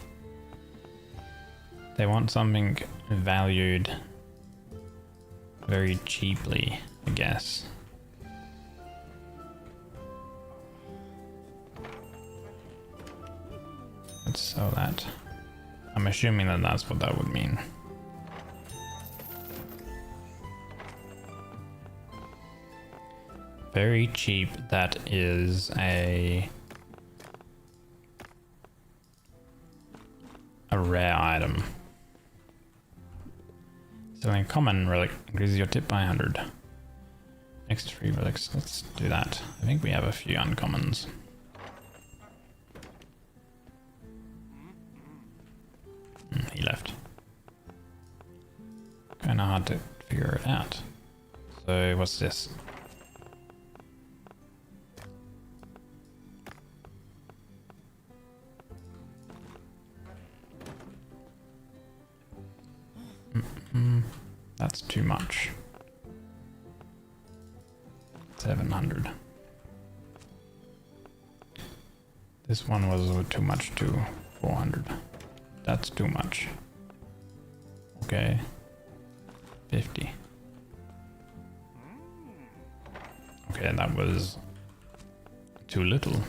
something valued very cheaply, I guess. Let's sell that. I'm assuming that that's what that would mean. Very cheap, that is a rare item. Selling a common relic increases your tip by 100. Next 3 relics, let's do that. I think we have a few uncommons. He left. Kinda hard to figure it out. So what's this? That's too much. 700. This one was too much too. 400. That's too much. Okay. 50. Okay, that was too little.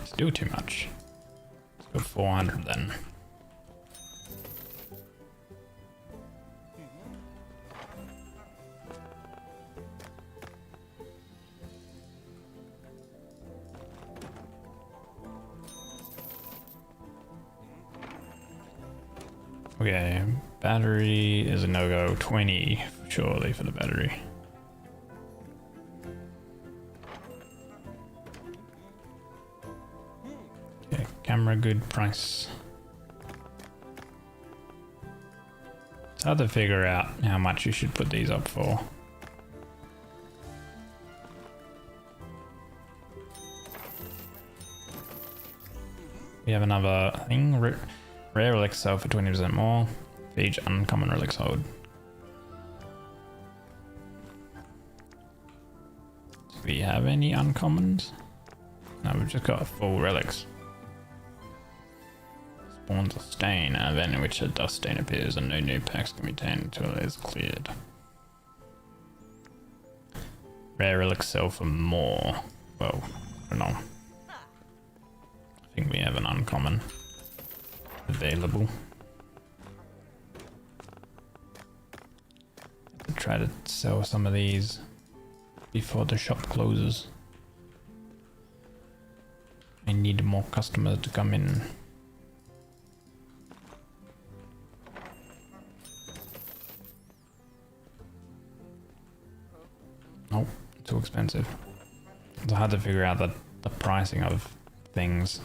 Still too much. Let's go 400 then. Okay, battery is a no-go. 20 surely for the battery. Okay, camera good price. It's hard to figure out how much you should put these up for. We have another thing. Rare relics sell for 20% more. For each uncommon relics hold. Do we have any uncommons? No, we've just got full relics. Spawns a stain, an event in which a dust stain appears and no new packs can be taken until it is cleared. Rare relics sell for more. Well, I don't know. I think we have an uncommon available. I'll try to sell some of these before the shop closes. I need more customers to come in. Oh, too expensive. It's hard to figure out the the pricing of things.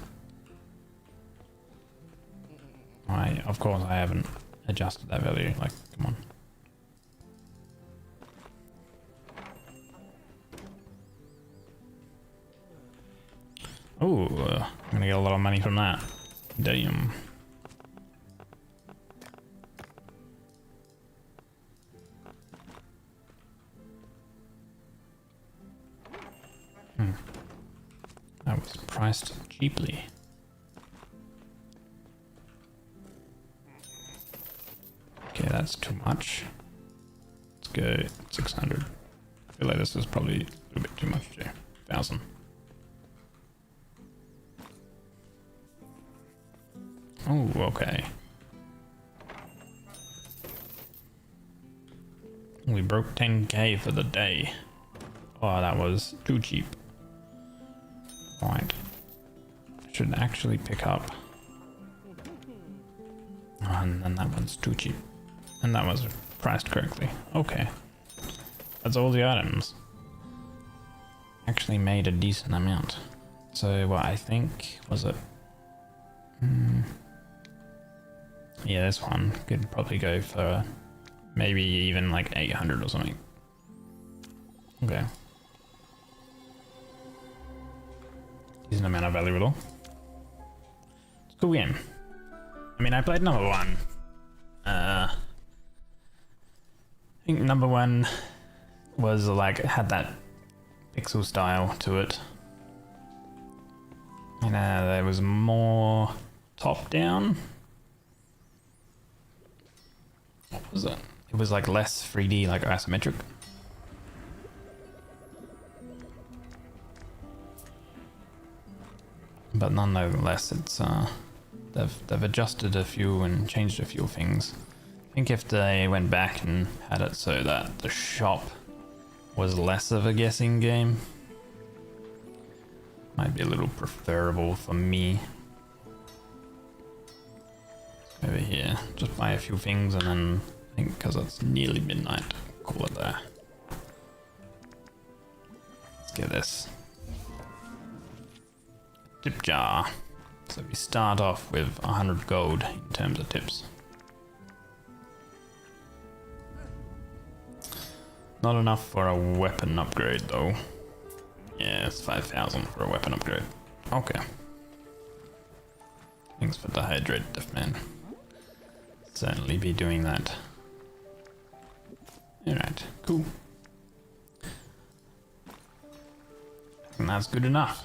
Of course I haven't adjusted that value, like, come on. Ooh, I'm gonna get a lot of money from that. Damn. That was priced cheaply. Okay, that's too much. Let's go 600. I feel like this is probably a little bit too much too. 1,000. Oh, okay. We broke 10k for the day. Oh, that was too cheap. Right. Should actually pick up. Oh, and then that one's too cheap. And that was priced correctly. Okay. That's all the items. Actually made a decent amount. So what I think was it? Yeah, this one could probably go for maybe even like 800 or something. Okay. Decent amount of value at all. It's a cool game. I mean, I played number one. I think number one was like, had that pixel style to it. And there was more top down. What was it? It was like less 3D, like isometric. But nonetheless, it's they've adjusted a few and changed a few things. I think if they went back and had it so that the shop was less of a guessing game, might be a little preferable for me. Over here, just buy a few things and then I think because it's nearly midnight, call it there. Let's get this. Tip jar. So we start off with 100 gold in terms of tips. Not enough for a weapon upgrade though. Yeah, it's 5,000 for a weapon upgrade. Okay. Thanks for the hydrate, Deathman. Certainly be doing that. Alright, cool. And that's good enough.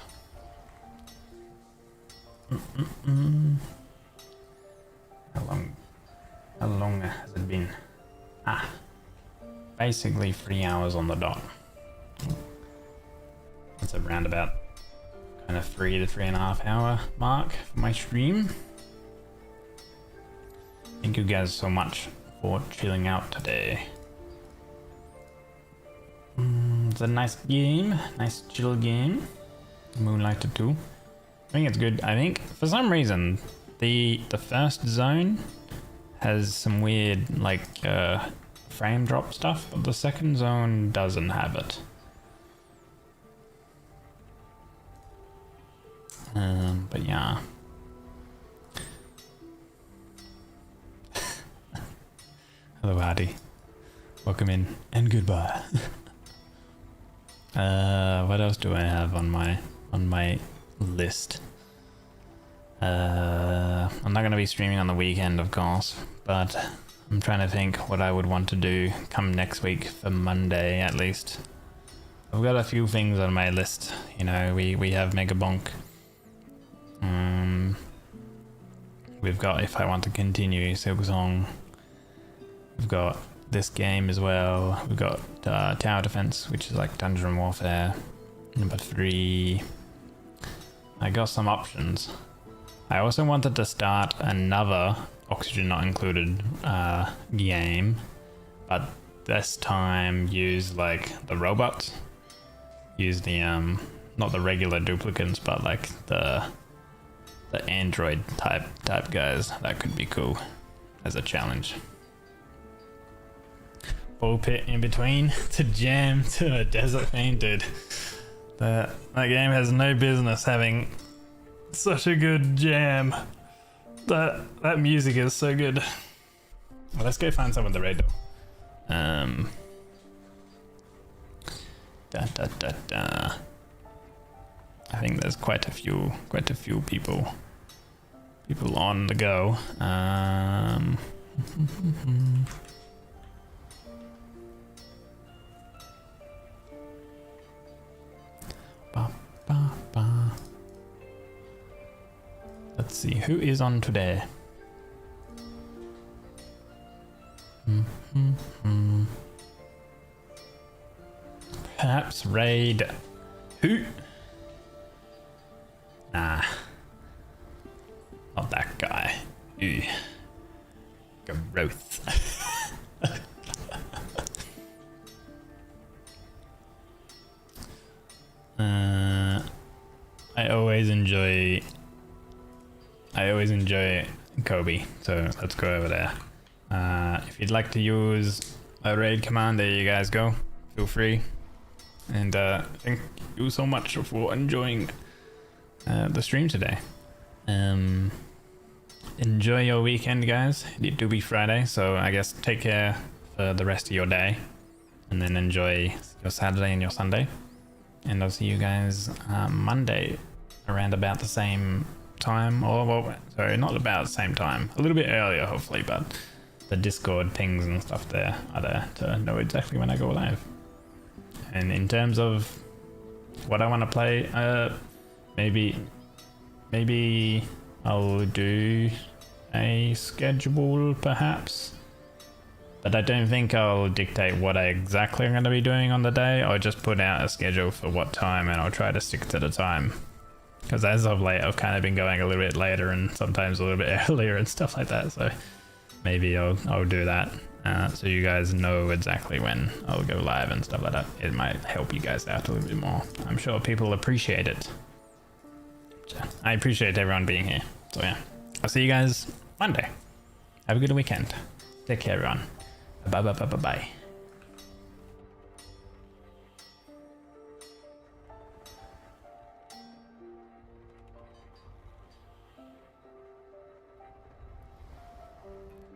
How long has it been? Basically 3 hours on the dot. That's around about kind of 3 to 3.5 hour mark for my stream. Thank you guys so much for chilling out today. It's a nice game, nice chill game. Moonlighter 2. I think it's good. I think for some reason the first zone has some weird like frame drop stuff, but the second zone doesn't have it. But yeah. Hello, Hardy. Welcome in and goodbye. What else do I have on my list? I'm not gonna be streaming on the weekend, of course, but I'm trying to think what I would want to do come next week for Monday at least. I've got a few things on my list. You know, we have Mega Bonk. We've got If I Want to Continue, Silk Song. We've got this game as well. We've got Tower Defense, which is like Dungeon Warfare. Number 3. I got some options. I also wanted to start another Oxygen Not Included game, but this time use like the robots. Use the not the regular duplicates, but like the android type guys. That could be cool as a challenge. Ball pit in between to jam to a desert theme, dude. That game has no business having such a good jam. That music is so good. Well, let's go find some of the raid door. I think there's quite a few people on the go. Let's see who is on today. Perhaps raid who? Nah, not that guy. Ew. Growth. I always enjoy Kobe, so let's go over there. If you'd like to use a raid command, there you guys go. Feel free. And thank you so much for enjoying the stream today. Enjoy your weekend, guys. It do be Friday, so I guess take care for the rest of your day, and then enjoy your Saturday and your Sunday. And I'll see you guys Monday around about the same time, or well, sorry, not about the same time, a little bit earlier hopefully, but the Discord pings and stuff there are there to know exactly when I go live. And in terms of what I want to play, maybe I'll do a schedule perhaps, but I don't think I'll dictate what I exactly am going to be doing on the day. I'll just put out a schedule for what time, and I'll try to stick to the time. Because as of late, I've kind of been going a little bit later and sometimes a little bit earlier and stuff like that. So maybe I'll do that, so you guys know exactly when I'll go live and stuff like that. It might help you guys out a little bit more. I'm sure people appreciate it. I appreciate everyone being here. So yeah, I'll see you guys Monday. Have a good weekend. Take care, everyone. Bye bye bye bye bye.